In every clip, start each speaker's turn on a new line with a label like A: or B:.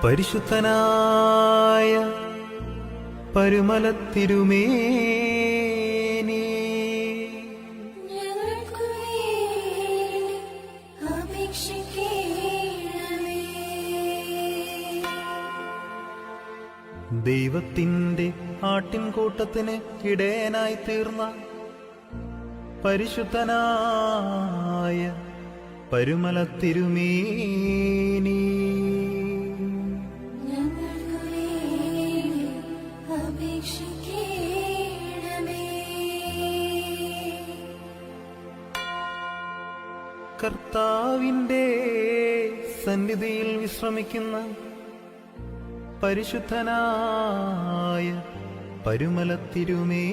A: പരിശുദ്ധനായ പരുമലത്തിരുമേനി ദൈവത്തിൻ്റെ ആട്ടിൻകൂട്ടത്തിന് ഇടയനായി തീർന്ന പരിശുദ്ധനായ പരുമലത്തിരുമേനി കർത്താവിൻ്റെ സന്നിധിയിൽ വിശ്രമിക്കുന്ന പരിശുദ്ധനായ പരുമലത്തിരുമേനി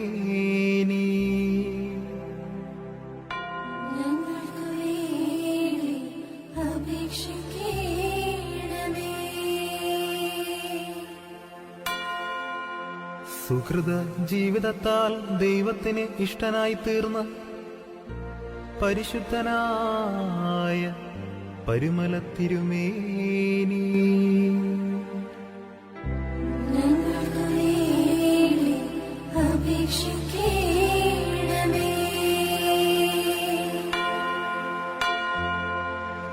A: സുഹൃത ജീവിതത്താൽ ദൈവത്തിന് ഇഷ്ടനായി തീർന്ന പരിശുദ്ധനായ പരുമലത്തിരുമേനി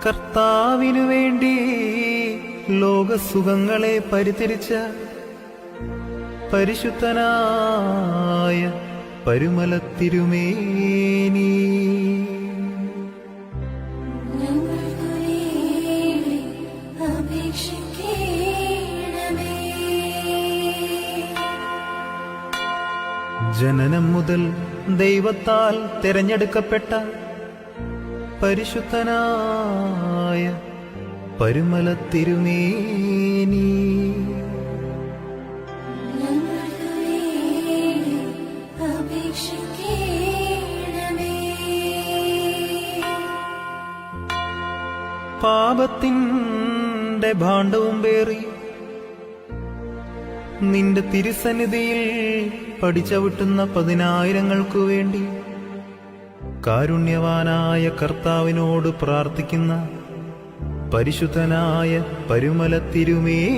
A: കർത്താവിനു വേണ്ടി ലോകസുഖങ്ങളെ പരിത്യജിച്ച പരിശുദ്ധനായ പരുമലത്തിരുമേനി ജനനം മുതൽ ദൈവത്താൽ തിരഞ്ഞെടുക്കപ്പെട്ട പരിശുദ്ധനായ പരുമലത്തിരുമേനി പാപത്തിൻ്റെ ഭാണ്ഡവും പേറി നിന്റെ തിരുസന്നിധിയിൽ പഠിച്ചവിട്ടുന്ന 10,000 വേണ്ടി കാരുണ്യവാനായ കർത്താവിനോട് പ്രാർത്ഥിക്കുന്ന പരിശുദ്ധനായ പരുമലത്തിരുമേനി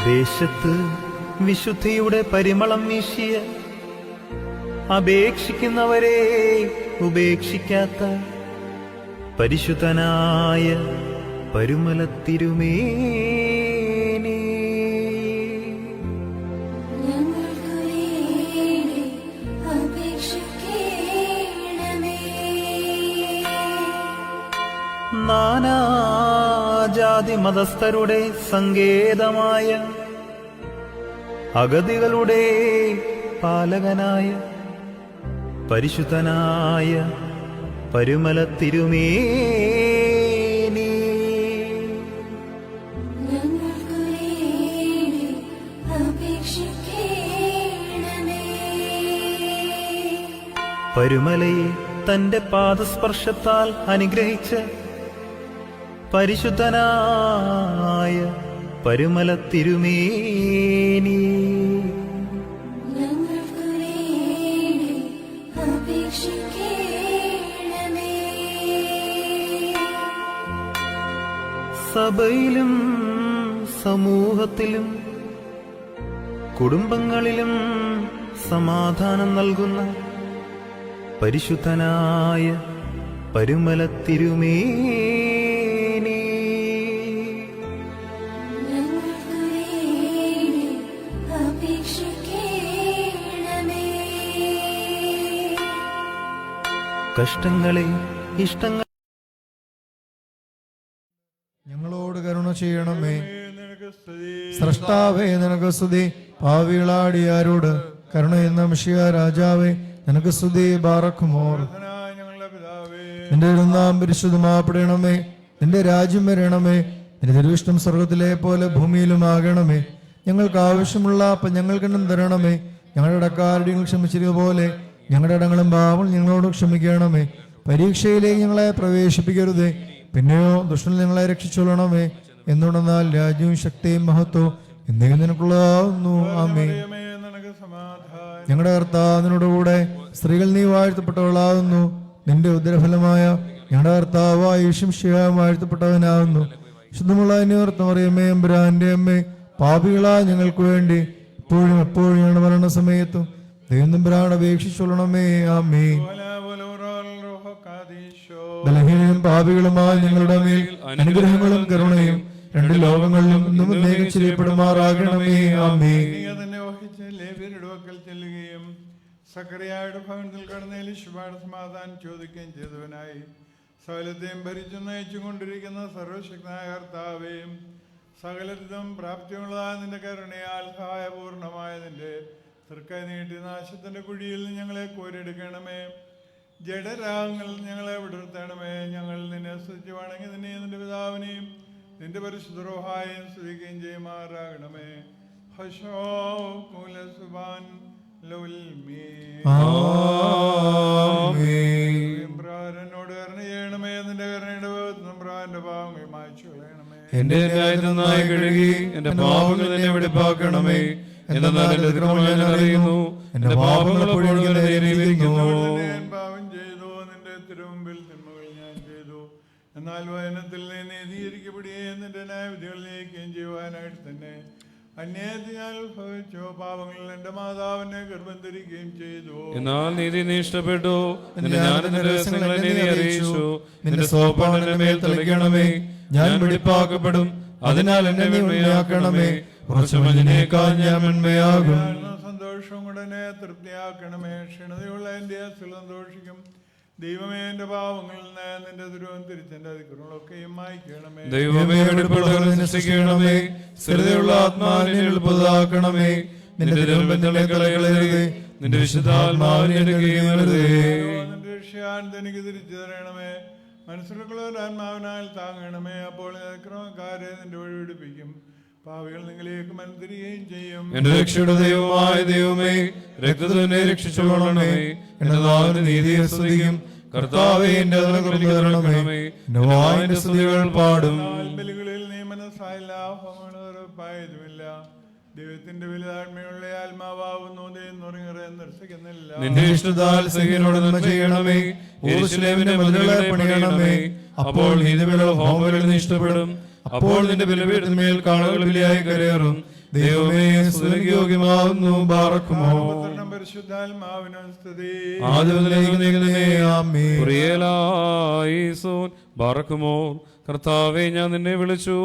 A: ദേശത്ത് വിശുദ്ധിയുടെ പരിമളം വീശിയ അപേക്ഷിക്കുന്നവരെ ഉപേക്ഷിക്കാത്ത പരിശുദ്ധനായ പരുമലത്തിരുമേനി നാനാജാതി മതസ്ഥരുടെ സങ്കേതമായ അഗതികളുടെ പാലകനായ പരിശുദ്ധനായ പരുമലത്തിരുമേനി പരുമലയെ തന്റെ പാദസ്പർശത്താൽ അനുഗ്രഹിച്ച പരിശുദ്ധനായ പരുമലത്തിരുമേനി സഭയിലും സമൂഹത്തിലും കുടുംബങ്ങളിലും സമാധാനം നൽകുന്ന പരിശുദ്ധനായ പരുമലത്തിരുമേനി കഷ്ടങ്ങളെ ഇഷ്ടങ്ങൾ
B: ഞങ്ങളോട് കരുണ ചെയ്യണമേ. സ്രഷ്ടാവേ നിനക്ക് സ്തുതി. പാവികളാടിയാരോട് കരുണയെന്ന മിശിഹ രാജാവേ നിനക്ക് സ്തുതി. ബാറക്കുമോർ. നിന്റെ നാം പരിശുദ്ധമാപ്പെടണമേ. നിന്റെ രാജ്യം വരണമേ. നിന്റെ തിരുവിഷ്ടം സ്വർഗത്തിലെ പോലെ ഭൂമിയിലും ആകണമേ. ഞങ്ങൾക്ക് ആവശ്യമുള്ള അപ്പം ഞങ്ങൾക്ക് തരണമേ. ഞങ്ങളുടെ ഇടക്കാരുടെ ക്ഷമിച്ചതുപോലെ ഞങ്ങളുടെ ഇടങ്ങളും പാവങ്ങൾ ഞങ്ങളോട് ക്ഷമിക്കണമേ. പരീക്ഷയിലേക്ക് ഞങ്ങളെ പ്രവേശിപ്പിക്കരുതേ, പിന്നെയോ ദുഷ്ടനിൽ ഞങ്ങളെ രക്ഷിച്ചൊള്ളണമേ. എന്നുണ്ടെന്നാൽ രാജ്യവും ശക്തിയും മഹത്വവും എന്നേക്കും നിനക്കുള്ളതാകുന്നു. ആമേൻ. ഞങ്ങളുടെ കർത്താവിനോട് കൂടെ സ്ത്രീകൾ നീ വാഴ്ത്തപ്പെട്ടവളാകുന്നു. നിന്റെ ഉദരഫലമായ ഞങ്ങളുടെ കർത്താവായ യേശുമിശിഹായ വാഴ്ത്തപ്പെട്ടവനാകുന്നു. ശുദ്ധമുള്ള അന്യോർത്തം അറിയമേ എമ്പുരാന്റെ അമ്മേ, പാപികളാ ഞങ്ങൾക്ക് വേണ്ടി ഇപ്പോഴും എപ്പോഴും ഞങ്ങളുടെ മരണസമയത്തും ദൈവം തമ്പുരാനോട് അപേക്ഷിച്ചൊള്ളണമേ. ആമേൻ. ബലഹീനരും പാപികളുമായ ഞങ്ങളുടെ മേൽ അനുഗ്രഹങ്ങളും കരുണയും രണ്ട് ലോകങ്ങളിലും ഇന്നും എന്നേക്കും ചെയ്യപ്പെടുമാറാകണമേ. ആമേൻ.
C: ചെല്ലുകയും സക്കറിയായുടെ ഭവനത്തിൽ കടന്ന് എലീശയുടെ സമാധാനം ചോദിക്കുകയും ചെയ്തവനായി സകലത്തെയും ഭരിച്ചു നയിച്ചുകൊണ്ടിരിക്കുന്ന സർവശക്തനായ കർത്താവേയും സകലത്തിലും പ്രാപ്തിയുള്ളതായ നിന്റെ കരുണയാൽ സഹായപൂർണമായ നിന്റെ തൃക്കൈ നീട്ടി നാശത്തിന്റെ കുഴിയിൽ നിന്ന് ഞങ്ങളെ കോരിയെടുക്കണമേ. ജഡരാഗങ്ങൾ ഞങ്ങളെ വിടർത്തണമേ. ഞങ്ങൾ നിന്നെ സ്തുതിച്ച് വണങ്ങി നിന്നെയും നിന്റെ പിതാവിനെയും നിന്റെ പരിശുദ്ധ റൂഹായെയും സ്തുതിക്കുകയും ചെയ്യുമാറാകണമേ. എന്നോട് കരുണ ചെയ്യണമേ. നിന്റെ കരുണയുടെ നമ്പ്രാന്റെ പാവങ്ങൾ മായ്ച്ചു കളയണമേ.
D: എന്റെ ന്യായത്തിനായി കഴുകി എന്റെ പാപങ്ങൾ എന്നെ വെടിപ്പാക്കണമേ. എന്നാൽ എന്റെ അതിക്രമങ്ങൾ ഞാൻ അറിയുന്നു, എന്റെ പാപങ്ങൾ എപ്പോഴും
C: ഞാൻ പാപം ചെയ്തു, നിന്റെ തിരുമുമ്പിൽ തിന്മകൾ ഞാൻ ചെയ്തു. എന്നാൽ വചനത്തിൽ നീ നീതീകരിക്കപ്പെടുകയും നിന്റെ ന്യായവിധികളിലേക്കും ചെയ്യുവാനായിട്ട് തന്നെ അന്യായത്തിൽ ഞാൻ ഉത്ഭവിച്ചു. പാപങ്ങളിൽ എന്റെ മാതാവിനെ ഗർഭം ധരിക്കുകയും ചെയ്തു.
D: എന്നാൽ നീതി നീ ഇഷ്ടപ്പെട്ടു, നിന്റെ ജ്ഞാനത്തിന്റെ രഹസ്യങ്ങളെ നീ അറിയിച്ചു. നിന്റെ സോപ്പാൻ എന്റെ മേൽ തെളിക്കണമേ. ഞാൻ വെടിപ്പാക്കപ്പെടും, അതിനാൽ എന്നെ മെന്മയാക്കണമേ. കുറച്ചു മഞ്ഞിനേക്കാൾ ഞാൻ മെന്മയാകും.
C: സന്തോഷം ഉടനെ തൃപ്തിയാക്കണമേ. ക്ഷീണതയുള്ള എന്റെ സന്തോഷിക്കും. ദൈവമേ, എന്റെ പാവങ്ങളിൽ നിന്ന് നിന്റെ ദുരൂഹം തിരിച്ചെന്റെ അതിക്രമങ്ങളൊക്കെയും മായ്ക്കണമേ.
D: ദൈവമേ, വെടിപ്പുള്ളവരെ നിരസിക്കണമേ. സ്ഥിരതയുള്ള ആത്മാവിനെ എളുപ്പതാക്കണമേ. നിന്റെ തിരുവനന്തപുരത്തെ കളയരുതേ, നിന്റെ വിശുദ്ധാത്മാവിനെ എടുക്കുകയും അരുതേ.
C: നിന്റെ രക്ഷയാൻ എനിക്ക് തിരിച്ചു തരണമേ. മനസ്സിലുള്ള ആത്മാവിനാൽ താങ്ങണമേ. അപ്പോൾ അതിക്രമക്കാരെ നിന്റെ വഴി പിടിപ്പിക്കും. പാവികൾ നിങ്ങളിലേക്ക് മനംതിരികയും ചെയ്യും.
D: എന്റെ രക്ഷയുടെ ദൈവമായ ദൈവമേ, രക്തത്തിനെ രക്ഷിച്ചുകൊള്ളണമേ. എന്റെ നാവിന് നീതിയെ സ്തുതിക്കും. കർത്താവേ, എന്റെ കരുണമേ. എന്റെ വായിന്റെ സ്തുതികൾ പാടും.
C: ബലികളിൽ നീ മനസ്സായില്ല, ഉറപ്പായതുമില്ല. ദൈവത്തിന്റെ വലുതാത്മയുള്ള ആത്മാവാകുന്നു. ദർശിക്കുന്നില്ല.
D: നിന്റെ ഇഷ്ടത്താൽ സഹീനോട് നന്മ ചെയ്യണമേ. യെരൂശലേമിന്റെ മതിലുകളെ പണിയണമേ. അപ്പോൾ നീതിബലികൾ ഹോമബലികൾ നീ ഇഷ്ടപ്പെടും. അപ്പോൾ നിന്റെ ബലിപീഠത്തിന്മേൽ കാളകൾ ബലിയായി കരയേറും. ദൈവമേ, സ്തുതിക്ക് യോഗ്യമാകുന്നു. ബാറക്കുമോ
C: പരിശുദ്ധാത്മാവിനും സ്തുതി.
D: ബാറക്കുമോ. കർത്താവേ, ഞാൻ നിന്നെ വിളിച്ചു,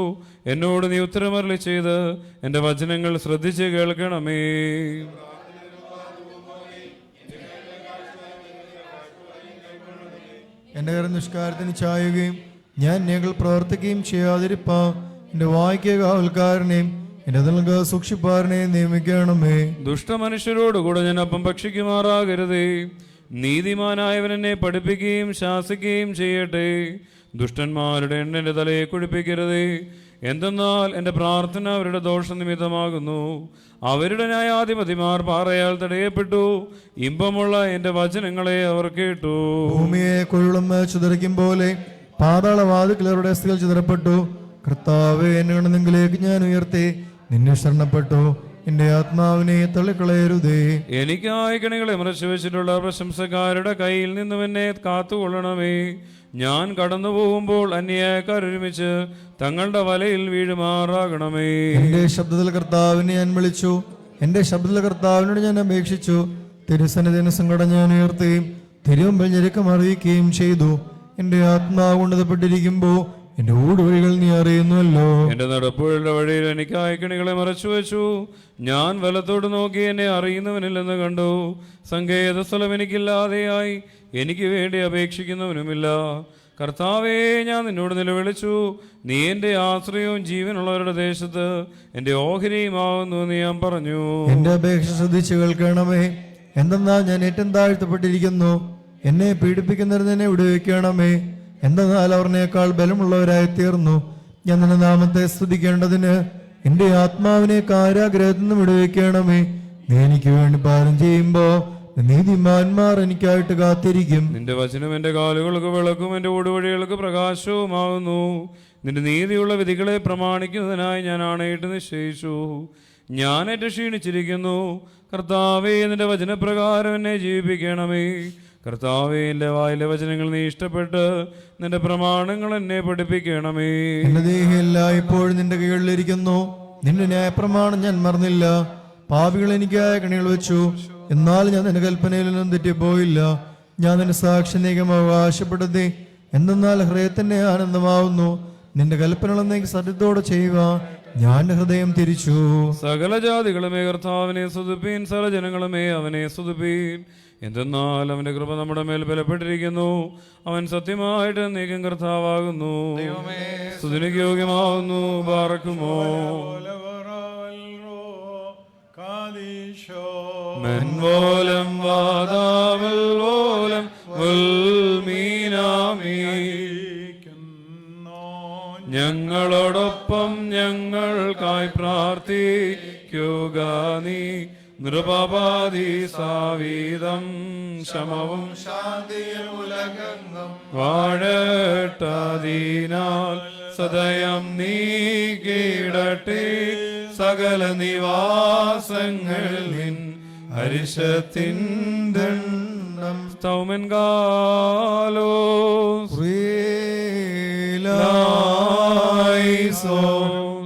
D: എന്നോട് നീ ഉത്തരമരളി ചെയ്ത് എന്റെ വചനങ്ങൾ ശ്രദ്ധിച്ച് കേൾക്കണമേ.
B: എന്റെ കരം നിഷ്കാരത്തിന് ചായുകയും ഞാൻ ഞങ്ങൾ പ്രവർത്തിക്കുകയും ചെയ്യാതിരിപ്പാ എന്റെ വായിക്ക കാവൽക്കാരനെയും എന്റെ അതിൽക്ക് സൂക്ഷിപ്പാരനെയും നിയമിക്കണമേ.
D: ദുഷ്ടമനുഷ്യരോടുകൂടെ ഞാൻ അപ്പം ഭക്ഷിക്കുമാറാകരുതേ. നീതിമാനായവൻ എന്നെ പഠിപ്പിക്കുകയും ശാസിക്കുകയും ചെയ്യട്ടെ. ദുഷ്ടന്മാരുടെ എണ്ണന്റെ തലയെ കുഴിപ്പിക്കരുതേ. എന്തെന്നാൽ എന്റെ പ്രാർത്ഥന അവരുടെ ദോഷനിമിത്തമാകുന്നു. അവരുടെ ന്യായാധിപതിമാർ പാറയാൽ തടയപ്പെട്ടു. ഇമ്പമുള്ള എന്റെ വചനങ്ങളെ അവർ കേട്ടു.
B: ഭൂമിയെ കൊള്ളും ചിതറിക്കും പോലെ പാതാളവാതിക്കലരുടെ അസ്ഥികൾ ചിതറപ്പെട്ടു. കർത്താവേ, എന്നെ നിങ്ങളിലേക്ക് ഞാൻ ഉയർത്തി നിന്നെ ശരണപ്പെട്ടു. എന്റെ ആത്മാവിനെ തള്ളിക്കളയരുതേ.
D: എനിക്കായി കണികളെ മറച്ചു വെച്ചിട്ടുള്ള പ്രശംസക്കാരുടെ കയ്യിൽ നിന്നും എന്നെ കാത്തുകൊള്ളണമേ. ഞാൻ കടന്നു പോകുമ്പോൾ അന്യായക്കാർ ഒരുമിച്ച് തങ്ങളുടെ വലയിൽ വീഴുമാറാകണമേ.
B: എന്റെ ശബ്ദത്തിൽ കർത്താവിനെ ഞാൻ വിളിച്ചു, എന്റെ ശബ്ദത്തിൽ കർത്താവിനോട് ഞാൻ അപേക്ഷിച്ചു. തിരുസന്നിധിന് സങ്കടം ഞാൻ ഉയർത്തുകയും തിരുമുമ്പിൽ ഞെരുക്കം അറിയിക്കുകയും ചെയ്തു. എന്റെ ആത്മാവ് ഉന്നതപ്പെട്ടിരിക്കുമ്പോ എന്റെ ഊടുവഴികൾ നീ അറിയുന്നുവല്ലോ.
D: എന്റെ നടപ്പുകളുടെ വഴിയിൽ എനിക്കായി കണികളെ മറച്ചു വെച്ചു. ഞാൻ വലത്തോട് നോക്കി എന്നെ അറിയുന്നവനില്ലെന്ന് കണ്ടു. സങ്കേത സ്ഥലം എനിക്കില്ലാതെയായി, എനിക്ക് വേണ്ടി അപേക്ഷിക്കുന്നവനുമില്ല. കർത്താവേ, ഞാൻ നിന്നോട് നിലവിളിച്ചു. നീ എന്റെ ആശ്രയവും ജീവനുള്ളവരുടെ ദേശത്ത് എന്റെ ഓഹരിയുമാവുന്നു എന്ന് ഞാൻ പറഞ്ഞു.
B: എന്റെ അപേക്ഷ ശ്രദ്ധിച്ചു കേൾക്കണമേ. എന്തെന്നാൽ ഞാൻ ഏറ്റവും താഴ്ത്തപ്പെട്ടിരിക്കുന്നു. എന്നെ പീഡിപ്പിക്കുന്നവരെന്നെ വിടുവിക്കണമേ. എന്തെന്നാൽ അവരിനേക്കാൾ ബലമുള്ളവരായി തീർന്നു. ഞാൻ നിന്റെ നാമത്തെ സ്തുതിക്കേണ്ടതിന് എന്റെ ആത്മാവിനെ കാരാഗ്രഹത്തിൽ നിന്ന് വിടുവിക്കണമേ. നീ എനിക്ക് വേണ്ടി പാലം ചെയ്യുമ്പോ നീതിമാന്മാർ എനിക്കായിട്ട് കാത്തിരിക്കും.
D: നിന്റെ വചനം എന്റെ കാലുകൾക്ക് വിളക്കും എന്റെ ഊടുവഴികൾക്ക് പ്രകാശവുമാകുന്നു. നിന്റെ നീതിയുള്ള വിധികളെ പ്രമാണിക്കുന്നതിനായി ഞാൻ ആണയിട്ട് നിശ്ചയിച്ചു. ഞാനേറ്റ് ക്ഷീണിച്ചിരിക്കുന്നു. കർത്താവേ, നിന്റെ വചനപ്രകാരം എന്നെ ജീവിപ്പിക്കണമേ. കർത്താവേ, എൻ്റെ വായിലെ വചനങ്ങൾ നീ ഇഷ്ടപ്പെട്ട് നിന്റെ പ്രമാണങ്ങൾ എന്നെ പഠിപ്പിക്കണമേ.
B: എന്റെ ദേഹം എല്ലായ്പ്പോഴും നിന്റെ കീഴിലിരിക്കുന്നു. നിന്റെ ന്യായപ്രമാണം ഞാൻ മറന്നില്ല. പാപികൾ എനിക്കായ കണികൾ വെച്ചു, എന്നാൽ ഞാൻ നിന്റെ കൽപ്പനയിൽ നിന്നും തെറ്റിപ്പോയില്ല. ഞാൻ നിന്റെ സാക്ഷ്യനീകം അവകാശപ്പെടുത്തി, എന്തെന്നാൽ ഹൃദയത്തിന്റെ ആനന്ദമാവുന്നു. നിന്റെ കൽപ്പനകൾ എന്നേക്ക് സത്യത്തോടെ ചെയ്യുക. ഞാൻ ഹൃദയം തിരിച്ചു.
D: സകല ജാതികളുമേ കർത്താവിനെ സ്തുതിപ്പീൻ, സകല ജനങ്ങളുമേ അവനെ സ്തുതിപ്പീൻ. എന്തെന്നാൽ അവന്റെ കൃപ നമ്മുടെ മേൽ ബലപ്പെട്ടിരിക്കുന്നു. അവൻ സത്യമായിട്ട് നീക്കം കർത്താവാകുന്നു, സ്തുതിക്ക് യോഗ്യമാവുന്നു. ബാറക്കുമോ മെൻവോലം വാദാവൽവോലം ഉൽമീനാമീ. ഞങ്ങളോടൊപ്പം ഞങ്ങൾക്കായി പ്രാർത്ഥിക്കുക നീ. നൃപപാതി സാവീതം ശമവും ശാന്തിയും ഉലകങ്ങും വാഴട്ടതിനാൽ സദയം നീ കീഴട്ടെ. സകല നിവാസങ്ങളിൽ നിൻ ഹരിഷത്തിൻ ദണ്ഡം സ്തൗമൻ കാലോ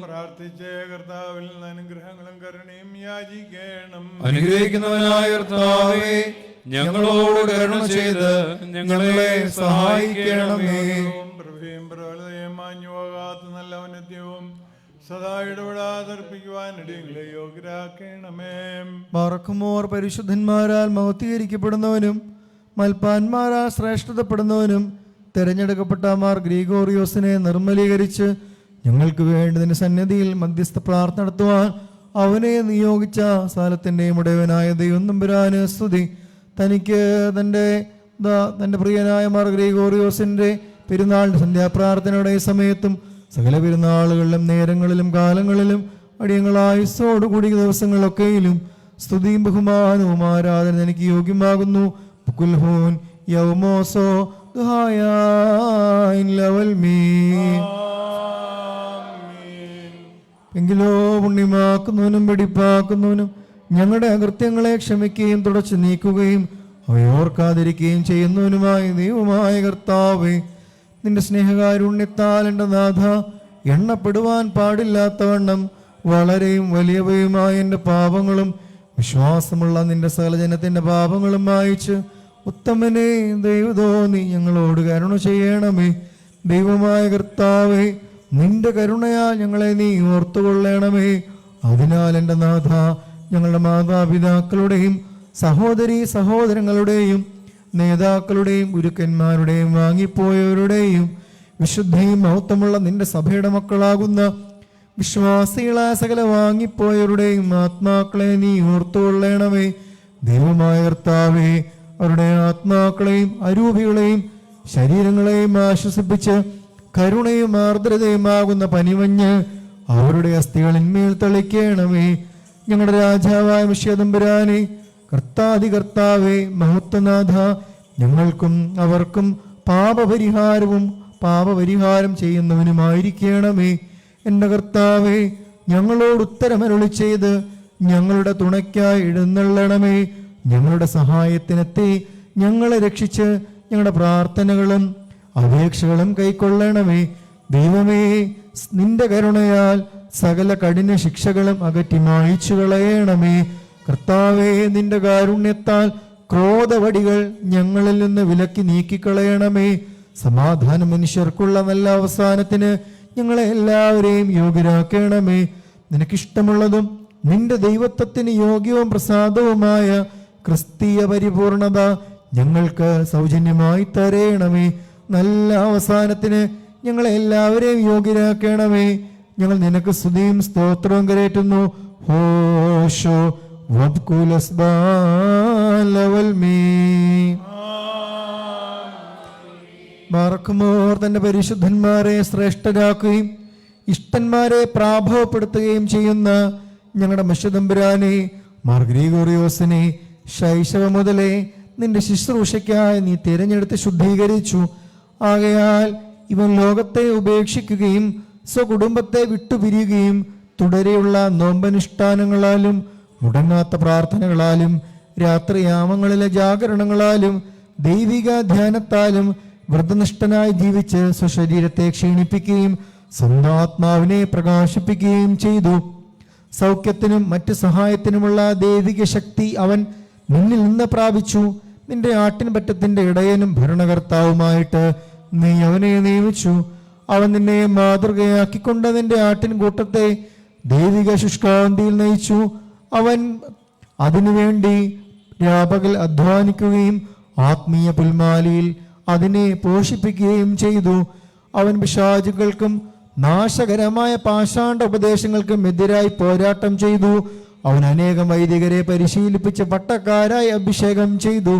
C: പ്രാർത്ഥിച്ച കർത്താവിൽ നിന്ന് അനുഗ്രഹങ്ങളും കരുണയും യാചിക്കണം.
D: അനുഗ്രഹിക്കുന്നവനായ കർത്താവേ, ഞങ്ങളോട് കരുണ ചെയ്ത് ഞങ്ങളെ സഹായിക്കണമേ.
C: പ്രഭയും പ്രബലതയും മാഞ്ഞുപോകാത്ത നല്ല ഔന്നത്യവും സദാ ഇടപെടാതർപ്പിക്കുവാൻ ഇടങ്ങളെ യോഗ്യരാക്കണമേ.
B: ബാറക്കുമോർ പരിശുദ്ധന്മാരാൽ മഹത്വീകരിക്കപ്പെടുന്നവനും മൽപ്പാന്മാരാൽ ശ്രേഷ്ഠതപ്പെടുന്നവനും തെരഞ്ഞെടുക്കപ്പെട്ട മാർ ഗ്രിഗോറിയോസിനെ നിർമ്മലീകരിച്ച് ഞങ്ങൾക്ക് വേണ്ടി നിന്റെ സന്നിധിയിൽ മധ്യസ്ഥ പ്രാർത്ഥന നടത്തുവാൻ അവനെ നിയോഗിച്ച സ്ഥലത്തിൻ്റെയും ഉടയവനായ ദൈവം തമ്പുരാന് സ്തുതി. തനിക്ക് തൻ്റെ പ്രിയനായ മാർ ഗ്രിഗോറിയോസിൻ്റെ പെരുന്നാളിൻ്റെ സന്ധ്യാപ്രാർത്ഥനയുടെ സമയത്തും സകല പെരുന്നാളുകളിലും നേരങ്ങളിലും കാലങ്ങളിലും അടിയങ്ങളായുസോടുകൂടിയ ദിവസങ്ങളിലൊക്കെയിലും സ്തുതിയും ബഹുമാനവും ആരാധന എനിക്ക് യോഗ്യമാകുന്നു. പുക്കുൽഹൂൻ യൗമോസോ എങ്കിലോ പുണ്യമാക്കുന്നവനും വെടിപ്പാക്കുന്നവനും ഞങ്ങളുടെ അകൃത്യങ്ങളെ ക്ഷമിക്കുകയും തുടച്ചു നീക്കുകയും അവയോർക്കാതിരിക്കുകയും ചെയ്യുന്നവനുമായ ദൈവമായ കർത്താവേ, നിന്റെ സ്നേഹകാരുണ്യത്താൽ എൻ്റെ നാഥ എണ്ണപ്പെടുവാൻ പാടില്ലാത്തവണ്ണം വളരെയും വലിയവയുമായ എൻ്റെ പാപങ്ങളും വിശ്വാസമുള്ള നിന്റെ സകലജനത്തിൻ്റെ പാപങ്ങളും വായിച്ച് ഉത്തമനെ ദൈവതോന്നി ഞങ്ങളോട് കരുണ ചെയ്യണമേ. ദൈവമായ കർത്താവേ, നിന്റെ കരുണയാൽ ഞങ്ങളെ നീ ഓർത്തുകൊള്ളണമേ. അതിനാൽ എൻ്റെ നാഥ, ഞങ്ങളുടെ മാതാപിതാക്കളുടെയും സഹോദരീ സഹോദരങ്ങളുടെയും നേതാക്കളുടെയും ഗുരുക്കന്മാരുടെയും വാങ്ങിപ്പോയവരുടെയും വിശുദ്ധിയും മഹത്വമുള്ള നിന്റെ സഭയുടെ മക്കളാകുന്ന വിശ്വാസികളായ സകല വാങ്ങിപ്പോയവരുടെയും ആത്മാക്കളെ നീ ഓർത്തുകൊള്ളണമേ. ദൈവമായ കർത്താവേ, അവരുടെ ആത്മാക്കളെയും അരൂപികളെയും ശരീരങ്ങളെയും ആശ്വസിപ്പിച്ച് കരുണയും ആർദ്രതയുമാകുന്ന പനിമഞ്ഞ് അവരുടെ അസ്ഥികളിന്മേൽ തളിക്കണമേ. ഞങ്ങളുടെ രാജാവായ മിശിഹാ തമ്പുരാനെ, കർത്താധികർത്താവേ, മഹത്വനാഥ, ഞങ്ങൾക്കും അവർക്കും പാപപരിഹാരം ചെയ്യുന്നവനുമായിരിക്കണമേ. എൻ്റെ കർത്താവേ, ഞങ്ങളോട് ഉത്തരമരുളി ചെയ്ത് ഞങ്ങളുടെ തുണയ്ക്കായി എഴുന്നള്ളണമേ. ഞങ്ങളുടെ സഹായത്തിനെത്തി ഞങ്ങളെ രക്ഷിച്ച് ഞങ്ങളുടെ പ്രാർത്ഥനകളും അപേക്ഷകളും കൈക്കൊള്ളണമേ. ദൈവമേ, നിന്റെ കരുണയാൽ സകല കഠിന ശിക്ഷകളും അകറ്റി മായിച്ചു കളയണമേ. കർത്താവേ, നിന്റെ കാരുണ്യത്താൽ ക്രോധവടികൾ ഞങ്ങളിൽ നിന്ന് വിലക്കി നീക്കിക്കളയണമേ. സമാധാന മനുഷ്യർക്കുള്ള നല്ല അവസാനത്തിന് ഞങ്ങളെ എല്ലാവരെയും യോഗ്യരാക്കണമേ. നിനക്കിഷ്ടമുള്ളതും നിന്റെ ദൈവത്വത്തിന് യോഗ്യവും പ്രസാദവുമായ ക്രിസ്തീയ പരിപൂർണത ഞങ്ങൾക്ക് സൗജന്യമായി തരയണമേ. നല്ല അവസാനത്തിന് ഞങ്ങളെ എല്ലാവരെയും യോഗ്യരാക്കണമേ. ഞങ്ങൾ നിനക്ക് സ്തുതിയും സ്തോത്രവും കരേറ്റുന്നു. ഹോഷോ മാർക്കുമോർ തന്റെ പരിശുദ്ധന്മാരെ ശ്രേഷ്ഠരാക്കുകയും ഇഷ്ടന്മാരെ പ്രാഭവപ്പെടുത്തുകയും ചെയ്യുന്ന ഞങ്ങളുടെ മിശുതമ്പുരാനെ, മാർ ഗ്രിഗോറിയോസിനെ ശൈശവം മുതലേ നിന്റെ ശുശ്രൂഷയ്ക്കായി നീ തിരഞ്ഞെടുത്ത് ശുദ്ധീകരിച്ചു. ആകയാൽ ഇവൻ ലോകത്തെ ഉപേക്ഷിക്കുകയും സ്വകുടുംബത്തെ വിട്ടുപിരിയുകയും തുടരെയുള്ള നോമ്പനുഷ്ഠാനങ്ങളാലും മുടങ്ങാത്ത പ്രാർത്ഥനകളാലും രാത്രിയാമങ്ങളിലെ ജാഗരണങ്ങളാലും ദൈവിക ധ്യാനത്താലും വ്രതനിഷ്ഠനായി ജീവിച്ച് സ്വശരീരത്തെ ക്ഷീണിപ്പിക്കുകയും സ്വന്തം ആത്മാവിനെ പ്രകാശിപ്പിക്കുകയും ചെയ്തു. സൗഖ്യത്തിനും മറ്റു സഹായത്തിനുമുള്ള ദൈവിക ശക്തി അവൻ നിന്നിൽ നിന്ന് പ്രാപിച്ചു. നിന്റെ ആട്ടിൻപറ്റത്തിന്റെ ഇടയനും ഭരണകർത്താവുമായിട്ട് നീ അവനെ നിയമിച്ചു. അവൻ നിന്നെ മാതൃകയാക്കിക്കൊണ്ട് നിന്റെ ആട്ടിൻകൂട്ടത്തെ ദൈവിക ശുഷ്കാന്തിയിൽ നയിച്ചു. അവൻ അതിനുവേണ്ടി രാപകൽ അധ്വാനിക്കുകയും ആത്മീയ പുൽമാലിയിൽ അതിനെ പോഷിപ്പിക്കുകയും ചെയ്തു. അവൻ പിശാചുകൾക്കും നാശകരമായ പാഷാണ്ഡ ഉപദേശങ്ങൾക്കും എതിരായി പോരാട്ടം ചെയ്തു. അവൻ അനേകം വൈദികരെ പരിശീലിപ്പിച്ച് പട്ടക്കാരായി അഭിഷേകം ചെയ്തു.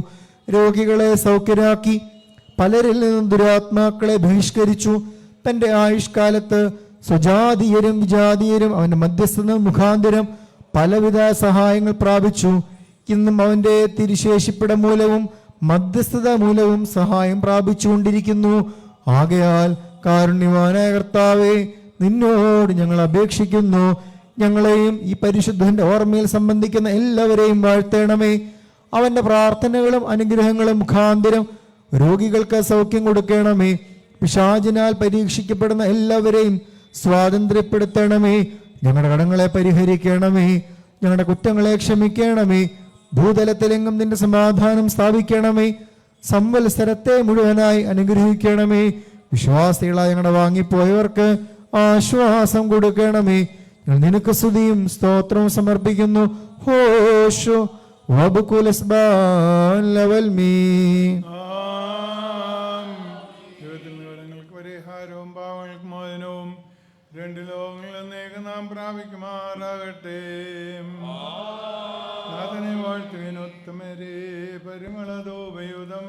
B: രോഗികളെ സൗഖ്യരാക്കി, പലരിൽ നിന്നും ദുരാത്മാക്കളെ ബഹിഷ്കരിച്ചു. തന്റെ ആയുഷ്കാലത്ത് സ്വജാതീയരും വിജാതീയരും അവന്റെ മധ്യസ്ഥ മുഖാന്തരം പലവിധ സഹായങ്ങൾ പ്രാപിച്ചു. ഇന്നും അവന്റെ തിരുശേഷിപ്പിട മൂലവും മധ്യസ്ഥത മൂലവും സഹായം പ്രാപിച്ചുകൊണ്ടിരിക്കുന്നു. ആകയാൽ കാരുണ്യവാനായ കർത്താവേ, നിന്നോട് ഞങ്ങൾ അപേക്ഷിക്കുന്നു. ഞങ്ങളെയും ഈ പരിശുദ്ധന്റെ ഓർമ്മയിൽ സംബന്ധിക്കുന്ന എല്ലാവരെയും വാഴ്ത്തണമേ. അവന്റെ പ്രാർത്ഥനകളും അനുഗ്രഹങ്ങളും മുഖാന്തരം രോഗികൾക്ക് സൗഖ്യം കൊടുക്കണമേ. പിശാചിനാൽ പരീക്ഷിക്കപ്പെടുന്ന എല്ലാവരെയും സ്വാതന്ത്ര്യപ്പെടുത്തണമേ. ഞങ്ങളുടെ കടങ്ങളെ പരിഹരിക്കണമേ. ഞങ്ങളുടെ കുറ്റങ്ങളെ ക്ഷമിക്കണമേ. ഭൂതലത്തിലെങ്ങും നിന്റെ സമാധാനം സ്ഥാപിക്കണമേ. സംവത്സരത്തെ മുഴുവനായി അനുഗ്രഹിക്കണമേ. വിശ്വാസികളായി ഞങ്ങളുടെ വാങ്ങിപ്പോയവർക്ക് ആശ്വാസം കൊടുക്കണമേ. ഞങ്ങൾ നിനക്ക് സ്തുതിയും സ്തോത്രവും സമർപ്പിക്കുന്നു. ഹോഷോ
C: ജീവിതത്തിൽ നിങ്ങളുടെ പരിഹാരവും പാവങ്ങൾക്ക് മോചനവും രണ്ട് ലോകങ്ങളിൽ എന്നേക്ക് നാം പ്രാപിക്കുമാറാകട്ടെ. നാഥനെ വാഴ്ത്തുവിനൊത്തമരേ പരിമളതോപയുധം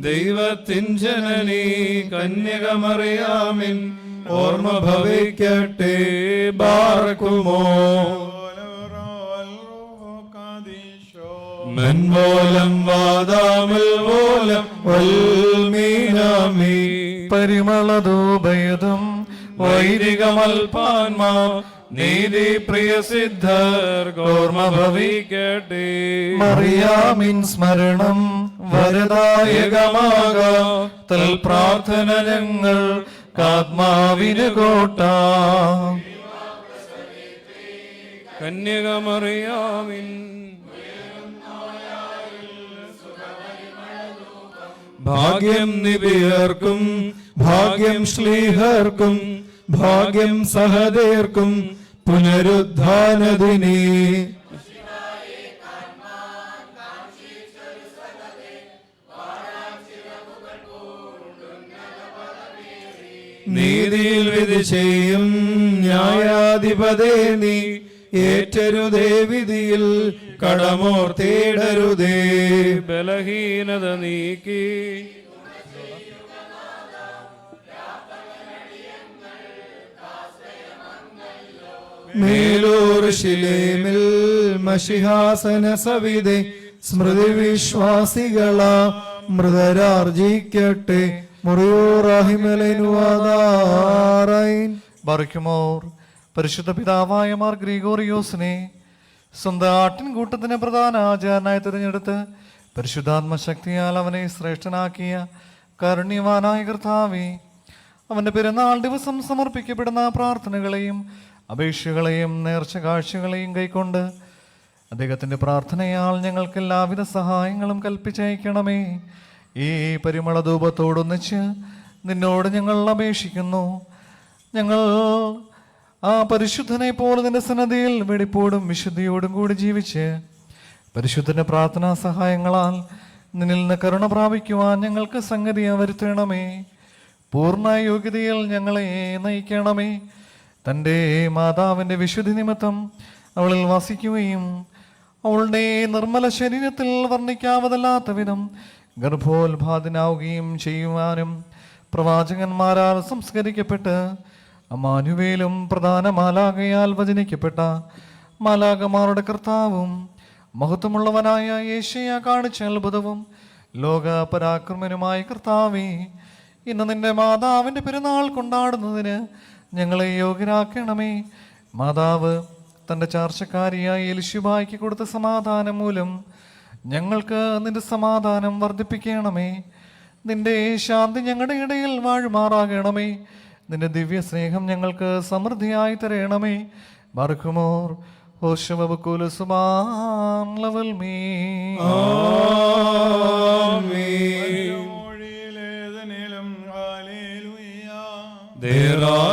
D: ദൈവത്തിൻ ജനനി കന്യകമറിയാമിൻ ഓർമ്മ ഭവിക്കട്ടെ. ബാറക്കുമോ മെൻപോലം വാദാമിൽ പോലം വൽമീനാമി
E: പരിമളധൂപയുധം
D: വൈദികമൽപാന്മാ നീതി പ്രിയ സിദ്ധർ ഓർമ്മ ഭവിക്കട്ടെ.
E: മറിയാമിൻ സ്മരണം വരദായകമാക തൽ പ്രാർത്ഥന ഞങ്ങൾ കാത്മാവിന് കോട്ട.
D: കന്യകമറിയാമിൻ ഭാഗ്യം നിബിയർക്കും ഭാഗ്യം ശ്ലീഹർക്കും ഭാഗ്യം സഹദേർക്കും പുനരുദ്ധാനദിനേ. നീതിയിൽ വിധി ചെയ്യും ന്യായാധിപതേ നീ ഏറ്റരുതേ വിധിയിൽ കടമോർത്തേടരുതേ. ബലഹീനത നീക്കി
B: മേലൂർ ശിലേമിൽ മഷിഹാസന സവിതേ സ്മൃതി വിശ്വാസികളാ മൃതരാർജിക്കട്ടെ. മുറിയോറാഹിമലൈൻ
E: ബർക്കുമോർ പരിശുദ്ധ പിതാവായ മാർ ഗ്രിഗോറിയോസിനെ സ്വന്തം ആട്ടിൻകൂട്ടത്തിന് പ്രധാന ആചാരനായി തിരഞ്ഞെടുത്ത് പരിശുദ്ധാത്മശക്തിയാൽ അവനെ ശ്രേഷ്ഠനാക്കിയ കാരുണ്യവാനായ കർത്താവേ, അവന്റെ പെരുന്നാൾ ദിവസം സമർപ്പിക്കപ്പെടുന്ന പ്രാർത്ഥനകളെയും അപേക്ഷകളെയും നേർച്ച കാഴ്ചകളെയും കൈക്കൊണ്ട് അദ്ദേഹത്തിന്റെ പ്രാർത്ഥനയാൽ ഞങ്ങൾക്ക് എല്ലാവിധ സഹായങ്ങളും കൽപ്പിച്ചയക്കണമേ. ഈ പരിമളധൂപത്തോടൊന്നിച്ച് നിന്നോട് ഞങ്ങൾ അപേക്ഷിക്കുന്നു. ഞങ്ങൾ ആ പരിശുദ്ധനെ പോലെ നിന്റെ സന്നദ്ധിയിൽ വെടിപ്പോടും വിശുദ്ധിയോടും കൂടി ജീവിച്ച് പരിശുദ്ധന്റെ പ്രാർത്ഥനാ സഹായങ്ങളാൽ നിന്നിൽ നിന്ന് കരുണ പ്രാപിക്കുവാൻ ഞങ്ങൾക്ക് സംഗതിയെ വരുത്തണമേ. പൂർണ്ണ യോഗ്യതയിൽ ഞങ്ങളെ നയിക്കണമേ. തൻ്റെ മാതാവിൻ്റെ വിശുദ്ധി നിമിത്തം അവളിൽ വസിക്കുകയും അവളുടെ നിർമ്മല ശരീരത്തിൽ വർണ്ണിക്കാവതല്ലാത്ത വിധം ഗർഭോത്പാദനാവുകയും ചെയ്യുവാനും പ്രവാചകന്മാരാൽ സംസ്കരിക്കപ്പെട്ട് അമാനുവേലും പ്രധാന മാലാകയാൽ വചനിക്കപ്പെട്ട മാലാകമാരുടെ കർത്താവും മഹത്വമുള്ളവനായ യേശയ്യ കാണിച്ച അത്ഭുതവും ലോക പരാക്രമനുമായ കർത്താവേ, ഇന്ന് നിന്റെ മാതാവിൻ്റെ പെരുന്നാൾ കൊണ്ടാടുന്നതിന് ഞങ്ങളെ യോഗ്യരാക്കണമേ. മാതാവ് തൻ്റെ ചാർച്ചക്കാരിയായ എലിശുബായ്ക്ക് കൊടുത്ത സമാധാനം മൂലം ഞങ്ങൾക്ക് നിന്റെ സമാധാനം വർദ്ധിപ്പിക്കണമേ. നിന്റെ ശാന്തി ഞങ്ങളുടെ ഇടയിൽ വാഴുമാറാകണമേ. നിന്റെ ദിവ്യ സ്നേഹം ഞങ്ങൾക്ക് സമൃദ്ധിയായി തരണമേ. ബർഖുമോർ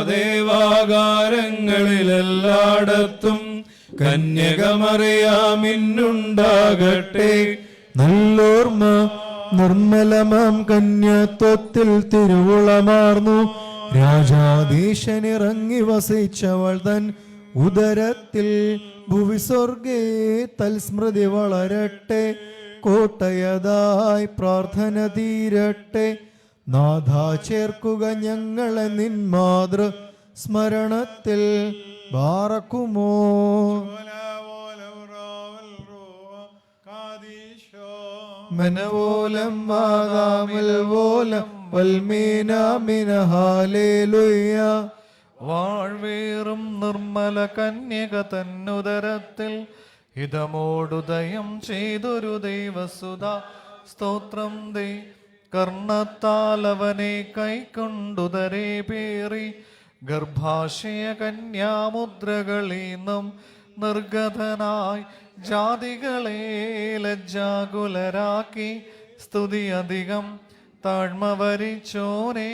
D: ദേവാകാരങ്ങളിലെല്ലായിടത്തും കന്യകമറിയാമിന്നുണ്ടാകട്ടെ.
B: നല്ലോർമ്മ നിർമ്മലമാം കന്യാത്വത്തിൽ തിരുവുളമാർന്നു. രാജാധീശനിറങ്ങി വസിച്ചവൾ തൻ ഉദരത്തിൽ ഭുവിസ്വർഗേ തൽസ്മൃതി വളരട്ടെ. കോട്ടയതായി പ്രാർത്ഥന തീരട്ടെ. നാഥ ചേർക്കുക ഞങ്ങളെ നിൻ മാതൃ സ്മരണത്തിൽ. ബാറക്കുമോ മനവോലം മാതാമിൽ വോലം വൽമീനാമിന ഹാലേലുയ്യ.
E: വാഴ്വേറും നിർമ്മല കന്യക തന്നുദരത്തിൽ ഹിതമോടുദയം ചെയ്തൊരു ദൈവസുത സ്തോത്രം ദേ. കർണത്താൽ അവനെ കൈക്കൊണ്ടുദരേ പേറി ഗർഭാശയ കന്യാമുദ്രകളീന്നും നിർഗതനായി ജാതികളെ ലജ്ജാകുലരാക്കി. സ്തുതി അധികം താഴ്മ വരിച്ചോനെ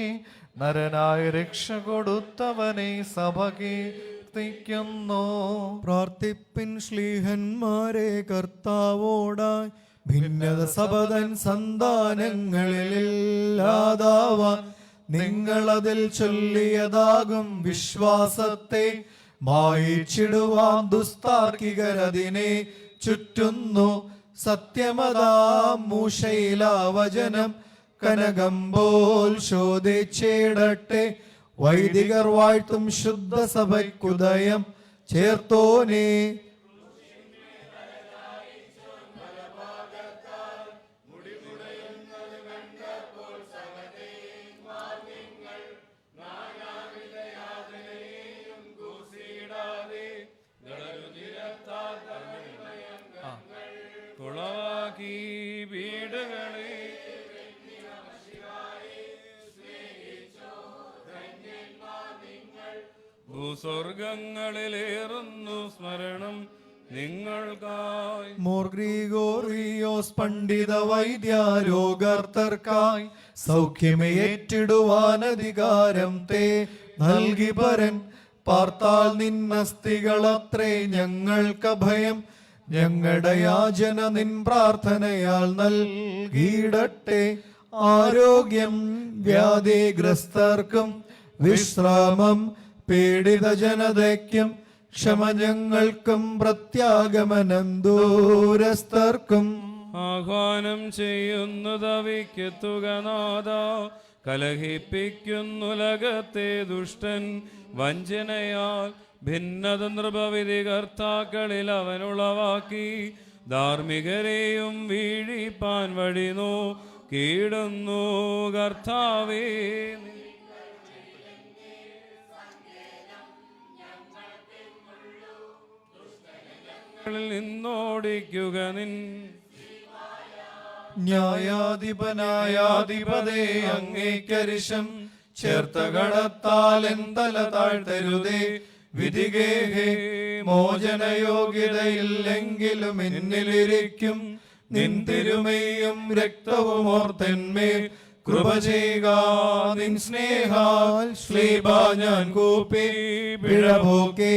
E: നരനായ രക്ഷ കൊടുത്തവനെ സഭ കീർത്തിക്കുന്നു.
B: പ്രാർത്ഥിപ്പിൻ ശ്ലീഹന്മാരെ കർത്താവോടായി. ഭിന്നത സബതൻ സന്താനങ്ങളിലില്ലാതാവാൻ നിങ്ങളതിൽ ചൊല്ലിയതാകും വിശ്വാസത്തെ മായിച്ചിടുവാൻ ദുസ്താർക്കികരതിനെ ചുറ്റുന്നു. സത്യമതാം മൂശയിലാവചനം കനകം പോൽ ശോധിച്ചിടട്ടെ. വൈദികർ വാഴ്ത്തും ശുദ്ധ സഭയ്ക്കുദയം ചേർത്തോനെ.
D: കുളവാക്കി വീടുകളെ ഭൂസ്വർഗങ്ങളിലേറുന്നു സ്മരണം നിങ്ങൾക്കായി.
B: മോർ ഗ്രിഗോറിയോസ് പണ്ഡിത വൈദ്യാരോഗർത്തർക്കായി സൗഖ്യമേറ്റിടുവാൻ അധികാരം തേ നൽകി പരൻ. പാർത്താൽ നിന്നസ്തികളത്രേ ഞങ്ങൾക്കഭയം. ഞങ്ങളുടെ യാചന നിൻ പ്രാർത്ഥനയാൽ നൽകിയിടട്ടെ. ആരോഗ്യം വ്യാധിഗ്രസ്തർക്കും വിശ്രാമം പീഡിത ജനതയ്ക്കും. ക്ഷമ ഞങ്ങൾക്കും പ്രത്യാഗമനം ദൂരസ്ഥർക്കും.
D: ആഹ്വാനം ചെയ്യുന്നു തവിക്കെത്തുക നാഥ. കലഹിപ്പിക്കുന്നുലകത്തെ ദുഷ്ടൻ വഞ്ചനയാൽ. ഭിന്നത നൃപവിധി കർത്താക്കളിൽ അവനുളവാക്കി. ധാർമ്മികരെയും വീഴിപ്പാൻ വഴി നോക്കിയിടുന്നു കർത്താവേ. നിന്നോടിക്കുക നിൻ
B: ന്യായാധിപനായാധിപതേ അങ്ങേക്കരിശം ചേർത്ത കടത്താൽ എന്തല താഴ്ത്തരുതേ. വിധികേഹേ മോചനയോഗ്യതയില്ലെങ്കിലും എന്നിലിരിക്കും. നിൻ തിരുമയും രക്തവും ഓർത്തെന്മേൽ കൃപ ചെയ്യുക. നിൻ സ്നേഹാൽ ശ്ലീബ ഞാൻ കൂപ്പി പിഴപോക്കി.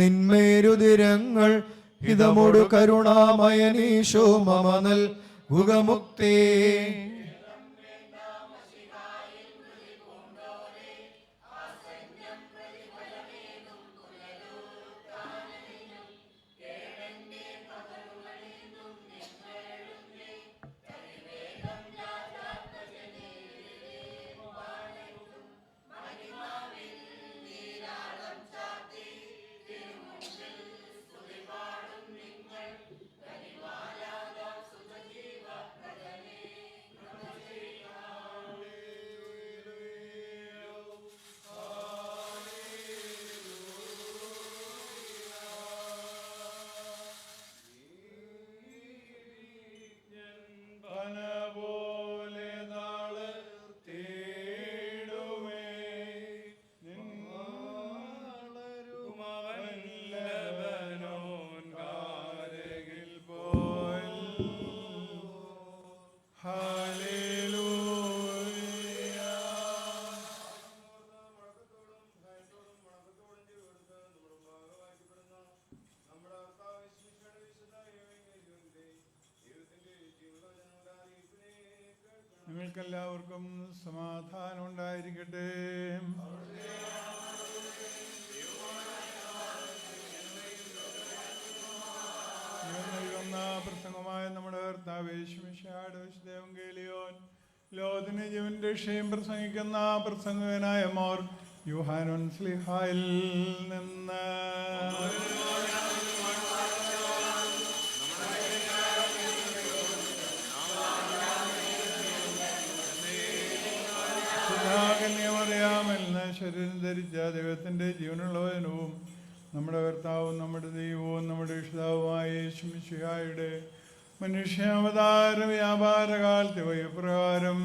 B: നിന്മേരുതിരങ്ങൾ ഹിതമൊടു കരുണാമയനീശോ മമ നൽകുകമുക്തി.
C: നിങ്ങൾക്കെല്ലാവർക്കും സമാധാനം ഉണ്ടായിരിക്കട്ടെ. നൽകുന്ന പ്രസംഗമായ നമ്മുടെ കർത്താവേ യേശുമിശിഹായുടെ വിശുദ്ധ എവങ്കേലിയോൻ ലോകത്തിന് ജീവൻ രക്ഷയും പ്രസംഗിക്കുന്ന പ്രസംഗകനായ മോർ യോഹാനോൻ സ്ലീഹായിൽ നിന്ന് അറിയാമെന്ന് ശരീരം ധരിച്ച ദൈവത്തിൻ്റെ ജീവനുള്ളവനവും നമ്മുടെ കർത്താവും നമ്മുടെ ദൈവവും നമ്മുടെ രക്ഷിതാവുമായ യേശുമിശിഹായുടെ മനുഷ്യാവതാര വ്യാപാരകാലത്തെ വൈപ്രകാരം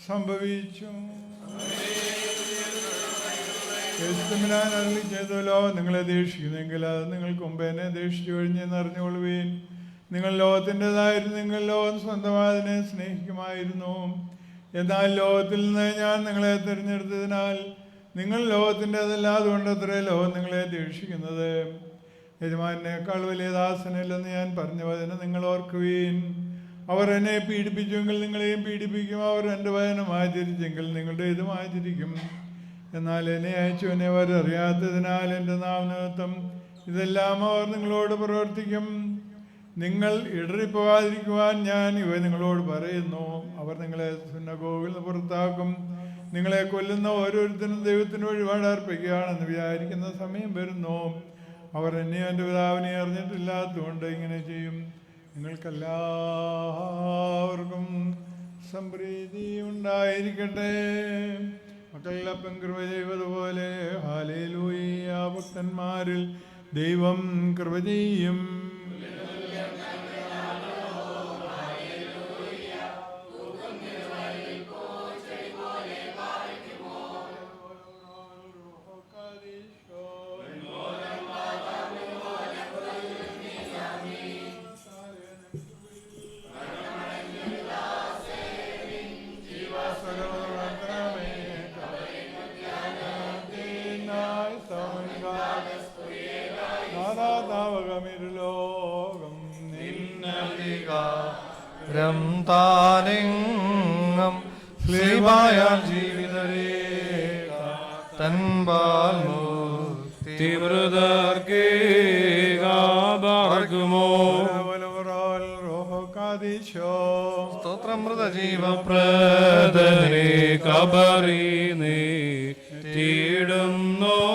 C: സംഭവിച്ചു. അരുളി ചെയ്തല്ലോ, നിങ്ങളെ ദേഷിക്കുന്നെങ്കിൽ അത് നിങ്ങൾക്ക് മുമ്പ് എന്നെ ദേഷിച്ചു കഴിഞ്ഞെന്ന് അറിഞ്ഞുകൊള്ളുവീൻ. നിങ്ങൾ ലോകത്തിൻ്റെതായിരുന്നു, നിങ്ങൾ ലോകം സ്വന്തമായതിനെ സ്നേഹിക്കുമായിരുന്നു. എന്നാൽ ലോകത്തിൽ നിന്ന് ഞാൻ നിങ്ങളെ തിരഞ്ഞെടുത്തതിനാൽ നിങ്ങൾ ലോകത്തിൻ്റെതല്ലാതുകൊണ്ട് അത്രേ ലോകം നിങ്ങളെ ദേഷിക്കുന്നത്. യജമാനേക്കാൾ വലിയ ദാസനില്ലെന്ന് ഞാൻ പറഞ്ഞു, അതിന് നിങ്ങൾ ഓർക്കുവീൻ. അവർ എന്നെ പീഡിപ്പിച്ചുവെങ്കിൽ നിങ്ങളെയും പീഡിപ്പിക്കും. അവർ എൻ്റെ വചനം ആചരിച്ചെങ്കിൽ നിങ്ങളുടെ ഇതും ആചരിക്കും. എന്നാൽ എന്നെ അയച്ചവനെ അവർ അറിയാത്തതിനാൽ എൻ്റെ നാമനിമിത്തം ഇതെല്ലാം അവർ നിങ്ങളോട് പ്രവർത്തിക്കും. നിങ്ങൾ ഇടറിപ്പോകാതിരിക്കുവാൻ ഞാൻ ഇവ നിങ്ങളോട് പറയുന്നു. അവർ നിങ്ങളെ സിനഗോഗിൽ നിന്ന് പുറത്താക്കും. നിങ്ങളെ കൊല്ലുന്ന ഓരോരുത്തരും ദൈവത്തിന് വഴിപാട് അർപ്പിക്കുകയാണെന്ന് വിചാരിക്കുന്ന സമയം വരുന്നു. അവർ എന്നെയും എൻ്റെ പിതാവിനെ അറിഞ്ഞിട്ടില്ലാത്തതുകൊണ്ട് ഇങ്ങനെ ചെയ്യും. നിങ്ങൾക്കെല്ലാവർക്കും സംപ്രീതി ഉണ്ടായിരിക്കട്ടെ. മക്കളപ്പം കൃപ ചെയ്തതുപോലെ ഹല്ലേലൂയ. ഭക്തന്മാരിൽ ദൈവം കൃപ ചെയ്യും.
E: താനെങ്ങും ശ്രീമായാൽ ജീവിതരേഖ തൻപാൽ
D: സ്തോത്രമൃതജീവപ്രദനെ കബറിനെ തീടുന്നോനെ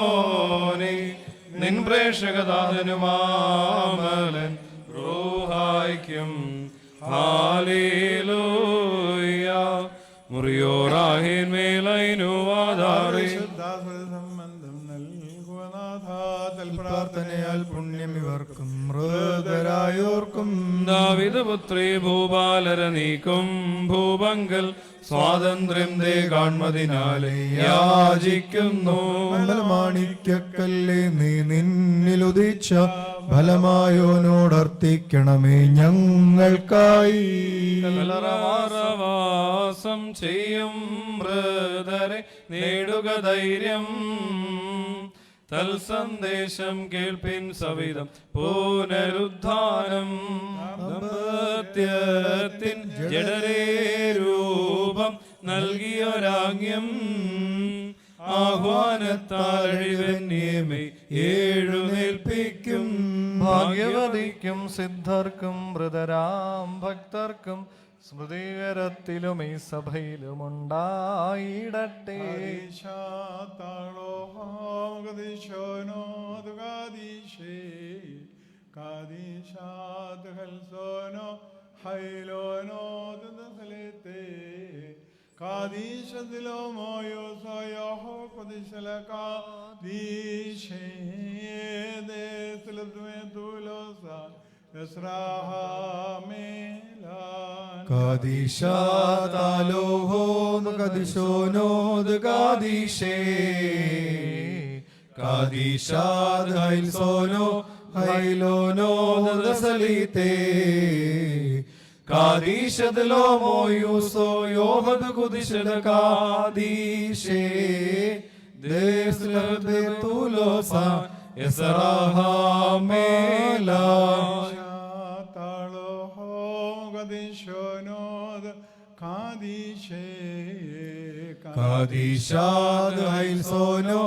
D: നിൻ പ്രേക്ഷകദാതനുമാമലൻ റൂഹായിക്കും ഹല്ലേലൂയ. മുറിയോറാഹിൻ മേലൈനുവാദാറി
B: പ്രാർത്ഥനയാൽ പുണ്യം ഇവർക്കും മൃതരായോർക്കും.
D: ദാവീദ് പുത്രി ഭൂപാലര നീക്കും ഭൂപങ്കൽ സ്വാതന്ത്ര്യം ദേ കാൺമതിനാലെ യാചിക്കുന്നു.
B: മാണിക്യക്കല്ലേ നീ നിന്നിലുദിച്ച ഫലമായോനോടർത്തിക്കണമേ ഞങ്ങൾക്കായി.
D: വാസം ചെയ്യും മൃതരെ നേടുക ധൈര്യം. തൽസന്ദേശം കേൾപ്പിൻ സവിധം പുനരുദ്ധാനം. ദാമ്പത്യത്തിൻ ജഡരേ രൂപം നൽകിയൊരാഗ്യം. ആഹ്വാനത്താൽ അഴിവന്യമേ എഴുന്നേൽപ്പിക്കും.
E: ഭാഗ്യവതിക്കും സിദ്ധർക്കും മൃതരാം ഭക്തർക്കും സ്മൃതികരത്തിലും ഈ സഭയിലുമുണ്ടായിടട്ടെ.
B: കാദിശാതാലോഹോം കദിശോനോദ് കാദിശേ കാദിശാദ് ഹൈൽസോനോ ഹൈലോനോദ് സലീതേ കാദിശദ് ലോമോയൂസോ യോഹദ് കുദിശദ കാദിശേ ദേസ്ലദ് തുലോസാ യസറാഹാമേലാ.
C: കാദീശേ
B: കാദീശാദ് ഹൈൽസോനോ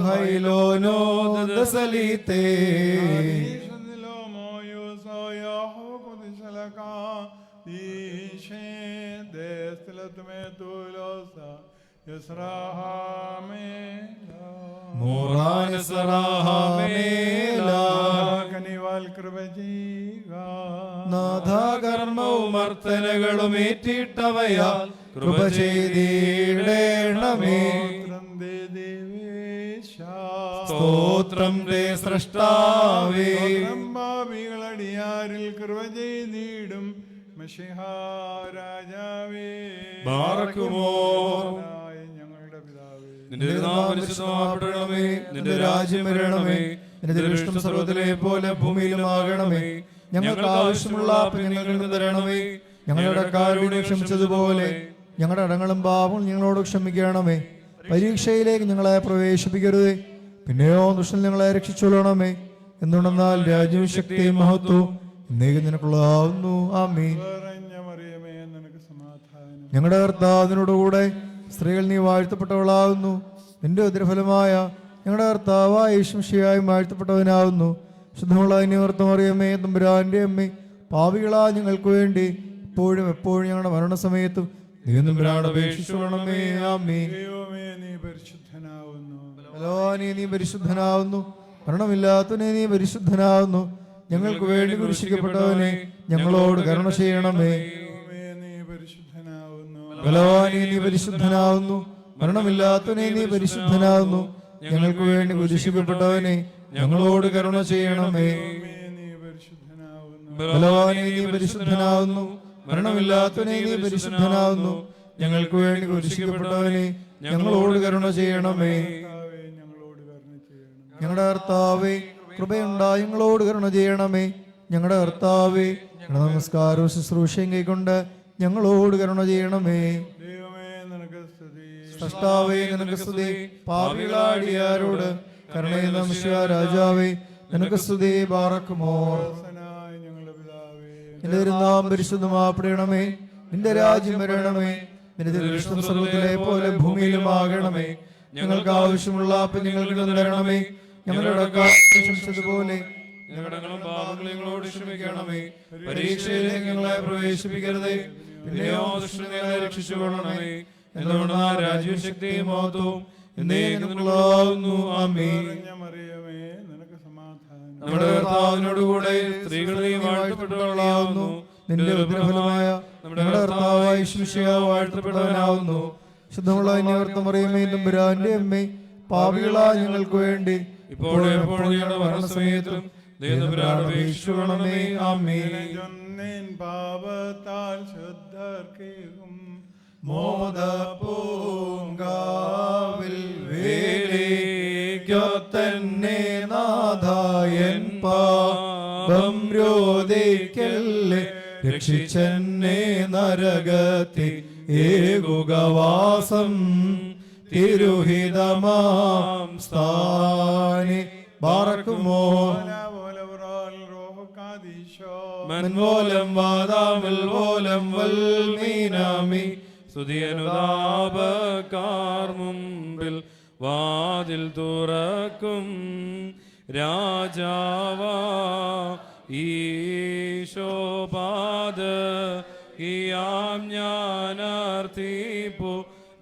B: ഹൈലോനോ ദസലീതേ
C: കനിവാൽ കൃപ ചെയ്യുക.
B: നാഥാകർമ്മവും അർത്ഥനകളും ഏറ്റിട്ടവയാൽ കൃപ ചെയ്തിടണമേ. സ്തോത്രം തേ സൃഷ്ടാവേ.
C: ഭാവികളടിയാരിൽ കൃപ ചെയ്തിടും മശിഹാ രാജാവേ. ഞങ്ങളുടെ പിതാവേ,
D: നിന്റെ നാമം പരിശുദ്ധമാക്കപ്പെടണമേ.
B: നിന്റെ രാജ്യം വരണമേ. നിന്റെ തിരുവിഷ്ടം സർവ്വത്തിലെ പോലെ ഭൂമിയിലുമാകണമേ. ഞങ്ങൾക്ക് ആവശ്യമുള്ള അപ്പം ഞങ്ങൾക്ക് തരണമേ. ഞങ്ങളുടെ കടക്കാരോട് ക്ഷമിച്ചതുപോലെ ഞങ്ങളുടെ അടങ്ങളും പാപങ്ങളും ഞങ്ങളോട് ക്ഷമിക്കണമേ. പരീക്ഷയിലേക്ക് ഞങ്ങളെ പ്രവേശിപ്പിക്കരുതേ, പിന്നെയോ ദുഷ്ടൻ ഞങ്ങളെ രക്ഷിച്ചൊള്ളണമേ. എന്തുകൊണ്ടെന്നാൽ രാജ്യവും ശക്തിയും മഹത്വവും എന്നേക്കും നിനക്കുള്ളതാവുന്നു. ആമീൻ.
C: മറിയമേ, നിനക്ക് സമാധാനം.
B: ഞങ്ങളുടെ കർത്താവിനോടുകൂടെ സ്ത്രീകൾ നീ വാഴ്ത്തപ്പെട്ടവളാകുന്നു. നിന്റെ ഉദരഫലമായ ഞങ്ങളുടെ കർത്താവായ യേശുമിശിഹായി വാഴ്ത്തപ്പെട്ടവനാകുന്നു. ശുദ്ധമുള്ള നിവർത്തം അറിയമേ, തമ്പുരാന്റെ അമ്മേ, പാപികളാ ഞങ്ങൾക്ക് വേണ്ടി ഇപ്പോഴും എപ്പോഴും ഞങ്ങളുടെ മരണസമയത്തും നീ തമ്പുരാനോട് അപേക്ഷിച്ചുകൊള്ളണമേ. ആമീൻ.
C: ദൈവമേ, നീ പരിശുദ്ധനാവുന്നു.
B: ബലവാനേ, നീ പരിശുദ്ധനാവുന്നു. മരണമില്ലാത്തവനെ, നീ പരിശുദ്ധനാവുന്നു. ഞങ്ങൾക്ക് വേണ്ടി കുരിശിക്കപ്പെട്ടവനെ, ഞങ്ങളോട് കരുണ ചെയ്യണമേ.
C: ദൈവമേ, നീ പരിശുദ്ധനാവുന്നു.
B: ബലവാനേ, നീ പരിശുദ്ധനാവുന്നു. മരണമില്ലാത്തവനെ, നീ പരിശുദ്ധനാവുന്നു. ഞങ്ങൾക്ക് വേണ്ടി കുരിശിക്കപ്പെട്ടവനെ, ഞങ്ങളോട് കരുണ ചെയ്യണമേ.
C: ദൈവമേ, നീ പരിശുദ്ധനാവുന്നു.
B: ബലവാനേ, നീ പരിശുദ്ധനാവുന്നു. മരണമില്ലാത്തവനെ, നീ പരിശുദ്ധനാവുന്നു. ഞങ്ങൾക്ക് വേണ്ടി കുരിശിക്കപ്പെട്ടവനെ, ഞങ്ങളോട് കരുണ ചെയ്യണമേ.
C: കർത്താവേ, ഞങ്ങളോട് കരുണ ചെയ്യണം.
B: ഞങ്ങളുടെ കർത്താവേ, കൃപയുണ്ടായി ഞങ്ങളോട് കരുണ ചെയ്യണമേ. ഞങ്ങളുടെ കർത്താവേ, ഞങ്ങളുടെ നമസ്കാരവും ശുശ്രൂഷയും കൈക്കൊണ്ട് ഞങ്ങളോട് കരുണ ചെയ്യണമേ.
C: ദൈവമേ, നിനക്ക് സ്തുതി.
B: സൃഷ്ടാവേ, നിനക്ക് സ്തുതി. പാപികളാടിയാരോട് കരുണയുന്ന മിശിഹാ രാജാവേ, നിനക്ക് സ്തുതി. ബാറക്കുമോ.
C: ദാസനായ ഞങ്ങളുടെ പിതാവേ,
B: നിന്റെ തിരുനാമം പരിശുദ്ധമാപ്പെടണമേ. നിന്റെ രാജ്യം വരണമേ. നിന്റെ തിരുവിഷ്ടം സ്വർഗ്ഗത്തിലെ പോലെ ഭൂമിയിലുമാകണമേ. ഞങ്ങൾക്ക് ആവശ്യമുള്ള അപ്പം ഞങ്ങൾക്ക് തരണമേ. ഞങ്ങളുടെ കടക്കാരെ ക്ഷമിച്ചതുപോലെ ഞങ്ങളുടെ പാപങ്ങളെ ഞങ്ങളോട് ക്ഷമിക്കണമേ. പരീക്ഷയിലേക്ക് ഞങ്ങളെ പ്രവേശിപ്പിക്കരുതേ, പിന്നെയോ ദുഷ്ടനെ ഞങ്ങളെ രക്ഷിച്ചുകൊള്ളണമേ. എന്തുകൊണ്ടാണ് രാജ്യവും ശക്തിയും മഹത്വവും എന്നേക്കുമുള്ളതാകുന്നു. ആമീൻ.
C: മറിയമേ, നിനക്ക് സമാധാനം.
B: നമ്മുടെ കർത്താവിനോടുകൂടെ സ്ത്രീകൾ നീ വാഴ്ത്തപ്പെട്ടവളാവുന്നു. നിന്റെ ഉദരഫലമായ നമ്മുടെ കർത്താവായ യേശുമിശിഹാ വാഴ്ത്തപ്പെട്ടവനാവുന്നു. ശുദ്ധമുള്ള നിവർത്തം അറിയമേ, തമ്പുരാന്റെ അമ്മേ, പാപികളാ ഞങ്ങൾക്ക് വേണ്ടി ഇപ്പോഴും എപ്പോഴും ഞങ്ങളുടെ മരണസമയത്തും ദൈവതമ്പുരാനോട് അപേക്ഷിച്ചുകൊള്ളണമേ. ആമീൻ.
C: ജൊന്നിൻ പാപത്താൽ ശുദ്ധർക്കും
B: മോദപൂങ്കാവിൽ വേലിക്കൊത്തന്നെ നാഥായൻ പാപം രോധിക്കല്ലേ. രക്ഷിച്ചെന്നെ നരകത്തി ഏകുകവാസം തിരുഹിതമാം സ്ഥാനി ബാറക്കുമോ. മൻവോലം വാദാമിൽ വോലം വൽമീനാമി.
D: സ്തുതിയനുതാപക്കാർ മുമ്പിൽ വാതിൽ തുറക്കും രാജാവാ ഈശോപാദ യാം ഞാനർത്ഥിപ്പു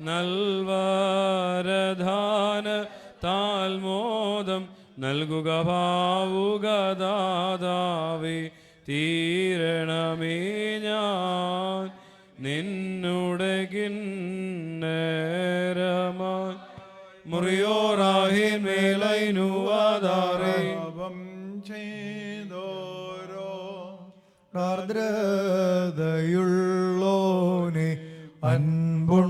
D: നൽവരധാന താൽമോദം നൽകുക ഭാവുക ദാതാവേ. തീരണമേ ഞാൻ നിന്നുടെ കിന്നേരമാൻ മുറിയോറാഹിൻ മേലൈനുവാദാറേ.
C: ചെയ്തോരോ
B: ആർദ്രതയുള്ളോനെ അൻപുണ്ടാകണമേ.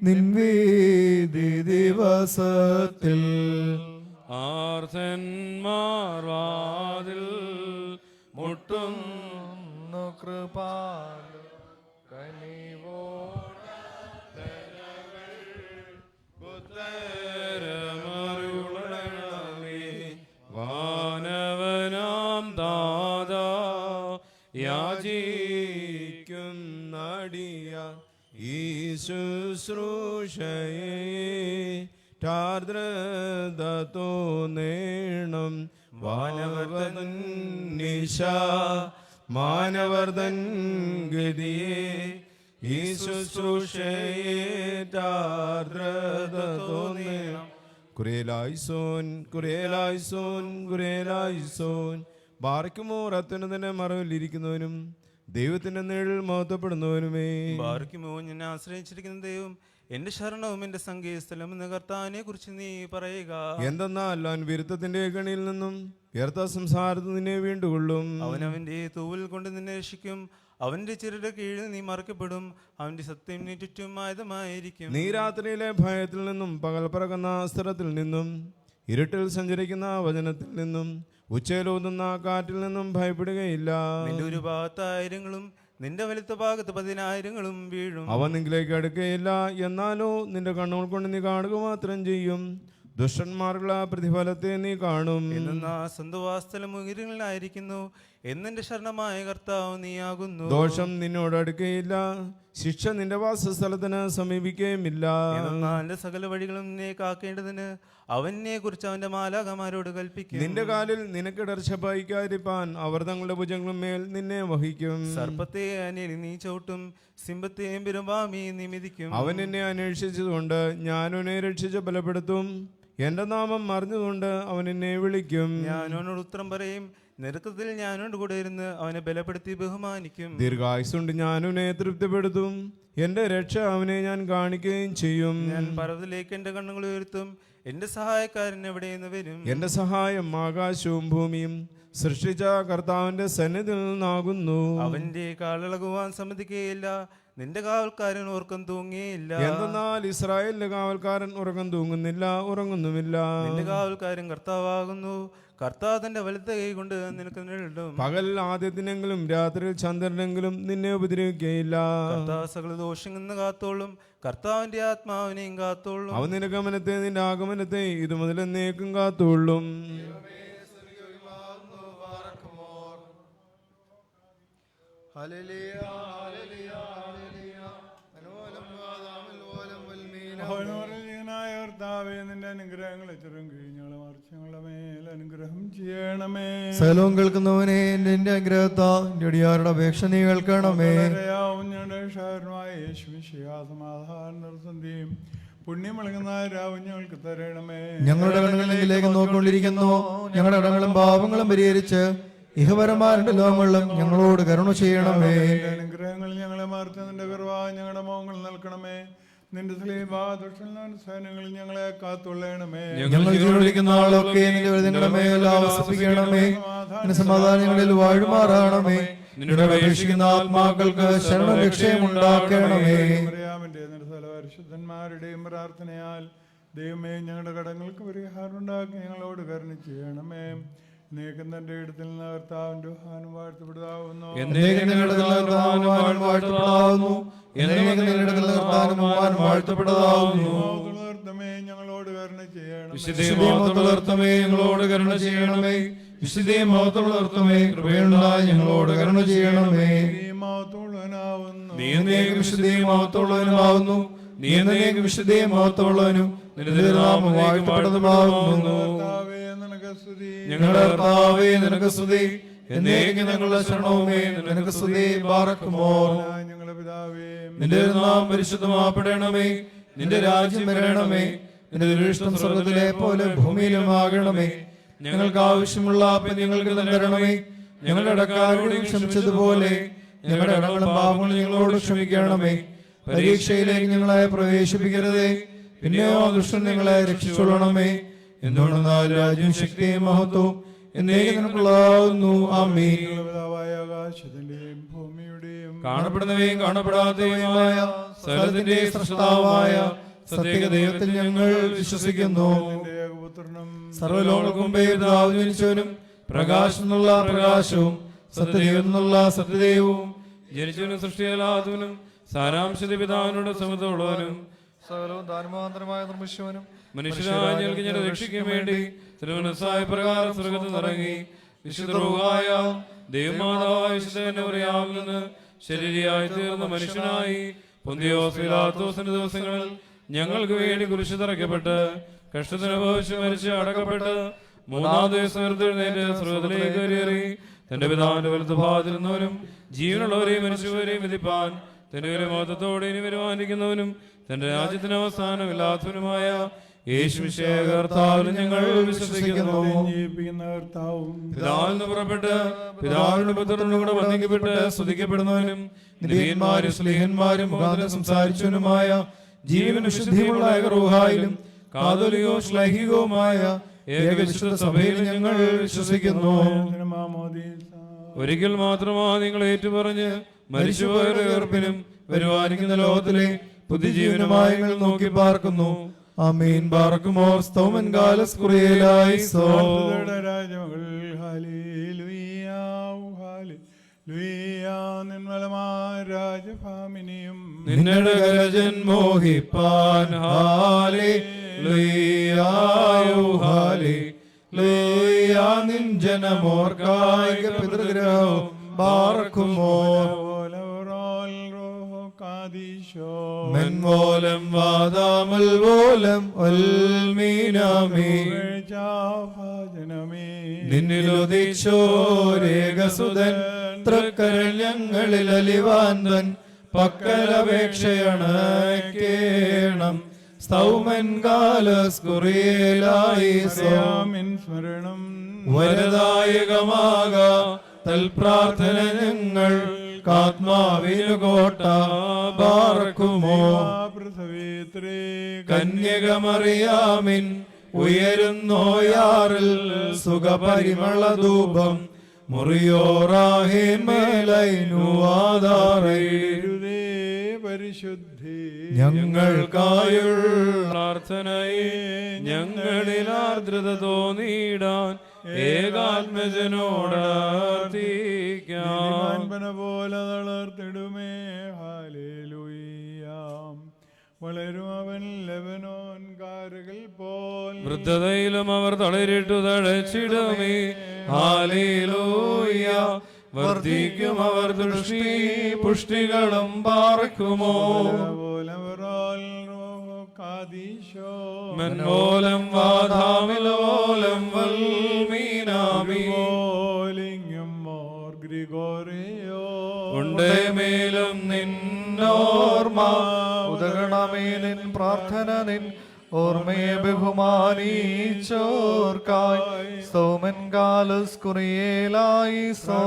B: നിൻവീതി ദിവസത്തിൽ
D: ആർത്തന്മാർ വാതിൽ
E: മുട്ടുന്നു കൃപാലു
D: ഉത്തരമരുളണമേ. വാനവനാം ദാദാ യാചീ
F: നടിയ ഈ ശുശ്രൂഷയെ ാർദ്രത തോന്നേണം വാനവർദ്ധൻ നിശ മാനവർദ്ധൻ ഗതിയെ ഈ ശുശ്രൂഷയെ ാർദ്രത തോന്നേണം. കുറേലായിസോൻ കുറേലായിസോൻ കുറേലായിസോൻ. ബാർക്കുമോർ അത്യുന്നതന്റെ മറവിലിരിക്കുന്നവനും ദൈവത്തിന്റെ നിഴൽ മഹത്വപ്പെടുന്നവനുമേ.
G: ബാർക്കുമോ ഞാൻ ആശ്രയിച്ചിരിക്കുന്ന ദൈവം എന്റെ ശരണവും എന്റെ സംഗീതസ്ഥലം എന്ന കർത്താവിനെ കുറിച്ച് നീ പറയുക.
F: എന്തെന്നാൽ അവൻ വിരുദ്ധത്തിന്റെ കണിയിൽ നിന്നും വ്യർത്ഥ സംസാരത്തിൽ നിന്നെ വീണ്ടുകൊള്ളും.
G: അവൻ അവന്റെ തൂവൽ കൊണ്ട് നിന്നെ രക്ഷിക്കും. അവന്റെ ചിരയുടെ കീഴിൽ നീ മറക്കപ്പെടും. അവന്റെ സത്യം നീ ചുറ്റും ആയുധമായിരിക്കും.
F: നീ രാത്രിയിലെ ഭയത്തിൽ നിന്നും പകൽ പറക്കുന്ന അസ്ത്രത്തിൽ നിന്നും ഇരുട്ടിൽ സഞ്ചരിക്കുന്ന വചനത്തിൽ നിന്നും ഉച്ചയിലൂതുന്ന കാറ്റിൽ നിന്നും ഭയപ്പെടുകയില്ല.
G: നിന്റെ ഒരു ഭാഗത്ത് ആയിരങ്ങളും നിന്റെ വലത്തെ ഭാഗത്ത് 10,000 വീഴും.
F: അവ നിങ്കിലേക്ക് അടുക്കുകയില്ല. എന്നാലോ നിന്റെ കണ്ണുകൾ കൊണ്ട് നീ കാണുക മാത്രം ചെയ്യും. ദുഷ്ടന്മാർക്കുള്ള പ്രതിഫലത്തെ നീ കാണും.
G: എന്നാ സ്വന്തവാസ്ഥലം ഉയരങ്ങളിലായിരിക്കുന്നു. എന്നെന്റെ ശരണമായ കർത്താവ് നീയാകുന്നു.
F: ദോഷം നിന്നോട് അടുക്കുകയില്ല. ശിക്ഷ നിന്റെ വാസസ്ഥലത്തിന് സമീപിക്കുകയുമില്ല.
G: എന്നാൽ എന്റെ സകല വഴികളും നിന്നെ കാക്കേണ്ടതിന് അവനെ കുറിച്ച് അവന്റെ മാലാഖമാരോട് കൽപ്പിക്കും.
F: നിന്റെ കാലിൽ നിനക്കിടർച്ച പായിക്കാതിരിപ്പാൻ അവർ തങ്ങളുടെ ഭുജങ്ങളും മേൽ നിന്നെ വഹിക്കും.
G: സർപ്പത്തെ അന്യന് നീ ചവിട്ടും. സിംഹത്തെയും പെരുമ്പാമ്പിയെയും നീ മിതിക്കും.
F: അവൻ എന്നെ അന്വേഷിച്ചതുകൊണ്ട് ഞാൻ അവനെ രക്ഷിച്ച് ബലപ്പെടുത്തും. എന്റെ നാമം അറിഞ്ഞുകൊണ്ട് അവൻ എന്നെ വിളിക്കും.
G: ഞാൻ അവനോട് ഉത്തരം പറയും. നെരുക്കത്തിൽ ഞാനോട് കൂടെ ഇരുന്ന് അവനെ ബലപ്പെടുത്തി ബഹുമാനിക്കും.
F: ദീർഘായുസുണ്ട് ഞാൻ അവനെ തൃപ്തിപ്പെടുത്തും. എന്റെ രക്ഷ അവനെ ഞാൻ കാണിക്കുകയും ചെയ്യും.
G: ഞാൻ പർവ്വതത്തിലേക്ക് എന്റെ കണ്ണുകൾ ഉയർത്തും. എന്റെ സഹായക്കാരൻ എവിടെയെന്ന് വരും.
F: എന്റെ സഹായം ആകാശവും ഭൂമിയും സൃഷ്ടിച്ച കർത്താവിന്റെ സന്നിധിയിൽ നിന്നാകുന്നു.
G: അവന്റെ കാലിളകുവാൻ സമ്മതിക്കുകയില്ല. നിന്റെ കാവൽക്കാരൻ ഉറക്കം തൂങ്ങിയില്ല.
F: എന്തെന്നാൽ ഇസ്രായേലിന്റെ കാവൽക്കാരൻ ഉറക്കം തൂങ്ങുന്നില്ല, ഉറങ്ങുന്നുമില്ല.
G: നിന്റെ കാവൽക്കാരൻ കർത്താവാകുന്നു. കർത്താവ് തന്റെ വലത്തെ കൈ കൊണ്ട് നിനക്ക് നിഴലിടും.
F: പകൽ ആദ്യത്തിനെങ്കിലും രാത്രിയിൽ ചന്ദ്രനെങ്കിലും നിന്നെ ഉപദ്രവിക്കുകയില്ല.
G: കർത്താവ് സകല ദോഷങ്ങളിൽ നിന്ന് കാത്തോളും. കർത്താവിന്റെ ആത്മാവിനെയും കാത്തോളും.
F: അവൻ നിന്റെ ഗമനത്തെ നിന്റെ ആഗമനത്തെ ഇത് മുതൽ എന്നേക്കും കാത്തോളും.
C: മഹോന്നതനായ കർത്താവേ, നിന്റെ അനുഗ്രഹങ്ങളെ ചെറുങ്കി ഞങ്ങളെ മറിച്ചങ്ങളുടെ മേൽ അനുഗ്രഹം ചെയ്യണമേ.
B: സകലവും കേൾക്കുന്നവനെ എന്റെ അനുഗ്രഹത്താ എന്റെ അടിയാരുടെ അപേക്ഷ നീ കേൾക്കണമേ.
C: ഞങ്ങളുടെ ഷാരമായ യേശുവിശിയാസമാധാനസന്ധിയും പുണ്യം വിളങ്ങുന്ന രാവും ഞങ്ങൾക്ക് തരണമേ.
B: ഞങ്ങളുടെ കണ്ണുകളിലേക്ക് നോക്കിക്കൊണ്ടിരിക്കുന്നു. ഞങ്ങളുടെ ഇടങ്ങളും പാപങ്ങളും പരിഹരിച്ച് ഇഹപരമാരുടെ ലോകങ്ങളിലും ഞങ്ങളോട് കരുണ ചെയ്യണമേ.
C: അനുഗ്രഹങ്ങൾ ഞങ്ങളെ മാർത്ത നിന്റെ കൃപ ഞങ്ങളുടെ മോഹങ്ങൾ നൽകണമേ. നിന്റെ സേനങ്ങളിൽ ഞങ്ങളെ കാത്തുള്ളണമേ.
B: ഞങ്ങൾ ജീവിക്കുന്ന ആളൊക്കെ നിന്റെ നിങ്ങളുടെ മേൽ ആവസിപ്പിക്കണമേ. സമാധാനങ്ങളിൽ വാഴുമാറാണമേ. നിന്റെ അപേക്ഷിക്കുന്ന ആത്മാക്കൾക്ക് ശരണരക്ഷയും ഉണ്ടാക്കണമേ.
C: പരിശുദ്ധന്മാരുടെയും പ്രാർത്ഥനയാൽ ദൈവമേ ഞങ്ങളുടെ കടങ്ങൾക്ക് പരിഹാരം ഉണ്ടാക്കി ഞങ്ങളോട് കരുണ ചെയ്യണമേ. നീക്കം തന്റെ ഇടത്തിൽ നിന്ന് കർത്താവിന്റെ ഹാനം വാഴ്ത്തപ്പെടുതാവുന്നു. ഞങ്ങളോട് കരുണ ചെയ്യണമേ.
B: വിശുദ്ധമേ കൃപയുണ്ടായി ഞങ്ങളോട് കരുണ ചെയ്യണമേ. വിശുദ്ധീമഹത്വമുള്ളവനുമാവുന്നു. നീ എന്നേക്കും വിശുദ്ധീമഹത്വമുള്ളവനും നിന്റെ നാമം വാഴ്ത്തപ്പെട്ടതുമാവുന്നു. ഞങ്ങളുടെ കർത്താവേ നിനക്ക് സ്തുതി. എന്നേക്കും ഞങ്ങളുടെ ശരണവുമേ നിനക്ക് സ്തുതി. ബാറക്കുമോർ.
C: ഞങ്ങളുടെ പിതാവേ,
B: നിന്റെ നാമം പരിശുദ്ധമാപ്പെടണമേ. നിന്റെ രാജ്യം വരണമേ. നിന്റെ ദുരിഷ്ടം സ്വർഗ്ഗത്തിലെ പോലെ ഭൂമിയിലുമാകണമേ. ഞങ്ങൾക്ക് ആവശ്യമുള്ള അപ്പം ഞങ്ങൾക്ക് തരണമേ. ഞങ്ങളുടെ ഇടക്കാരോട് ക്ഷമിച്ചതുപോലെ ഞങ്ങളുടെ ഇടങ്ങളും പാപങ്ങളും ഞങ്ങളോട് ക്ഷമിക്കണമേ. പരീക്ഷയിലേക്ക് ഞങ്ങളെ പ്രവേശിപ്പിക്കരുതേ, പിന്നെയോ ദുഷ്ടൻ ഞങ്ങളെ രക്ഷിച്ചുകൊള്ളണമേ. എന്തുകൊണ്ടെന്നാൽ രാജ്യവും ശക്തിയും മഹത്വവും എന്നേക്കും നിനക്കുള്ളതാകുന്നു. ആമേൻ.
C: ആകാശത്തിന്റെയും ഭൂമിയുടെയും
B: കാണപ്പെടുന്നവയും കാണപ്പെടാത്തവയുമായ സകലത്തിന്റെ സൃഷ്ടാവായ സത്യേക ദൈവത്തിൽ ഞങ്ങൾ വിശ്വസിക്കുന്നു. സർവ്വലോകർക്കും ജനിച്ചവനും പ്രകാശം എന്നുള്ള പ്രകാശവും സത്യദൈവം എന്നുള്ള സത്യദൈവവും
D: ജനിച്ചവനും സൃഷ്ടിയല്ലാത്തവനും സാരാംശത പിതാവിനോട് സമത്വമുള്ളവനും
E: സകലവും ദാനമാന്തരമായ നിർമ്മിച്ചവനും
D: മനുഷ്യരായ ഞങ്ങൾക്ക് ഞങ്ങളെ രക്ഷിക്കാൻ വേണ്ടി തിരുവനസായ പ്രകാരം സ്വർഗത്തിൽ നിറങ്ങി വിശുദ്ധ റൂഹായ ദൈവമാതാവായ വിശുദ്ധനെ പറയാമെന്ന് ശരീരയായി തീർന്ന മനുഷ്യനായി പൊന്തിയോസ് പിലാത്തോസിന്റെ ദിവസങ്ങളിൽ ഞങ്ങൾക്ക് വേണ്ടി കുരിശ് തറയ്ക്കപ്പെട്ട് കഷ്ടത്തിനനുഭവിച്ച് മരിച്ച് അടക്കപ്പെട്ട് മൂന്നാം ദിവസം ഉയർത്തെഴുന്നേറ്റ് സ്വർഗ്ഗത്തിലേക്ക് കയറി തന്റെ പിതാവിന്റെ വലത്തുഭാഗത്തിരുന്നവനും ജീവനുള്ളവരെയും മരിച്ചവരെയും വിധിപ്പാൻ തന്റെ ഒരു മഹത്വത്തോടെ ഇനി വരുവാനിരിക്കുന്നവനും തന്റെ രാജ്യത്തിന് അവസാനമില്ലാത്തവനുമായ യേശുമിശിഹായ കർത്താവിൽ ഞങ്ങൾ വിശ്വസിക്കുന്നു. പിതാവിൽ നിന്ന് പുറപ്പെട്ട് പിതാവിന്റെ പുത്രനും കൂടെ വന്ദിക്കപ്പെട്ട് സ്തുതിക്കപ്പെടുന്നവനും നീതിമാരും സ്നേഹന്മാരും മുഖാന്തരം സംസാരിച്ചവനുമായ ജീവനും വിശുദ്ധിയുമുള്ള ഏകറൂഹായിലും കാതോലികോ ശ്ലൈഹികവുമായ ഏകവിശുദ്ധ സഭയിൽ ഞങ്ങൾ വിശ്വസിക്കുന്നു. ഒരിക്കൽ മാത്രമാ നിങ്ങൾ ഏറ്റുപറഞ്ഞ് മരിച്ചുപോയവരുടെ ഉയർപ്പിനും വരുവാനിക്കുന്ന ലോകത്തിലെ പുതുജീവനുമായി ഞങ്ങൾ നോക്കി പാർക്കുന്നു. ആമീൻ. ബാറക്കുമോർ സ്തോമൻ കാലസ് കുറിയലായി സോ
C: രാജമകൾ നിർമ്മലമായ രാജഭാമിനിയും
D: നിന്നയുടെ കരജൻ മോഹിപ്പാൻ
B: നിൻ ജനമോർക്കായിക പിതൃഗ്രഹവും ബാറക്കുമോർ മെൻമോലം വാദാമൽ പോലം നിന്നിലുദിച്ചോരേകസുതൻ തൃക്കരൾ ഞങ്ങളിൽ അലിവാന്തൻ പക്കലപേക്ഷയാണ് കേണം സ്തൗമൻ കാലസ് കുറിയലായി
C: സ്മരണം
B: വരദായകമാക തൽപ്രാർത്ഥന ഞങ്ങൾ കാത്മാവിനു കോട്ട ബാറക്കുമോ കന്യകമറിയാമിൻ ഉയരുന്നോയാറിൽ സുഖപരിമള ധൂപം മുറിയോറാഹിമേലൈനുവാദാറേ
C: പരിശുദ്ധി
B: ഞങ്ങൾക്കായുള്ള
D: പ്രാർത്ഥനയെ ഞങ്ങളിൽ ആർദ്രത തോന്നിയിടാൻ ഏകാത്മജനോട്
C: പോലെ തളർത്തിടുമേ. ഹാലേലൂയാം. വളരും അവൻ ലെബനോൻ കാരുകൾ പോൽ
D: വൃദ്ധതയിലും അവർ തളരിട്ടു തഴച്ചിടുമേ. ഹാലേലൂയ. വർദ്ധിക്കും അവർ ദൃഷ്ടി പുഷ്ടികളും പാർക്കുമോ. മൻമോലം വാധാമിലോലം വൽമീനാമി ഉണ്ടേ മേലും നിന്നോർമ്മ
E: ഉദകണമേ നിൻ പ്രാർത്ഥന നിൻ ഓർമ്മയെ ബഹുമാനിച്ചോർക്കായി സോമൻ കാലസ് കുറിയേലായി സോ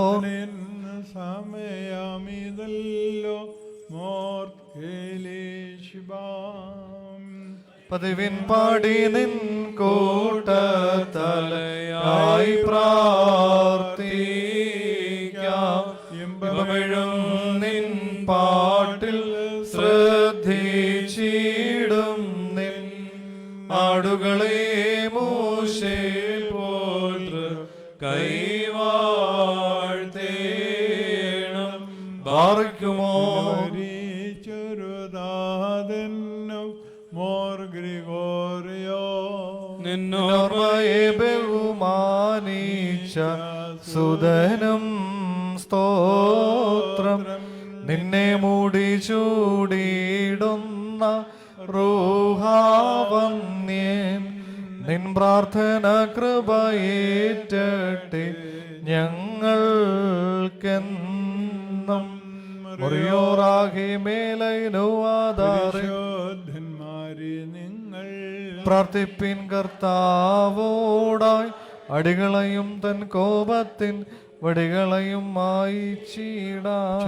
C: സമയാമിതല്ലോ
E: പതിവിൻ പാടി നിൻ കൂട്ടത്തലയായി പ്രാർത്ഥിക്കാം ഇമ്പമെഴും നിൻ പാട്ടിൽ ശ്രദ്ധിച്ചിടും നിൻ ആടുകളെ മൂശേ പോൽ കൈവാഴ്ത്തേണം ബാറക്കുമോ.
D: നിന്നോർമ്മയെ
E: ബഹുമാനിച്ച സുതനും സ്തോത്രം നിന്നെ മൂടി ചൂടിയിടുന്ന റൂഹാവന്യൻ നിൻ പ്രാർത്ഥന കൃപയേറ്റട്ടെ ഞങ്ങൾക്കെന്നും മുറിയോറാകെ മേലൈനുവാദാറെ
C: നിങ്ങൾ
E: പ്രാർത്ഥിപ്പിൻ കർത്താവോടായി അടികളെയും തൻ കോപത്തിൻ വടികളെയും മായിച്ചിടാം.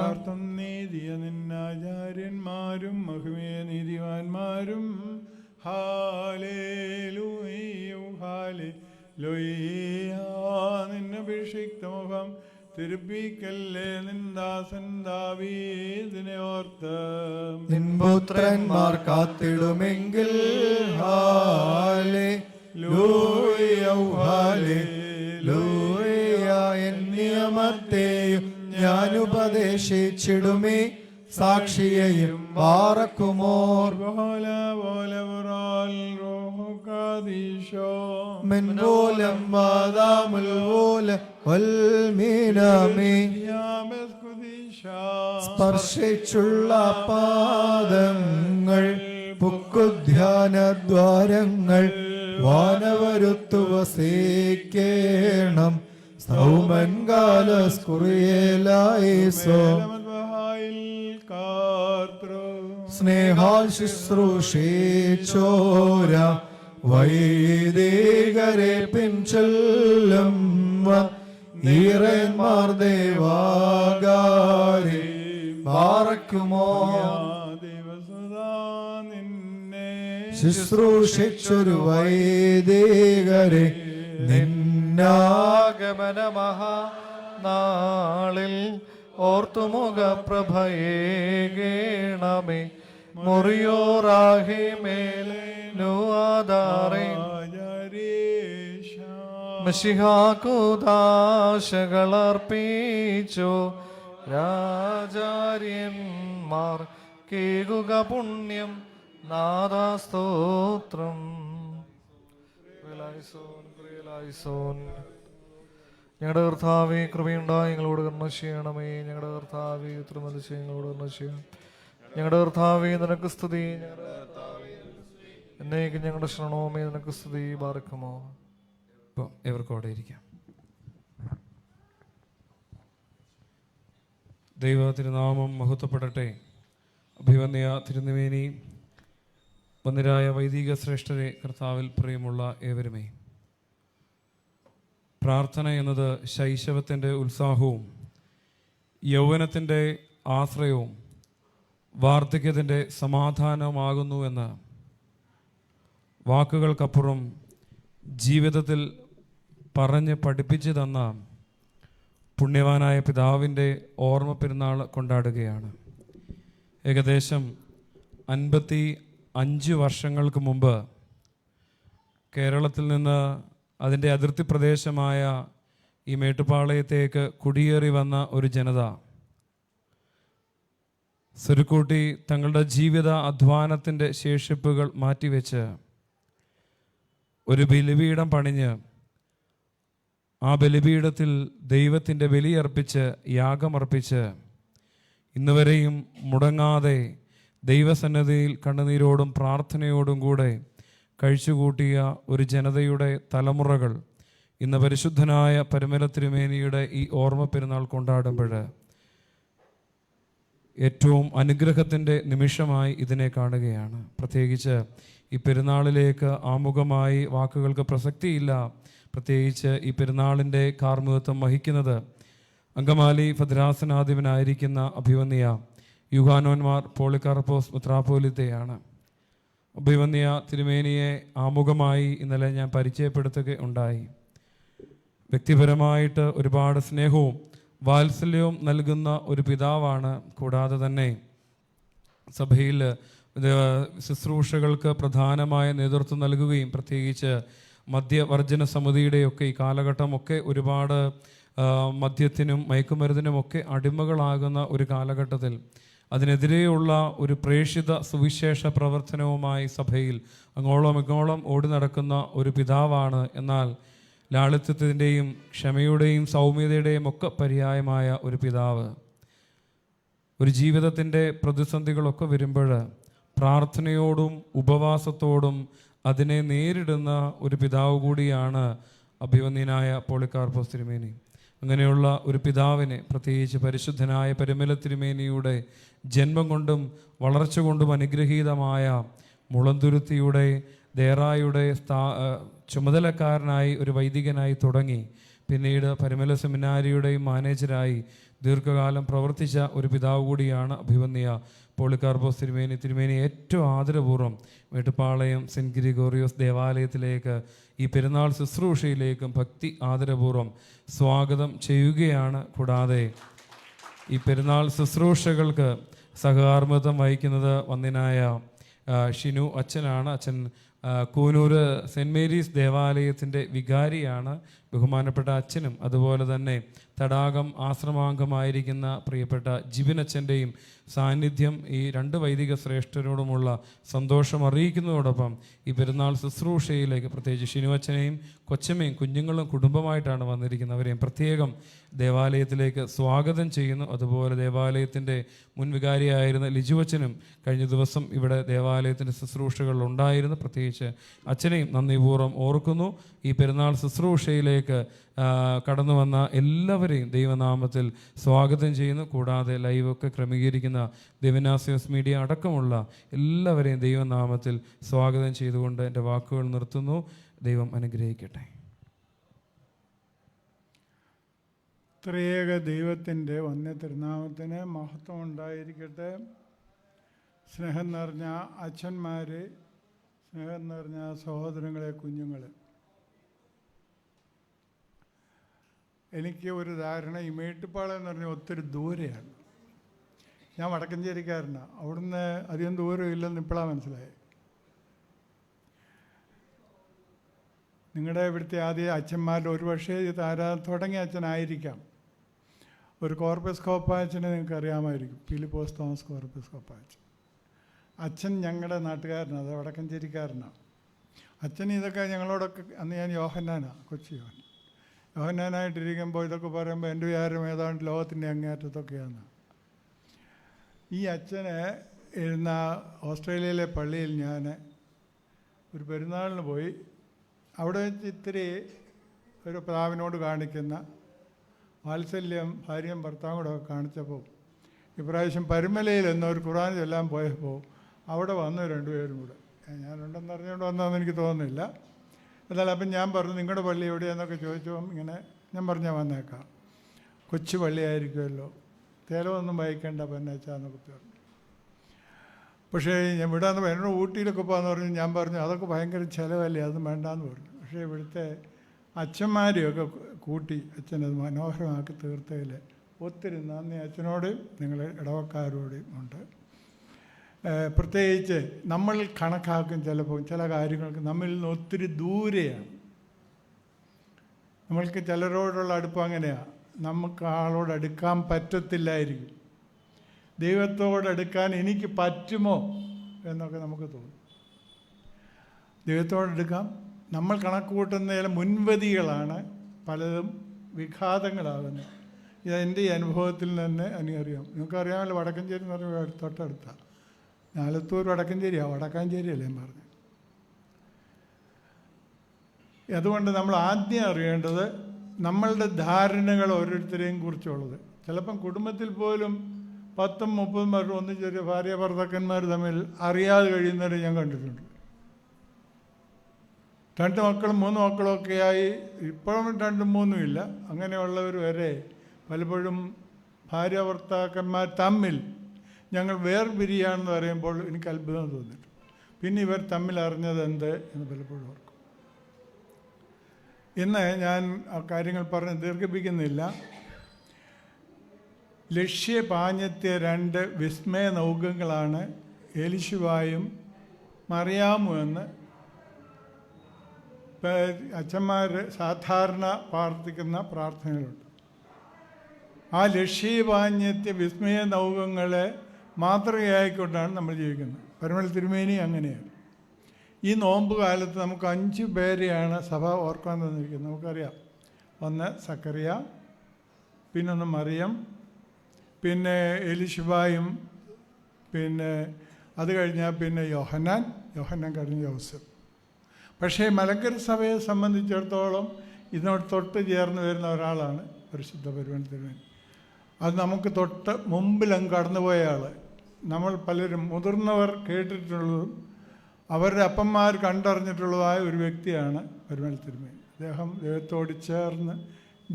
C: നീതിയ നിന്നാചാര്യന്മാരും മഹിമയ നീതിവാന്മാരും നിന്നഭിഷിക്ത മുഖം തിരുപ്പിക്കല്ലേ നിന്ദാസൻ ദാവീദിനെ ഓർത്ത്
B: നിൻപുത്രന്മാർ കാത്തിടുമെങ്കിൽ എൻ നിയമത്തെയും ഞാൻ ഉപദേശിച്ചിടുമേ സാക്ഷിയെയും ബാറക്കുമോർ മെൻപോലം വാദാമുൽ വൽമീനാമി സ്പർശിച്ചുള്ള പാദങ്ങൾ പുക്കുധ്യാനദ്വാരങ്ങൾ വാനവരുത്തു വസിക്കേണം സൗമൻ കാലസ്കുറിയേലായിസോ സ്നേഹാൽ ശുശ്രൂഷിച്ചോര വൈദികരെ പിൻചൊല്ലും ഈറന്മാർ ദേവാകാരി പാറയ്ക്കുമോ ശുശ്രൂഷിച്ചൊരു വൈദികരെ
E: നിന്നാഗമന മഹാനാളിൽ ഓർത്തുമുഖ പ്രഭയേകേണമേ മുറിയോറാഹി മേലുവാദാറേ മഷിഹാക്കുദാശകളർപ്പിച്ചു രാജാര്യന്മാർ കേകുക പുണ്യം നാദാസ്തോത്രം. ഞങ്ങളുടെ കർത്താവേ കൃപയുണ്ടായി ഞങ്ങളോട് കരുണ ചെയ്യണമേ. ഞങ്ങളുടെ കർത്താവേ ഉത്തരമതിച്ച് ഞങ്ങളോട് കരുണ ചെയ്യണം. ഞങ്ങളുടെ കർത്താവേ നിനക്ക് സ്തുതി. എന്നേക്ക് ഞങ്ങളുടെ ശരണവുമേ നിനക്ക് സ്തുതി. ബാറക്കുമോ.
D: ഇപ്പോൾ എവർക്കും അവിടെ ഇരിക്കാം. ദൈവ തിരുനാമം മഹത്വപ്പെടട്ടെ. അഭിവന്യ തിരുനിവേനി, വന്ദരായ വൈദിക ശ്രേഷ്ഠരെ, കർത്താവിൽ പ്രിയമുള്ള ഏവരുമേ, പ്രാർത്ഥന എന്നത് ശൈശവത്തിൻ്റെ ഉത്സാഹവും യൗവനത്തിൻ്റെ ആശ്രയവും വാർദ്ധക്യത്തിൻ്റെ സമാധാനമാകുന്നു എന്ന് വാക്കുകൾക്കപ്പുറം ജീവിതത്തിൽ പറഞ്ഞ് പഠിപ്പിച്ചു തന്ന പുണ്യവാനായ പിതാവിൻ്റെ ഓർമ്മ പെരുന്നാൾ കൊണ്ടാടുകയാണ്. ഏകദേശം 55 വർഷങ്ങൾക്ക് മുമ്പ് കേരളത്തിൽ നിന്ന് അതിൻ്റെ അതിർത്തി പ്രദേശമായ ഈ മേട്ടുപ്പാളയത്തേക്ക് കുടിയേറി വന്ന ഒരു ജനത സ്വരുക്കൂട്ടി തങ്ങളുടെ ജീവിത അധ്വാനത്തിൻ്റെ ശേഷിപ്പുകൾ മാറ്റിവെച്ച് ഒരു ബലിപീഠം പണിഞ്ഞ് ആ ബലിപീഠത്തിൽ ദൈവത്തിൻ്റെ ബലിയർപ്പിച്ച് യാഗമർപ്പിച്ച് ഇന്നുവരെയും മുടങ്ങാതെ ദൈവസന്നിധിയിൽ കണ്ണുനീരോടും പ്രാർത്ഥനയോടും കൂടെ കഴിച്ചുകൂട്ടിയ ഒരു ജനതയുടെ തലമുറകൾ ഇന്ന് പരിശുദ്ധനായ പരമല തിരുമേനിയുടെ ഈ ഓർമ്മ പെരുന്നാൾ കൊണ്ടാടുമ്പോൾ ഏറ്റവും അനുഗ്രഹത്തിൻ്റെ നിമിഷമായി ഇതിനെ കാണുകയാണ്. പ്രത്യേകിച്ച് ഈ പെരുന്നാളിലേക്ക് ആമുഖമായി വാക്കുകൾക്ക് പ്രസക്തിയില്ല. പ്രത്യേകിച്ച് ഈ പെരുന്നാളിൻ്റെ കാർമ്മികത്വം വഹിക്കുന്നത് അങ്കമാലി ഭദ്രാസനാധിപനായിരിക്കുന്ന അഭിവന്യ യുഹാനോന്മാർ പോളികാർപ്പോസ് മെത്രാപ്പോലിത്തയാണ്. അഭിവന്യ തിരുമേനിയെ ആമുഖമായി ഇന്നലെ ഞാൻ പരിചയപ്പെടുത്തുകയുണ്ടായി. വ്യക്തിപരമായിട്ട് ഒരുപാട് സ്നേഹവും വാത്സല്യവും നൽകുന്ന ഒരു പിതാവാണ്. കൂടാതെ തന്നെ സഭയിൽ ശുശ്രൂഷകൾക്ക് പ്രധാനമായ നേതൃത്വം നൽകുകയും പ്രത്യേകിച്ച് മദ്യവർജന സമിതിയുടെയൊക്കെ ഈ കാലഘട്ടമൊക്കെ ഒരുപാട് മദ്യത്തിനും മയക്കുമരുന്നിനുമൊക്കെ അടിമകളാകുന്ന ഒരു കാലഘട്ടത്തിൽ അതിനെതിരെയുള്ള ഒരു പ്രേക്ഷിത സുവിശേഷ പ്രവർത്തനവുമായി സഭയിൽ അങ്ങോളം ഇങ്ങോളം ഓടി നടക്കുന്ന ഒരു പിതാവാണ്. എന്നാൽ ലാളിത്യത്തിൻ്റെയും ക്ഷമയുടെയും സൗമ്യതയുടെയും ഒക്കെ പര്യായമായ ഒരു പിതാവ്. ഒരു ജീവിതത്തിൻ്റെ പ്രതിസന്ധികളൊക്കെ വരുമ്പോൾ പ്രാർത്ഥനയോടും ഉപവാസത്തോടും അതിനെ നേരിടുന്ന ഒരു പിതാവ് കൂടിയാണ് അഭിവന്യനായ പോളികാർപ്പോസ് തിരുമേനി. അങ്ങനെയുള്ള ഒരു പിതാവിനെ, പ്രത്യേകിച്ച് പരിശുദ്ധനായ പരമല തിരുമേനിയുടെ ജന്മം കൊണ്ടും വളർച്ച കൊണ്ടും അനുഗ്രഹീതമായ മുളന്തുരുത്തിയുടെ ദേറായുടെ ചുമതലക്കാരനായി ഒരു വൈദികനായി തുടങ്ങി പിന്നീട് പരമല സെമിനാരിയുടെയും മാനേജരായി ദീർഘകാലം പ്രവർത്തിച്ച ഒരു പിതാവ് കൂടിയാണ് അഭിവന്യ പോളികാർപ്പോസ് തിരുമേനി. തിരുമേനി ഏറ്റവും ആദരപൂർവ്വം മേട്ടുപ്പാളയം സെൻറ്റ് ഗ്രിഗോറിയോസ് ദേവാലയത്തിലേക്ക് ഈ പെരുന്നാൾ ശുശ്രൂഷയിലേക്കും ഭക്തി ആദരപൂർവ്വം സ്വാഗതം ചെയ്യുകയാണ്. കൂടാതെ ഈ പെരുന്നാൾ ശുശ്രൂഷകൾക്ക് സഹകാർമ്മിത്വം വഹിക്കുന്നത് വന്ദനായ ഷിനു അച്ഛനാണ്. അച്ഛൻ കൂനൂർ സെൻറ്റ് മേരീസ് ദേവാലയത്തിൻ്റെ വികാരിയാണ്. ബഹുമാനപ്പെട്ട അച്ഛനും അതുപോലെ തന്നെ തടാകം ആശ്രമാംഗമായിരിക്കുന്ന പ്രിയപ്പെട്ട ജിബിനച്ഛൻ്റെയും സാന്നിധ്യം ഈ 2 വൈദിക ശ്രേഷ്ഠരോടുമുള്ള സന്തോഷം അറിയിക്കുന്നതോടൊപ്പം ഈ പെരുന്നാൾ ശുശ്രൂഷയിലേക്ക് പ്രത്യേകിച്ച് ഷിനുവച്ചനെയും കൊച്ചമ്മയും കുഞ്ഞുങ്ങളും കുടുംബമായിട്ടാണ് വന്നിരിക്കുന്നത്. അവരെയും പ്രത്യേകം ദേവാലയത്തിലേക്ക് സ്വാഗതം ചെയ്യുന്നു. അതുപോലെ ദേവാലയത്തിൻ്റെ മുൻവികാരിയായിരുന്ന ലിജുവച്ചനും കഴിഞ്ഞ ദിവസം ഇവിടെ ദേവാലയത്തിൻ്റെ ശുശ്രൂഷകളിൽ ഉണ്ടായിരുന്നു. പ്രത്യേകിച്ച് അച്ഛനെയും നന്ദിപൂർവ്വം ഓർക്കുന്നു. ഈ പെരുന്നാൾ ശുശ്രൂഷയിലേക്ക് കടന്നു വന്ന എല്ലാവരെയും ദൈവനാമത്തിൽ സ്വാഗതം ചെയ്യുന്നു. കൂടാതെ ലൈവൊക്കെ ക്രമീകരിക്കുന്ന ദിവനാസ്യോസ് മീഡിയ അടക്കമുള്ള എല്ലാവരെയും ദൈവനാമത്തിൽ സ്വാഗതം ചെയ്തുകൊണ്ട് എൻ്റെ വാക്കുകൾ നിർത്തുന്നു. ദൈവം അനുഗ്രഹിക്കട്ടെ.
C: ത്രിയേക ദൈവത്തിൻ്റെ വന്യ തിരുനാമത്തിന് മഹത്വം ഉണ്ടായിരിക്കട്ടെ. സ്നേഹം നിറഞ്ഞ അച്ഛന്മാർ, സ്നേഹം നിറഞ്ഞ സഹോദരങ്ങളെ, കുഞ്ഞുങ്ങൾ, എനിക്ക് ഒരു ധാരണ, ഈ മേട്ടുപ്പാളം എന്ന് പറഞ്ഞാൽ ഒത്തിരി ദൂരെയാണ്. ഞാൻ വടക്കഞ്ചേരിക്കാരനാണ്. അവിടുന്ന് അധികം ദൂരം ഇല്ലെന്ന് ഇപ്പോഴാണ് മനസ്സിലായത്. നിങ്ങളുടെ ഇവിടുത്തെ ആദ്യ അച്ഛന്മാരിൽ ഒരു പക്ഷേ തുടങ്ങിയ അച്ഛനായിരിക്കാം. ഒരു കോർപ്പസ് കോപ്പാച്ചനെ നിങ്ങൾക്ക് അറിയാമായിരിക്കും, ഫിലിപ്പോസ് തോമസ് കോർപ്പസ് കോപ്പാച്ചൻ. അച്ഛൻ ഞങ്ങളുടെ നാട്ടുകാരനാണ്, അത് വടക്കഞ്ചേരിക്കാരനാണ്. അച്ഛൻ ഇതൊക്കെ ഞങ്ങളോടൊക്കെ, അന്ന് ഞാൻ യോഹന്നാനാണ്, കൊച്ചി യോഹന്നാനായിട്ടിരിക്കുമ്പോൾ ഇതൊക്കെ പറയുമ്പോൾ എൻ്റെ വിചാരം ഏതാണ്ട് ലോകത്തിൻ്റെ അങ്ങേയറ്റത്തൊക്കെയാണ്. ഈ അച്ഛന് ഇരുന്ന ഓസ്ട്രേലിയയിലെ പള്ളിയിൽ ഞാൻ ഒരു പെരുന്നാളിന് പോയി. അവിടെ വെച്ച് ഇത്തിരി ഒരു പിതാവിനോട് കാണിക്കുന്ന വാത്സല്യം ഭാര്യയും ഭർത്താവും കൂടെ കാണിച്ചപ്പോൾ ഇപ്രാവശ്യം പരുമലയിൽ എന്നൊരു ഖുർആൻ ചൊല്ലാൻ പോയപ്പോൾ അവിടെ വന്നു 2 പേരും കൂടെ. ഞാനുണ്ടെന്ന് അറിഞ്ഞുകൊണ്ട് വന്നതെന്ന് എനിക്ക് തോന്നുന്നില്ല. എന്നാലും അപ്പം ഞാൻ പറഞ്ഞു, നിങ്ങളുടെ പള്ളി എവിടെയാണെന്നൊക്കെ ചോദിച്ചപ്പോൾ ഇങ്ങനെ ഞാൻ പറഞ്ഞാൽ വന്നേക്കാം, കൊച്ചു പള്ളിയായിരിക്കുമല്ലോ, തേലമൊന്നും വഹിക്കേണ്ട പൊന്നച്ചാന്നൊക്കെ പറഞ്ഞു. പക്ഷേ ഞാൻ വിടാന്ന് എന്നോട് ഊട്ടിയിലൊക്കെ പോകാന്ന് പറഞ്ഞു. ഞാൻ പറഞ്ഞു അതൊക്കെ ഭയങ്കര ചിലവല്ലേ, അതൊന്നും വേണ്ടാന്ന് പറഞ്ഞു. പക്ഷേ ഇവിടുത്തെ അച്ഛന്മാരെയൊക്കെ കൂട്ടി അച്ഛനത് മനോഹരമാക്കി തീർത്തതിൽ ഒത്തിരി നന്ദി അച്ഛനോട് നിങ്ങൾ ഇടവക്കാരോടും ഉണ്ട്. പ്രത്യേകിച്ച് നമ്മൾ കണക്കാക്കും ചിലപ്പോൾ ചില കാര്യങ്ങൾക്ക് നമ്മളിൽ നിന്ന് ഒത്തിരി ദൂരെയാണ്. നമ്മൾക്ക് ചിലരോടുള്ള അടുപ്പം അങ്ങനെയാണ്, നമുക്ക് ആളോട് അടുക്കാൻ പറ്റത്തില്ലായിരിക്കും. ദൈവത്തോടടുക്കാൻ എനിക്ക് പറ്റുമോ എന്നൊക്കെ നമുക്ക് തോന്നും. ദൈവത്തോടടുക്കാം. നമ്മൾ കണക്ക് കൂട്ടുന്ന ചില മുൻവിധികളാണ് പലതും വിഘാതങ്ങളാകുന്നത്. ഇത് എൻ്റെ ഈ അനുഭവത്തിൽ തന്നെ എനിക്കറിയാം. നിങ്ങൾക്കറിയാമല്ലോ, വടക്കഞ്ചേരി എന്ന് പറഞ്ഞാൽ തൊട്ടടുത്താണ്. ആലത്തൂർ വടക്കഞ്ചേരിയാണ്, വടക്കാഞ്ചേരിയല്ലേ ഞാൻ പറഞ്ഞത്. അതുകൊണ്ട് നമ്മൾ ആദ്യം അറിയേണ്ടത് നമ്മളുടെ ധാരണകൾ ഓരോരുത്തരെയും കുറിച്ചുള്ളത്. ചിലപ്പം കുടുംബത്തിൽ പോലും 10-30 പേർ ഒന്നിച്ചൊരു ഭാര്യ ഭർത്താക്കന്മാർ തമ്മിൽ അറിയാതെ കഴിയുന്നവരെ ഞാൻ കണ്ടിട്ടുണ്ട്. 2 മക്കളും 3 മക്കളും ഒക്കെയായി, ഇപ്പോഴും 2ഉം 3ഉം ഇല്ല, അങ്ങനെയുള്ളവർ വരെ പലപ്പോഴും ഭാര്യ ഭർത്താക്കന്മാർ തമ്മിൽ ഞങ്ങൾ വേർപിരിയാണെന്ന് പറയുമ്പോൾ എനിക്ക് അത്ഭുതം തോന്നിയിട്ടുണ്ട്. പിന്നെ ഇവർ തമ്മിൽ അറിഞ്ഞത് എന്ത് എന്ന് പലപ്പോഴും ഓർക്കും. ഇന്ന് ഞാൻ ആ കാര്യങ്ങൾ പറഞ്ഞ് ദീർഘിപ്പിക്കുന്നില്ല. ലക്ഷ്യപാഞ്ഞെത്തിയ 2 വിസ്മയ നൗകങ്ങളാണ് എലിശുവായും മറിയാമും എന്ന് അച്ഛന്മാർ സാധാരണ പ്രാർത്ഥിക്കുന്ന പ്രാർത്ഥനകളുണ്ട്. ആ ലക്ഷ്യപാഞ്ഞെത്തിയ വിസ്മയ നൗകങ്ങളെ മാതൃകയായിക്കൊണ്ടാണ് നമ്മൾ ജീവിക്കുന്നത്. പരമൽ തിരുമേനി അങ്ങനെയാണ്. ഈ നോമ്പ് കാലത്ത് നമുക്ക് 5 പേരെയാണ് സഭ ഓർക്കാൻ തന്നിരിക്കുന്നത്. നമുക്കറിയാം, ഒന്ന് സക്കറിയ, പിന്നൊന്ന് മറിയം, പിന്നെ എലിശുബായും, പിന്നെ അത് കഴിഞ്ഞാൽ പിന്നെ യോഹന്നാൻ കഴിഞ്ഞ ജോസഫ്. പക്ഷേ മലങ്കര സഭയെ സംബന്ധിച്ചിടത്തോളം ഇതിനോട് തൊട്ട് ചേർന്ന് വരുന്ന ഒരാളാണ് പരിശുദ്ധ പരമൽ തിരുമേനി. അത് നമുക്ക് തൊട്ട് മുമ്പിലങ്ങ് കടന്നുപോയ ആൾ. നമ്മൾ പലരും മുതിർന്നവർ കേട്ടിട്ടുള്ളതും അവരുടെ അപ്പന്മാർ കണ്ടറിഞ്ഞിട്ടുള്ളതായ ഒരു വ്യക്തിയാണ് പരമൽ തിരുമേനി. അദ്ദേഹം ദൈവത്തോട് ചേർന്ന്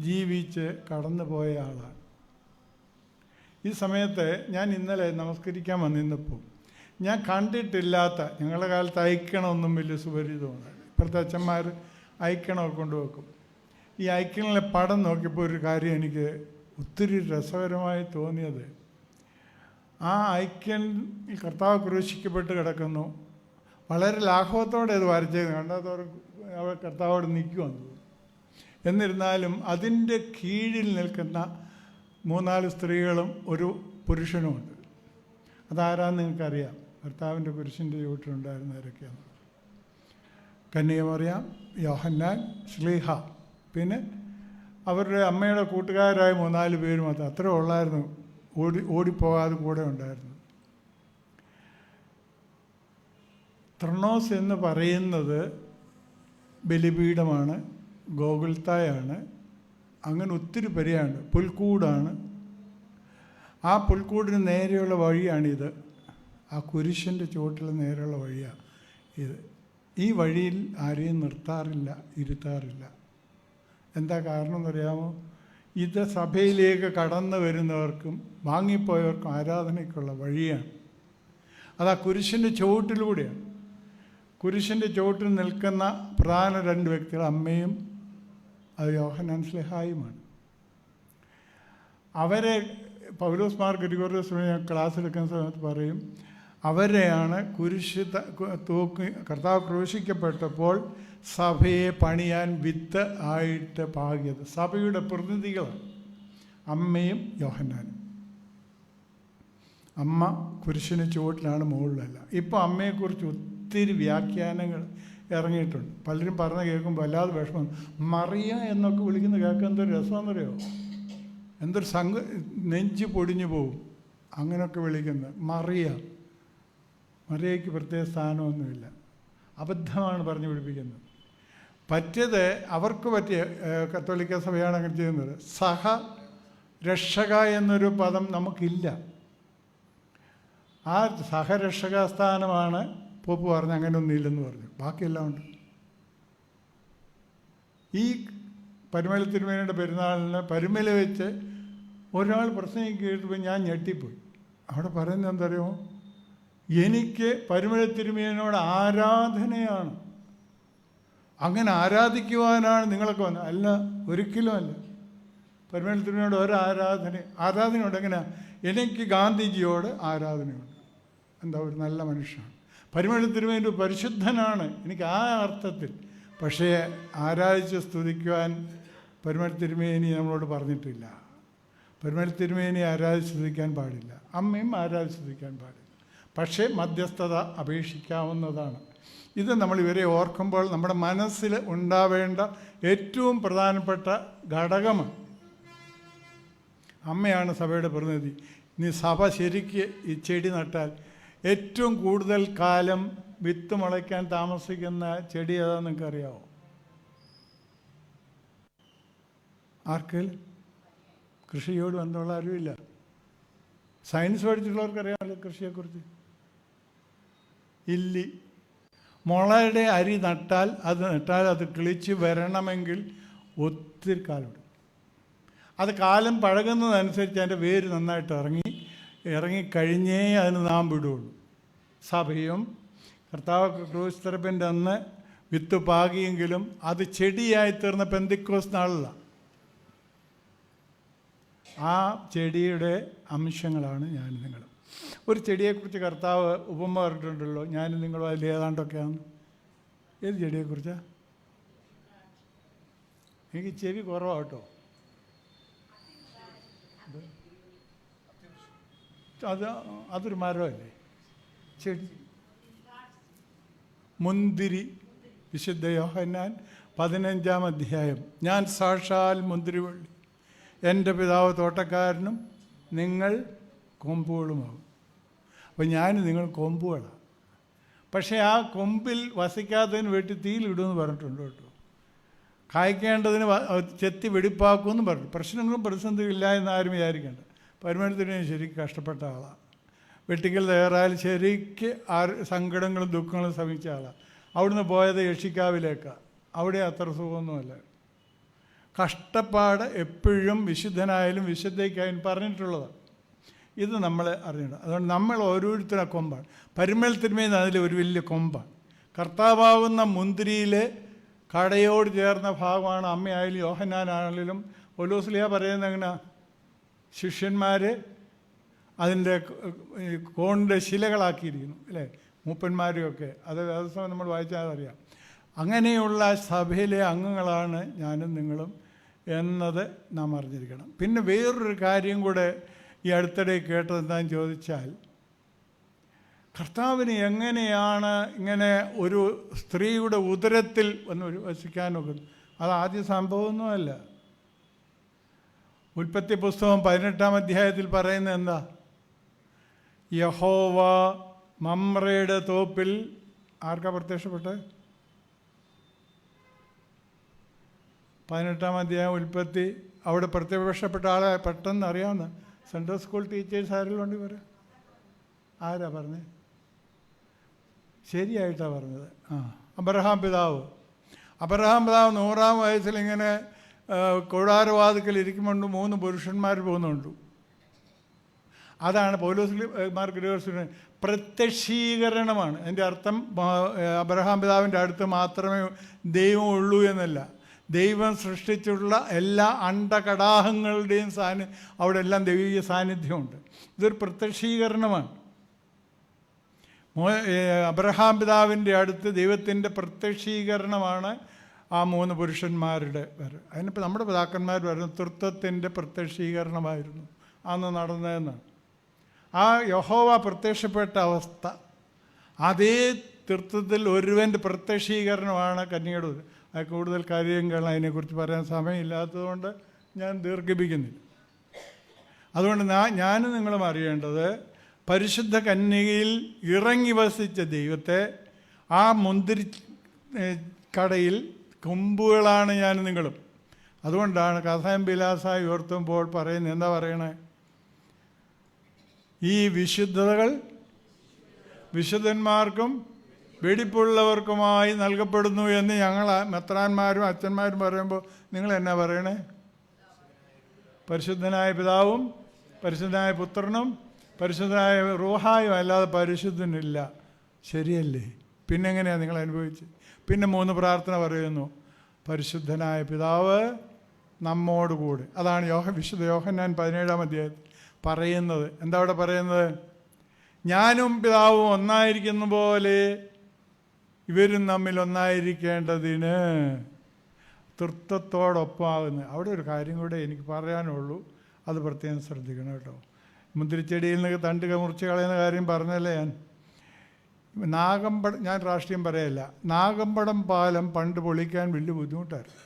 C: ജീവിച്ച് കടന്നു പോയ ആളാണ്. ഈ സമയത്ത് ഞാൻ ഇന്നലെ നമസ്കരിക്കാൻ വന്നിരുന്നപ്പോൾ ഞാൻ കണ്ടിട്ടില്ലാത്ത, ഞങ്ങളുടെ കാലത്ത് ഐക്കണമൊന്നും വലിയ സുപരിചിതമാണ്. ഇപ്പോഴത്തെ അച്ഛന്മാർ ഐക്കണമൊക്കെ കൊണ്ടുവെക്കും. ഈ ഐക്കണിലെ പടം നോക്കിയപ്പോൾ ഒരു കാര്യം എനിക്ക് ഒത്തിരി രസകരമായി തോന്നിയത്, ആ ഐക്യൻ കർത്താവ് ക്രൂശിക്കപ്പെട്ട് കിടക്കുന്നു. വളരെ ലാഘവത്തോടെ അത് വരച്ചത് കണ്ടതോടെ അവർ കർത്താവോട് നിൽക്കുമെന്ന് തോന്നുന്നു. എന്നിരുന്നാലും അതിൻ്റെ കീഴിൽ നിൽക്കുന്ന 3-4 സ്ത്രീകളും ഒരു പുരുഷനുമുണ്ട്. അതാരാന്ന് നിങ്ങൾക്കറിയാം. കർത്താവിൻ്റെ കുരിശിൻ്റെ ചുവട്ടിലുണ്ടായിരുന്നവരൊക്കെയാണ്. കന്യകമറിയാം, യോഹന്നാൻ, ശ്ലീഹ, പിന്നെ അവരുടെ അമ്മയുടെ കൂട്ടുകാരായ 3-4 പേരും അത് അത്ര ഉള്ളായിരുന്നു. ഓടിപ്പോകാതെ കൂടെ ഉണ്ടായിരുന്നു. ത്രൊണോസ് എന്ന് പറയുന്നത് ബലിപീഠമാണ്, ഗോകുൽത്തായാണ്, അങ്ങനെ ഒത്തിരി പേരെയാണ്. പുൽക്കൂടാണ്. ആ പുൽക്കൂടിന് നേരെയുള്ള വഴിയാണിത്. ആ കുരിശിൻ്റെ ചുവട്ടിൽ നേരെയുള്ള വഴിയാണ് ഇത്. ഈ വഴിയിൽ ആരെയും നിർത്താറില്ല, ഇരുത്താറില്ല. എന്താ കാരണം എന്നറിയാമോ? ഇത് സഭയിലേക്ക് കടന്നു വരുന്നവർക്കും വാങ്ങിപ്പോയവർക്കും ആരാധനയ്ക്കുള്ള വഴിയാണ്. അത് ആ കുരിശിൻ്റെ ചുവട്ടിലൂടെയാണ്. കുരിശിൻ്റെ ചുവട്ടിൽ നിൽക്കുന്ന പ്രധാന 2 വ്യക്തികൾ അമ്മയും അത് യോഹന്നാൻ ശ്ലീഹായുമാണ്. അവരെ പൗലോസ് മാർ ഗ്രിഗോറിയോസ് ക്ലാസ് എടുക്കുന്ന സമയത്ത് പറയും, അവരെയാണ് കുരിശ് തൂക്കി കർത്താവ് ക്രൂശിക്കപ്പെട്ടപ്പോൾ സഭയെ പണിയാൻ വിത്ത് ആയിട്ട് പാകിയത്. സഭയുടെ പ്രതിനിധികളാണ് അമ്മയും യോഹന്നാനും. അമ്മ കുരിശിന് ചുവട്ടിലാണ്, മുകളിലല്ല. ഇപ്പോൾ അമ്മയെക്കുറിച്ച് ഒത്തിരി വ്യാഖ്യാനങ്ങൾ ഇറങ്ങിയിട്ടുണ്ട്. പലരും പറഞ്ഞ് കേൾക്കുമ്പോൾ വല്ലാതെ വിഷമം. മറിയ എന്നൊക്കെ വിളിക്കുന്ന കേൾക്കാൻ എന്തൊരു രസമെന്നറിയോ? എന്തൊരു നെഞ്ച് പൊടിഞ്ഞു പോവും അങ്ങനെയൊക്കെ വിളിക്കുന്നത്. മറിയയ്ക്ക് പ്രത്യേക സ്ഥാനമൊന്നുമില്ല. അബദ്ധമാണ് പറഞ്ഞു പിടിപ്പിക്കുന്നത്. പറ്റിയത് അവർക്ക് പറ്റിയ കത്തോലിക്ക സഭയാണ് അങ്ങനെ ചെയ്യുന്നത്. സഹരക്ഷക എന്നൊരു പദം നമുക്കില്ല. ആ സഹരക്ഷക സ്ഥാനമാണ് പോപ്പ് പറഞ്ഞ് അങ്ങനെയൊന്നും ഇല്ലെന്ന് പറഞ്ഞു. ബാക്കിയെല്ലാം ഉണ്ട്. ഈ പരുമല തിരുമേനിയുടെ പെരുന്നാളിന് പരുമല വെച്ച് ഒരാൾ പ്രസംഗം കേട്ടപ്പോൾ ഞാൻ ഞെട്ടിപ്പോയി. അവിടെ പറയുന്നത് എന്തറിയുമോ? എനിക്ക് പരുമല തിരുമേനോട് ആരാധനയാണ്, അങ്ങനെ ആരാധിക്കുവാനാണ് നിങ്ങളൊക്കെ വന്നത്. അല്ല, ഒരിക്കലും അല്ല. പരുമല തിരുമേനോട് ആരാധനയുണ്ട്. എങ്ങനെയാണ്? എനിക്ക് ഗാന്ധിജിയോട് ആരാധനയുണ്ട്. എന്താ, ഒരു നല്ല മനുഷ്യനാണ്. പരുമല തിരുമേനി പരിശുദ്ധനാണ്, എനിക്ക് ആ അർത്ഥത്തിൽ. പക്ഷേ ആരാധിച്ച് സ്തുതിക്കുവാൻ പരുമല തിരുമേനി നമ്മളോട് പറഞ്ഞിട്ടില്ല. പരുമല തിരുമേനി ആരാധിച്ച് സ്തുതിക്കാൻ പാടില്ല, അമ്മയും ആരാധിച്ച് സ്തുതിക്കാൻ പാടില്ല. പക്ഷേ മധ്യസ്ഥത അപേക്ഷിക്കാവുന്നതാണ്. ഇത് നമ്മൾ ഇവരെ ഓർക്കുമ്പോൾ നമ്മുടെ മനസ്സിൽ ഉണ്ടാവേണ്ട ഏറ്റവും പ്രധാനപ്പെട്ട ഘടകമാണ്. അമ്മയാണ് സഭയുടെ പ്രതിനിധി. നീ സഭ ശരിക്ക് ഈ ചെടി നട്ടാൽ ഏറ്റവും കൂടുതൽ കാലം വിത്ത് മുളയ്ക്കാൻ താമസിക്കുന്ന ചെടി ഏതാണെന്ന് നിങ്ങൾക്കറിയാമോ? ആർക്കെങ്കിലും കൃഷിയോട് ബന്ധമുള്ള അറിവില്ല? സയൻസ് പഠിച്ചിട്ടുള്ളവർക്കറിയാമല്ലോ കൃഷിയെക്കുറിച്ച്. ഇല്ലി. മുളയുടെ അരി നട്ടാൽ അത് കിളിച്ച് വരണമെങ്കിൽ ഒത്തിരി കാലം. അത് കാലം പഴകുന്നതനുസരിച്ച് അതിൻ്റെ വേര് നന്നായിട്ട് ഇറങ്ങിക്കഴിഞ്ഞേ അതിന് നാം വിടുകയുള്ളൂ. സഭയും കർത്താവ് ക്രൂശിതറപ്പിൻ്റെ അന്ന് വിത്ത് പാകിയെങ്കിലും അത് ചെടിയായി തീർന്ന പെന്തിക്കോസ് നാളിലാണ്. ആ ചെടിയുടെ അംശങ്ങളാണ് ഞാനും നിങ്ങളും. ഒരു ചെടിയെക്കുറിച്ച് കർത്താവ് ഉപമ പറഞ്ഞിട്ടുണ്ടല്ലോ, ഞാനും നിങ്ങളും അതിൽ ഏതാണ്ടൊക്കെയാണ്. ഏത് ചെടിയെക്കുറിച്ചാണ്? എനിക്ക് ചെവി കുറവാട്ടോ. അതൊരു മരമല്ലേ? ചെടി. മുന്തിരി. വിശുദ്ധ യോഹന്നാൻ 15-ാം അധ്യായം. ഞാൻ സാക്ഷാൽ മുന്തിരിവള്ളി, എൻ്റെ പിതാവ് തോട്ടക്കാരനും നിങ്ങൾ കൊമ്പുകളുമാകും. അപ്പം നിങ്ങൾ കൊമ്പുകളാണ്. പക്ഷേ ആ കൊമ്പിൽ വസിക്കാത്തതിന് വേണ്ടി തീയിലിടുമെന്ന് പറഞ്ഞിട്ടുണ്ട് കേട്ടോ. കായ്ക്കേണ്ടതിന് ചെത്തി വെടിപ്പാക്കുമെന്ന് പറഞ്ഞു. പ്രശ്നങ്ങളും പ്രതിസന്ധിയും ഇല്ല എന്ന് ആരും വിചാരിക്കേണ്ട. പരമനത്തിന് ശരിക്കും കഷ്ടപ്പെട്ട ആളാണ്. വെട്ടിക്കൽ തയ്യാറായാൽ ശരിക്ക് സങ്കടങ്ങളും ദുഃഖങ്ങളും ശ്രമിച്ച ആളാണ്. അവിടുന്ന് പോയത് യക്ഷിക്കാവിലേക്കാണ്. അവിടെ അത്ര സുഖമൊന്നുമല്ല. കഷ്ടപ്പാട് എപ്പോഴും വിശുദ്ധനായാലും വിശുദ്ധയ്ക്കായാലും പറഞ്ഞിട്ടുള്ളതാണ്. ഇത് നമ്മൾ അറിയണം. അതുകൊണ്ട് നമ്മൾ ഓരോരുത്തരും ആ കൊമ്പാണ്. പരിമൽ തിരുമേൽ അതിൽ ഒരു വലിയ കൊമ്പാണ്. കർത്താവാകുന്ന മുന്തിരിയിലെ കടയോട് ചേർന്ന ഭാഗമാണ് അമ്മയായാലും യോഹന്നാനാണെങ്കിലും. പൗലോസ്ലീഹ പറയുന്നത് എങ്ങനെയാ? ശിഷ്യന്മാർ അതിൻ്റെ കോണിൻ്റെ ശിലകളാക്കിയിരിക്കുന്നു അല്ലേ? മൂപ്പന്മാരെയൊക്കെ അത് ദിവസം നമ്മൾ വായിച്ചാൽ അറിയാം. അങ്ങനെയുള്ള സഭയിലെ അംഗങ്ങളാണ് ഞാനും നിങ്ങളും എന്നത് നാം അറിഞ്ഞിരിക്കണം. പിന്നെ വേറൊരു കാര്യം കൂടെ ഈ അടുത്തിടെ കേട്ടത് എന്താണെന്ന് ചോദിച്ചാൽ, കർത്താവിന് എങ്ങനെയാണ് ഇങ്ങനെ ഒരു സ്ത്രീയുടെ ഉദരത്തിൽ വന്ന് വസിക്കാനൊക്കെ? അത് ആദ്യ സംഭവമൊന്നുമല്ല. ഉൽപ്പത്തി പുസ്തകം 18-ാം അധ്യായത്തിൽ പറയുന്നത് എന്താ? യഹോവ മമ്രയുടെ തോപ്പിൽ ആർക്കാ പ്രത്യക്ഷപ്പെട്ടത്? 18-ാം അധ്യായം ഉൽപ്പത്തി. അവിടെ പ്രത്യക്ഷപ്പെട്ട ആളെ പെട്ടെന്ന് അറിയാവുന്ന സെൻട്രൽ സ്കൂൾ ടീച്ചേഴ്സ് ആരെങ്കിലും ഉണ്ട് പറയാം? ആരാ പറഞ്ഞത്? ശരിയായിട്ടാണ് പറഞ്ഞത്. അബ്രഹാം പിതാവ്. അബ്രഹാം പിതാവ് 100-ാം വയസ്സിൽ ഇങ്ങനെ കൂടാരവാതിക്കൽ ഇരിക്കുമ്പോൾ 3 പുരുഷന്മാർ പോകുന്നുണ്ട്. അതാണ് പൗലോസ് പ്രത്യക്ഷീകരണമാണ്. എൻ്റെ അർത്ഥം അബ്രഹാം പിതാവിൻ്റെ അടുത്ത് മാത്രമേ ദൈവം ഉള്ളൂ എന്നല്ല. ദൈവം സൃഷ്ടിച്ചുള്ള എല്ലാ അണ്ടകടാഹങ്ങളുടെയും അവിടെ എല്ലാം ദൈവീയ സാന്നിധ്യമുണ്ട്. ഇതൊരു പ്രത്യക്ഷീകരണമാണ്. അബ്രഹാം പിതാവിൻ്റെ അടുത്ത് ദൈവത്തിൻ്റെ പ്രത്യക്ഷീകരണമാണ് ആ 3 പുരുഷന്മാരുടെ വരെ. അതിനിപ്പോൾ നമ്മുടെ പിതാക്കന്മാർ വരുന്ന തൃത്വത്തിൻ്റെ പ്രത്യക്ഷീകരണമായിരുന്നു അന്ന് നടന്നതെന്നാണ്. ആ യഹോവ പ്രത്യക്ഷപ്പെട്ട അവസ്ഥ, അതേ തൃത്വത്തിൽ ഒരുവൻ്റെ പ്രത്യക്ഷീകരണമാണ് കന്യകയുടെ. അത് കൂടുതൽ കാര്യങ്ങൾ അതിനെക്കുറിച്ച് പറയാൻ സമയമില്ലാത്തതുകൊണ്ട് ഞാൻ ദീർഘിപ്പിക്കുന്നില്ല. അതുകൊണ്ട് ഞാനും നിങ്ങളും അറിയേണ്ടത്, പരിശുദ്ധ കന്യകയിൽ ഇറങ്ങി വസിച്ച ദൈവത്തെ ആ മുന്തിരി കടയിൽ കൊമ്പുകളാണ് ഞാനും നിങ്ങളും. അതുകൊണ്ടാണ് കസായം ബിലാസായി ഉയർത്തുമ്പോൾ പറയുന്നത്, എന്താ പറയണേ? ഈ വിശുദ്ധതകൾ വിശുദ്ധന്മാർക്കും വെടിപ്പുള്ളവർക്കുമായി നൽകപ്പെടുന്നു എന്ന് ഞങ്ങൾ മെത്രാന്മാരും അച്ഛന്മാരും പറയുമ്പോൾ നിങ്ങൾ എന്നാ പറയണേ? പരിശുദ്ധനായ പിതാവും പരിശുദ്ധനായ പുത്രനും പരിശുദ്ധനായ റൂഹായും അല്ലാതെ പരിശുദ്ധനില്ല. ശരിയല്ലേ? പിന്നെ എങ്ങനെയാണ് നിങ്ങൾ അനുഭവിച്ചത്? പിന്നെ 3 പ്രാർത്ഥന പറയുന്നു. പരിശുദ്ധനായ പിതാവ് നമ്മോടുകൂടെ. അതാണ് വിശുദ്ധ യോഹന്നാൻ 17-ാം അധ്യായത്തിൽ പറയുന്നത്. എന്താ അവിടെ പറയുന്നത്? ഞാനും പിതാവും ഒന്നായിരിക്കുന്ന പോലെ ഇവരും തമ്മിൽ ഒന്നായിരിക്കേണ്ടതിന് തൃത്വത്തോടൊപ്പമാകുന്നത്. അവിടെ ഒരു കാര്യം കൂടെ എനിക്ക് പറയാനുള്ളൂ, അത് പ്രത്യേകം ശ്രദ്ധിക്കണം കേട്ടോ. മുന്തിരിച്ചെടിയിൽ നിന്ന് തണ്ട് മുറിച്ച് കളയുന്ന കാര്യം പറഞ്ഞല്ലേ ഞാൻ. ഞാൻ രാഷ്ട്രീയം പറയല്ല. നാഗമ്പടം പാലം പണ്ട് പൊളിക്കാൻ വലിയ ബുദ്ധിമുട്ടായിരുന്നു.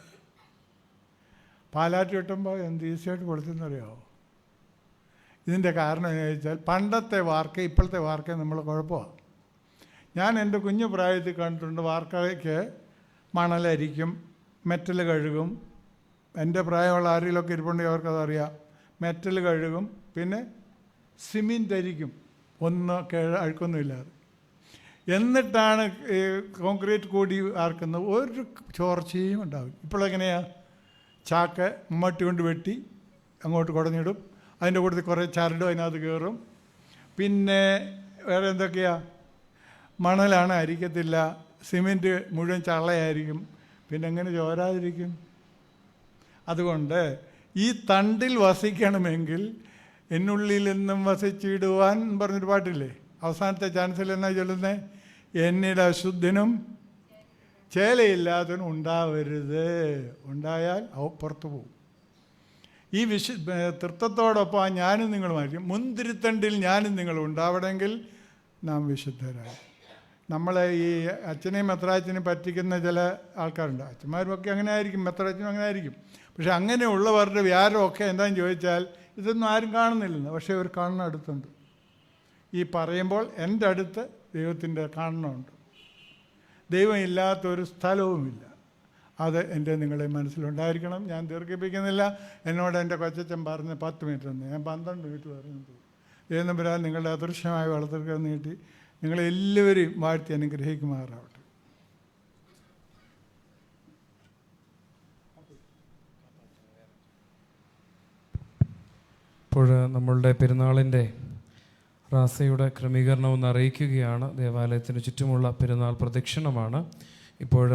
C: പാലാറ്റ് കിട്ടുമ്പോൾ എന്ത് ഈസിയായിട്ട് പൊളിച്ചെന്നറിയാമോ? ഇതിൻ്റെ കാരണം എന്ന് ചോദിച്ചാൽ, പണ്ടത്തെ വാർക്ക ഇപ്പോഴത്തെ വാർക്ക നമ്മൾ കുഴപ്പമാണ്. ഞാൻ എൻ്റെ കുഞ്ഞു പ്രായത്തിൽ കണ്ടിട്ടുണ്ട്, വാർക്കയ്ക്ക് മണലരിക്കും, മെറ്റൽ കഴുകും. എൻ്റെ പ്രായമുള്ള ആരെങ്കിലുമൊക്കെ ഇരിപ്പുണ്ടെങ്കിൽ അവർക്കതറിയാം. മെറ്റൽ കഴുകും, പിന്നെ സിമെൻ്റ് അരിക്കും, അഴുക്കൊന്നുമില്ലാതെ. എന്നിട്ടാണ് കോൺക്രീറ്റ് കൂടി ആർക്കുന്നത്. ഒരു ചോർച്ചയും ഉണ്ടാവും. ഇപ്പോഴെങ്ങനെയാണ്? ചാക്ക് മമ്മട്ടി കൊണ്ട് വെട്ടി അങ്ങോട്ട് കുടഞ്ഞിടും, അതിൻ്റെ കൂട്ടത്തിൽ കുറേ ചരടും അതിനകത്ത് കയറും. പിന്നെ വേറെ എന്തൊക്കെയാണ്? മണലാണ്, അരിക്കത്തില്ല. സിമെൻറ്റ് മുഴുവൻ ചള്ളയായിരിക്കും. പിന്നെ എങ്ങനെ ചോരാതിരിക്കും? അതുകൊണ്ട് ഈ തണ്ടിൽ വസിക്കണമെങ്കിൽ എന്നുള്ളിൽ നിന്നും വസിച്ചിടുവാൻ പറഞ്ഞൊരു പാട്ടില്ലേ? അവസാനത്തെ ചാൻസിൽ എന്നാ ചൊല്ലുന്നത്? എന്നിൽ അശുദ്ധനും ചേലയില്ലാത്തവനും ഉണ്ടാവരുത്. ഉണ്ടായാൽ പുറത്തു പോകും. ഈ തൃത്വത്തോടൊപ്പം ഞാനും നിങ്ങളുമായിരിക്കും. മുന്തിരിത്തണ്ടിൽ ഞാനും നിങ്ങളും ഉണ്ടാവണമെങ്കിൽ നാം വിശുദ്ധരായി. നമ്മളെ ഈ അച്ഛനെയും മെത്രാച്ചനെയും പറ്റിക്കുന്ന ചില ആൾക്കാരുണ്ട്. അച്ഛന്മാരുമൊക്കെ അങ്ങനെ ആയിരിക്കും, മെത്രാച്ചനും അങ്ങനെ ആയിരിക്കും. പക്ഷെ അങ്ങനെയുള്ളവരുടെ വ്യാരമൊക്കെ എന്താണെന്ന് ചോദിച്ചാൽ, ഇതൊന്നും ആരും കാണുന്നില്ലെന്ന്. പക്ഷേ ഇവർ കാണുന്ന അടുത്തുണ്ട്. ഈ പറയുമ്പോൾ എൻ്റെ അടുത്ത് ദൈവത്തിൻ്റെ കാണണമുണ്ട്. ദൈവം ഇല്ലാത്തൊരു സ്ഥലവുമില്ല. അത് എൻ്റെ നിങ്ങളുടെ മനസ്സിലുണ്ടായിരിക്കണം. ഞാൻ ദീർഘിപ്പിക്കുന്നില്ല. എന്നോട് എൻ്റെ കൊച്ചച്ഛൻ പറഞ്ഞ് 10 മിനിറ്റ് തന്നു. ഞാൻ 12 മിനിറ്റ് പറയുന്നത്. ദൈവം വരാൻ നിങ്ങളുടെ അദൃശ്യമായ വളർത്തുക നീട്ടി നിങ്ങളെല്ലാവരെയും വാഴ്ത്തി അനുഗ്രഹിക്കുമാറാവട്ടെ.
D: ഇപ്പോൾ നമ്മളുടെ പെരുന്നാളിൻ്റെ റാസയുടെ ക്രമീകരണം ഒന്ന് അറിയിക്കുകയാണ്. ദേവാലയത്തിന് ചുറ്റുമുള്ള പെരുന്നാൾ പ്രദക്ഷിണമാണ്. ഇപ്പോൾ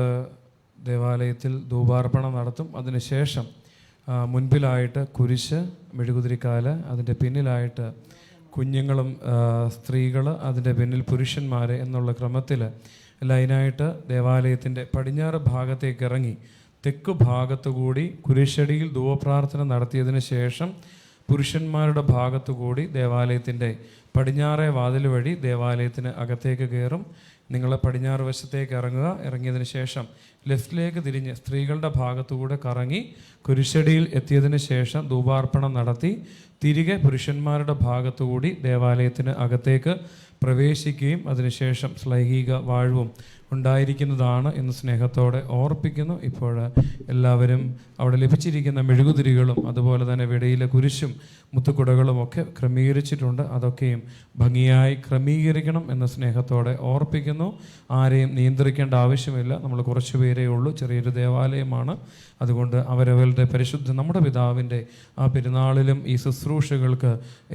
D: ദേവാലയത്തിൽ ധൂപാർപ്പണം നടത്തും. അതിനുശേഷം മുൻപിലായിട്ട് കുരിശ്, മെഴുകുതിരിക്കാല്, അതിൻ്റെ പിന്നിലായിട്ട് കുഞ്ഞുങ്ങളും സ്ത്രീകൾ, അതിൻ്റെ പിന്നിൽ പുരുഷന്മാർ എന്നുള്ള ക്രമത്തിൽ ലൈനായിട്ട് ദേവാലയത്തിൻ്റെ പടിഞ്ഞാറ് ഭാഗത്തേക്ക് ഇറങ്ങി തെക്ക് ഭാഗത്തുകൂടി കുരിശടിയിൽ ധൂപപ്രാർത്ഥന നടത്തിയതിന് ശേഷം പുരുഷന്മാരുടെ ഭാഗത്തുകൂടി ദേവാലയത്തിൻ്റെ പടിഞ്ഞാറേ വാതിൽ വഴി ദേവാലയത്തിന് അകത്തേക്ക് കയറും. നിങ്ങൾ പടിഞ്ഞാറ് വശത്തേക്ക് ഇറങ്ങുക. ഇറങ്ങിയതിന് ശേഷം ലെഫ്റ്റിലേക്ക് തിരിഞ്ഞ് സ്ത്രീകളുടെ ഭാഗത്തുകൂടെ കറങ്ങി കുരിശടിയിൽ എത്തിയതിന് ശേഷം ധൂപാർപ്പണം നടത്തി തിരികെ പുരുഷന്മാരുടെ ഭാഗത്തുകൂടി ദേവാലയത്തിന് അകത്തേക്ക് പ്രവേശിക്കുകയും അതിനുശേഷം ശ്ലൈഹിക വാഴ്വും ഉണ്ടായിരിക്കുന്നതാണ് എന്ന് സ്നേഹത്തോടെ ഓർപ്പിക്കുന്നു. ഇപ്പോൾ എല്ലാവരും അവിടെ ലഭിച്ചിരിക്കുന്ന മെഴുകുതിരികളും അതുപോലെ തന്നെ വെടിയിലെ കുരിശും മുത്തുകുടകളും ഒക്കെ ക്രമീകരിച്ചിട്ടുണ്ട്. അതൊക്കെയും ഭംഗിയായി ക്രമീകരിക്കണം എന്ന സ്നേഹത്തോടെ ഓർപ്പിക്കുന്നു. ആരെയും നിയന്ത്രിക്കേണ്ട ആവശ്യമില്ല. നമ്മൾ കുറച്ച് പേരേ ഉള്ളൂ. ചെറിയൊരു ദേവാലയമാണ്. അതുകൊണ്ട് അവരവരുടെ പരിശുദ്ധ നമ്മുടെ പിതാവിൻ്റെ ആ പെരുന്നാളിലും ഈ ശുശ്രൂഷകൾക്ക്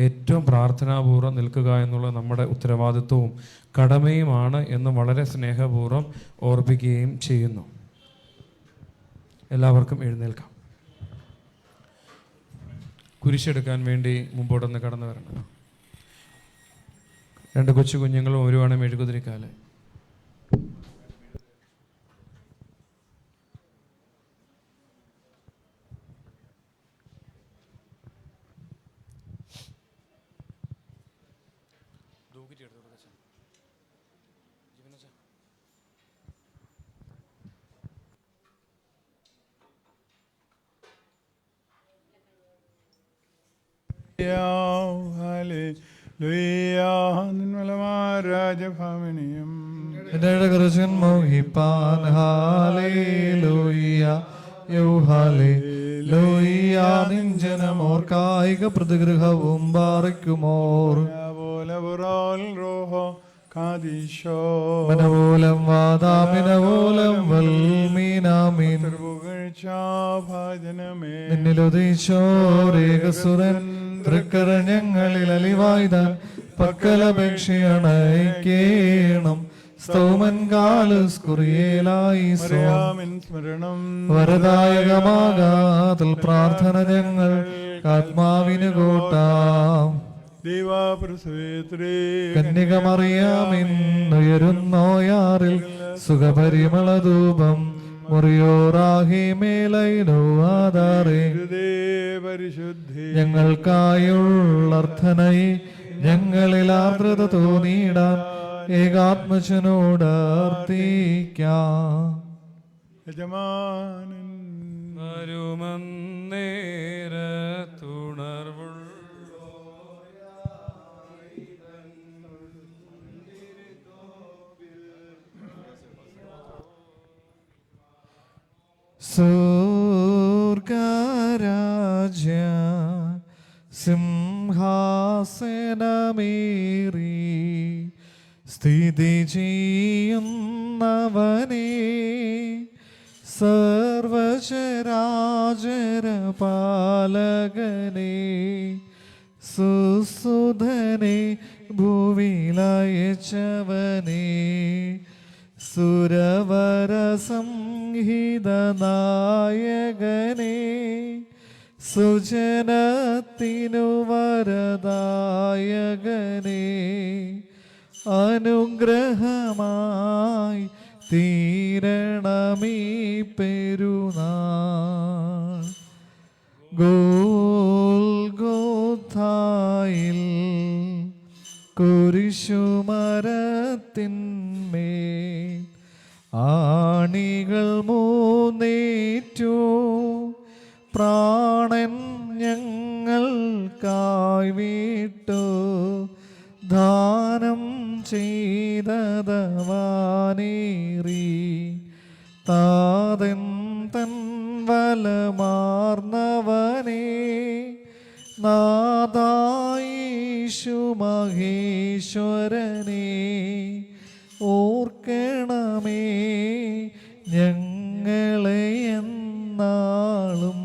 D: ഏറ്റവും പ്രാർത്ഥനാപൂർവ്വം നിൽക്കുക എന്നുള്ളത് നമ്മുടെ ഉത്തരവാദിത്വവും കടമയുമാണ് എന്ന് വളരെ സ്നേഹപൂർവ്വം ഓർപ്പിക്കുകയും ചെയ്യുന്നു. എല്ലാവർക്കും എഴുന്നേൽക്കാം. കുരിശെടുക്കാൻ വേണ്ടി മുമ്പോട്ടൊന്ന് കടന്നു വരണം. 2 കൊച്ചു കുഞ്ഞുങ്ങളും ഒരുവാണ് മെഴുകുതിരിക്കാല്.
C: രാജഭാമിനിയും
E: മോഹിപ്പാൻ ഹാലേലൂയ നിഞ്ജനമോർക്കായിക പ്രതിഗൃഹവും പാറയ്ക്കുമോർ മനവോലം വാദാമിനവോലം വൽമീനാമീൻ നിന്നിലുദീശോരേകസുരൻ തൃക്കരഞ്ഞങ്ങളിൽ അലിവായ്താൻ പക്കലപേക്ഷയണൈക്കേണം സ്തോമൻ കാലുസ്കുറിയേലായി
C: സ്മരണം
E: വരദായകമാകാതിൽ പ്രാർത്ഥന ഞങ്ങൾ ആത്മാവിന് കൂട്ടാം. കന്യകമറിയാമിന്നുയരുന്നോയാറിൽ സുഖപരിമളധൂപം മുറിയോറാഹി മേലൈനോ ആധാരേ ഞങ്ങൾക്കായുള്ളർത്ഥനയി ഞങ്ങളിൽ ആർദ്രത തോന്നിയിടാൻ ഏകാത്മജനോട് അർത്ഥിക്കാം.
C: യജമാനൻ
D: വരുമന്നേരത്തുണർവുള്ള
E: സ്വർഗരാജ്യ സിംഹാസനമേറി സ്ഥിതി ചെയ്യുന്നവനേ സർവചരാചര പാലകനേ സുസുധനെ ഭൂവിലയച്ചവനേ സുരവര സംഹിത നായകനേ സുജനത്തിനു വരദായകനേ അനുഗ്രഹമായി തീരണമീ പെരുന്നാൾ ഗോൽഗോഥായിൽ കുരിശുമരത്തിന്മേൽ ആണികൾ മൂന്നേറ്റു പ്രാണൻ ഞങ്ങൾക്കായി വിട്ടു ദാനം ചെയ്തതവാനേറി താതൻ തൻ വലമാർന്നവനേ നാദായീശു മഹേശ്വരനേ ഓർക്കണമേ ഞങ്ങളെ എന്നാളും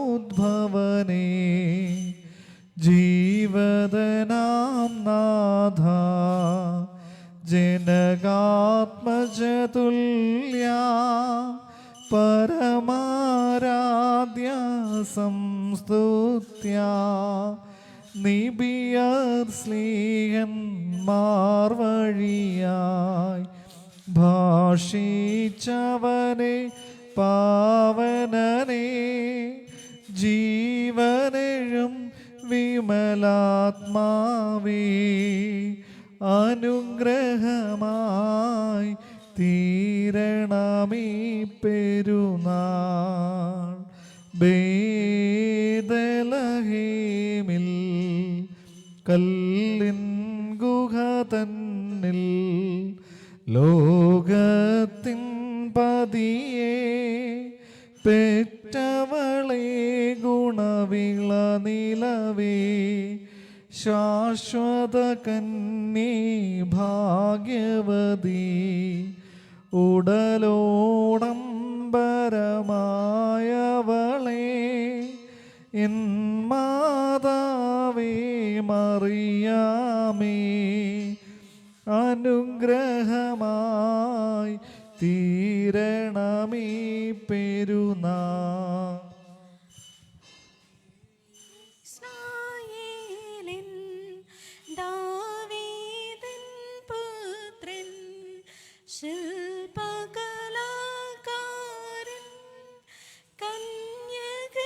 E: താതോദ്ഭവനേ ജീവദനാം നാഥ ജനകാത്മജതുല്യ പരമാരാധ്യ സംസ്തുത്യർഹ സ്തുത്യ നിബിയർ സ്ലീഹന്മാർ വഴിയായി ഭാഷിച്ചവനെ പാവനനെ ജീവനെഴും വിമലാത്മാവേ അനുഗ്രഹമായി തീരണമീ പെരുന്നാൾ ബേദലഹേമിൽ കല്ലിൻ ഗുഹ തന്നിൽ ലോകത്തിൻ പതിയെ പെറ്റവളെ ഗുണവിള നിലവേ ശാശ്വത കന്യേ ഭാഗ്യവതി ഉടലോടംബരമായവളെ എൻ മാതാവേ മറിയാമേ അനുഗ്രഹമായി തീരണമീ പെരുന്നാൾ.
H: ഇസ്രായേലിൻ ദാവീദിൻ പുത്രൻ ശില്പകലാകാരൻ കന്യകയുടെ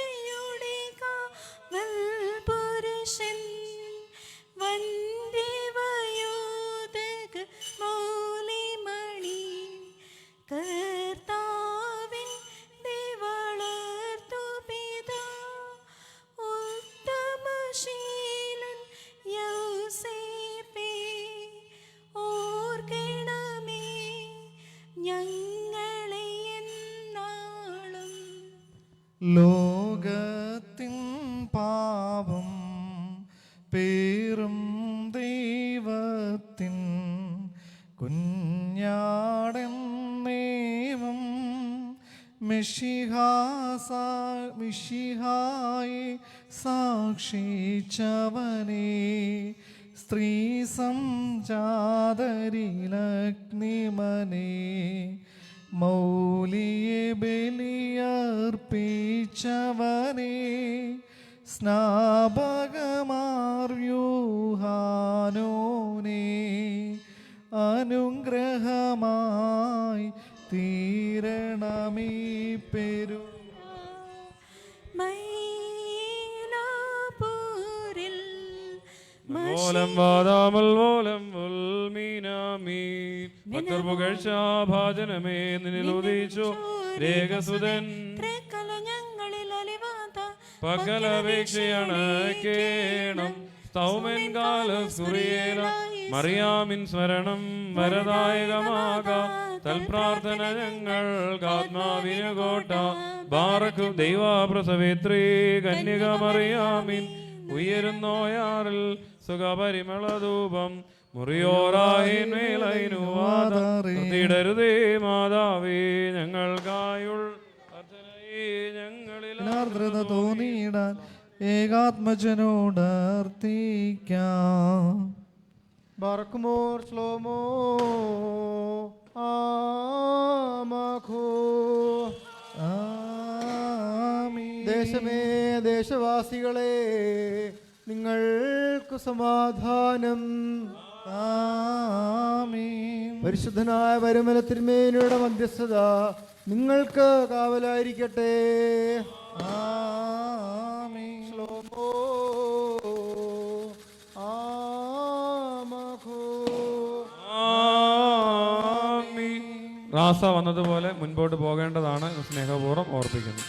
H: കാവൽ പുരുഷൻ വന്ധ്യവയോധക മൗലിമണി കർത്താവിൻ വളർത്തു പിതാ ഉത്തമശീലൻ യൗസേപ്പേ ഓർക്കണമേ ഞങ്ങളെ എന്നാളും.
E: ലോകത്തിൻ പാപം പേറും ദൈവത്തിൻ കുഞ്ഞാടെന്നേവം മിശിഹായി സാക്ഷിച്ചവനെ സ്ത്രീ സംജാതരിലഗ്നിമനെ മൗലിയെ ബലിയർപ്പിച്ചവനെ സ്നാപകമാർയൂഹാനോനെ അനുഗ്രഹമായി തീരണമീ പെരു
H: മൈലാപൂരിൽ
D: മൂലം വാദാമൽ മൂലം ഉൽമീനാമീ ഭക്തർ പുകഴ്ച ഭാജനമേ നിന്നിൽ ഉദിച്ചു രേഖസുതൻ
H: ഞങ്ങളിൽ അലിവാത
D: പകലപേക്ഷയാണ് കേണം സൗമൻ കാല സുറിയേല മറിയാമിൻ സ്മരണം വരദായകമാക തൽപ്രാർത്ഥന ഞങ്ങൾക്ക് ആത്മാവിന് കോട്ട ബാറക്കും ദൈവപ്രസവേത്രീ കന്യക മറിയാമിൻ ഉയരുന്നോയാറിൽ സുഖപരിമളധൂപം മുറിയോറാഹിന്മേലൈനുവാദരുതേ മാതാവേ ഞങ്ങൾക്കായുൾ അർച്ചനയെ ഞങ്ങളിൽ
E: ആർദ്രത തോന്നിയിടാൻ ഏകാത്മജനോട് അർത്ഥിക്കാം.
B: ബർക്കുമോർ ശ്ലോമോ ആമഖോ.
E: ആമീൻ.
B: ദേശമേ ദേശവാസികളെ നിങ്ങൾക്ക് സമാധാനം.
E: ആമീൻ.
B: പരിശുദ്ധനായ പരിമല തിരുമേനിയുടെ മധ്യസ്ഥത നിങ്ങൾക്ക് കാവലായിരിക്കട്ടെ.
E: ആമീൻ.
B: ശ്ലോമോ ആമഖോ.
D: ആമീൻ. റാസ വന്നതുപോലെ മുൻപോട്ട് പോകേണ്ടതാണ് സ്നേഹപൂർവ്വം ഓർപ്പിക്കുന്നു.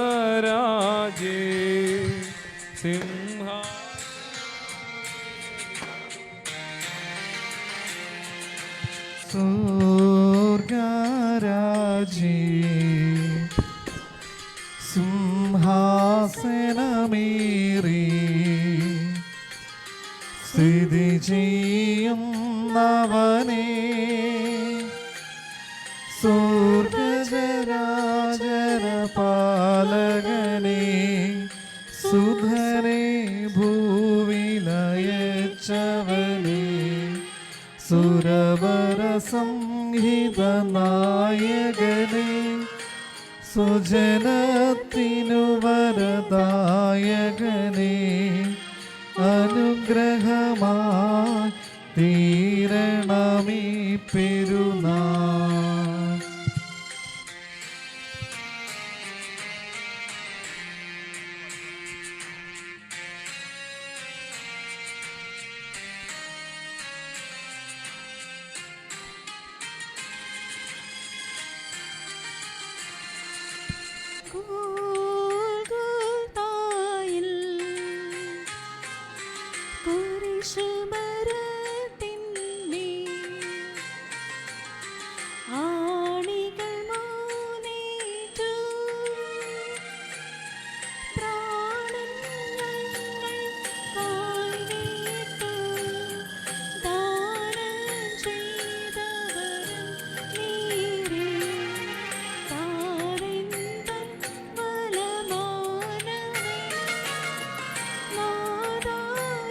D: സ്വർഗരാജേ സിംഹ
E: സ്വർഗരാജേ സിംഹാസനമേറി സ്ഥിതി ചെയ്യുന്നവനേ പാലകനെ സുധനെ ഭൂവിലയച്ചവനെ സുരവര സംഹിത നായകനെ സുജനത്തിനു വരദായകനേ അനുഗ്രഹമായി തീരണമീ പെരുന്നാൾ.
H: ഗോൽഗോഥായിൽ കുരിശുമരത്തിന്മേൽ ആണികൾ മൂന്നേറ്റു. പ്രാണൻ ഞങ്ങൾക്കായി നീട്ടു. ദാനം ചെയ്തവരും നീരേ. താരെന്തൻ വലമാനവേ. നാഥാ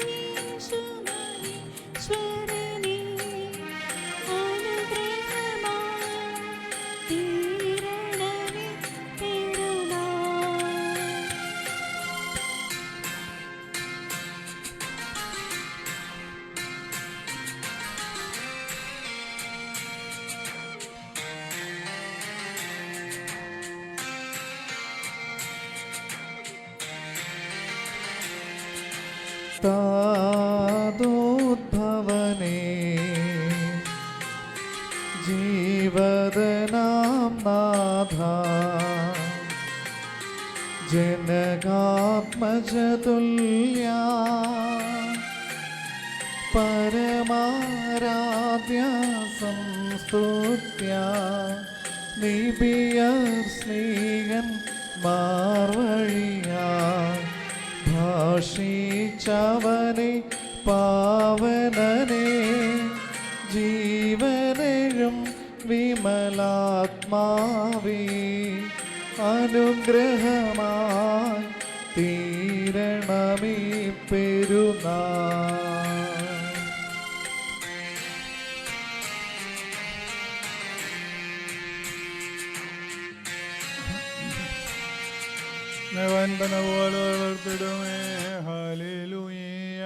H: യേശുമഹേശ്വരനേ. അനുഗ്രഹമായി തീരണമേ പെരുന്നാൾ.
E: താതോദ്ഭവനേ ജീവദനാം നാഥ ജനകാത്മജതുല്യ പരമാരാധ്യ സംസ്തുത്യ നിബിയർ സ്നേഹൻ മാർവഴിയായി ഭാഷിച്ചവനെ പാവനനെ ജീവനെഴും വിമലാത്മാവേ അനുഗ്രഹമായി തീരണമീ പെരുന്നാൾ.
C: വൻപന പോലെ വളർത്തിടുമേ. ഹല്ലേലൂയ.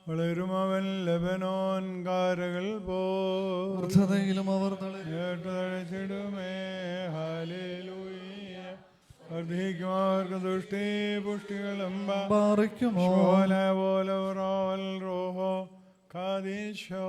C: വളരും അവൻ ലബനോൻ കാരകൾ
E: വൃദ്ധതയിലും അവർ
C: തഴച്ചിടുമേ. ഹല്ലേലൂയ. വർദ്ധിക്കും അവർക്ക് ദുഷ്ടി പുഷ്ടികളും
E: പാറിക്കുമോ
C: പോലെ റോഹോ കാദീശോ.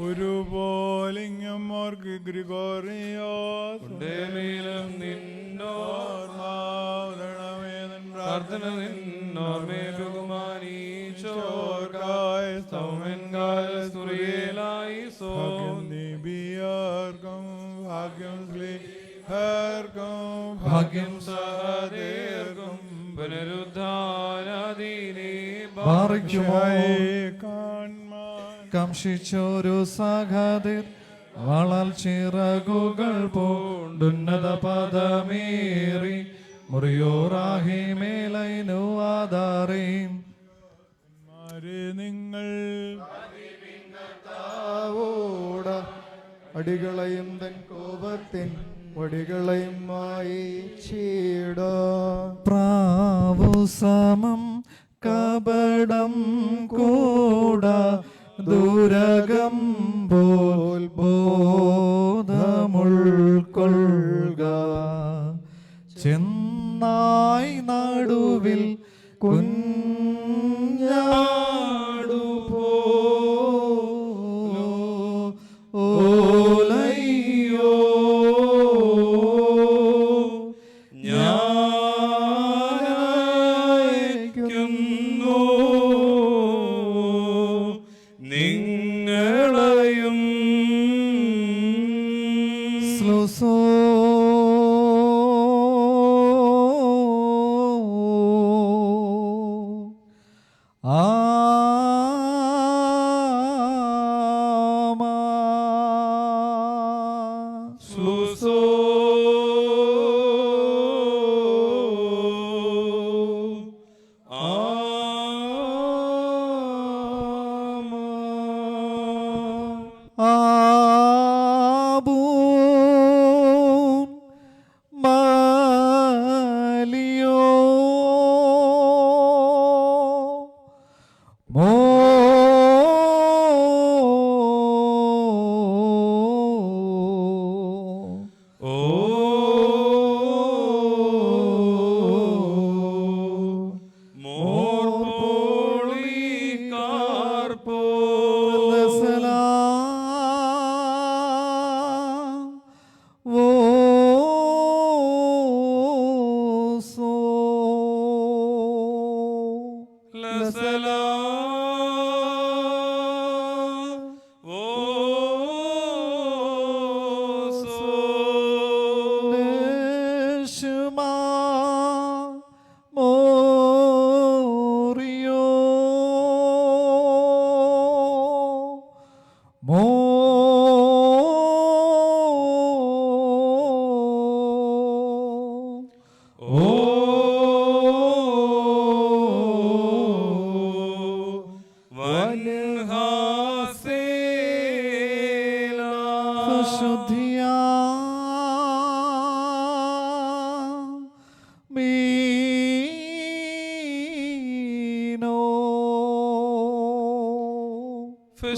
C: ഒരു പോലിങ്ങും ഓർക്ക് ഗ്രിഗോറിയോസ്
D: ഉണ്ടേലും നിന്നോർമാവതരണമേതൻ പ്രാർത്ഥന നിന്നോർമേ ബഹുമാനീച്ചോർക്കായ സൗമൻകാല സുറിയേലായി സോം
C: ദീപിയാർക്കും ഭാഗ്യം സ്ലീഹർക്കും
D: ഭാഗ്യം സഹദേർക്കും പുനരുദ്ധാനാദീനേ
E: പാറിക്കുമോ
C: കാൺമാൻ
E: കാംക്ഷിച്ചൊരു സഹതിർ വളൽ ചിറകുകൾ പൂണ്ടുന്നത പദമേറി മുറിയോറാഹി മേലൈനു ആധാരേം.
C: നിങ്ങൾ
B: ഓട അടികളെയും തൻ കോപത്തിൻ വടികളെയും വായിച്ചിട.
E: പ്രാവു സമം കപടം കൂട ദുരകം പോൽ ബോധമുൾക്കൊള്ളുക. ചെന്നായി നടുവിൽ കുഞ്ഞാടു പോലയ്യോ
D: ഞാനയക്കുന്നു നിങ്ങളെയും.
E: സ്ലുസോ ആ മോറിയോ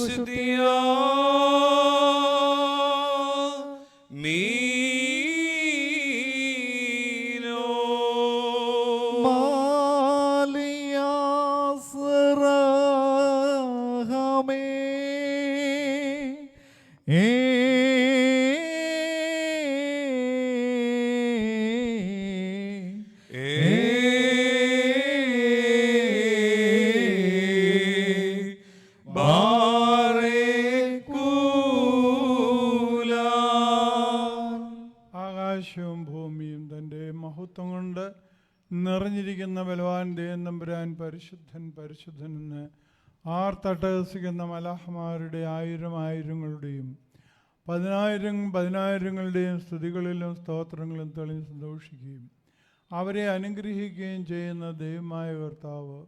E: ശുദ്ധിയാ മീനോ മാലിയാസ്രഹമേ
C: ആകാശവും ഭൂമിയും തൻ്റെ മഹത്വം കൊണ്ട് നിറഞ്ഞിരിക്കുന്ന ബലവാൻ ദൈവം തമ്പുരാൻ പരിശുദ്ധൻ പരിശുദ്ധൻ എന്ന് ആർത്തട്ടഹസിക്കുന്ന മലാഹമാരുടെ ആയിരം ആയിരങ്ങളുടെയും പതിനായിരങ്ങളുടെയും സ്തുതികളിലും സ്തോത്രങ്ങളും തെളിഞ്ഞ് സന്തോഷിക്കുകയും അവരെ അനുഗ്രഹിക്കുകയും ചെയ്യുന്ന ദൈവമായ കർത്താവ്,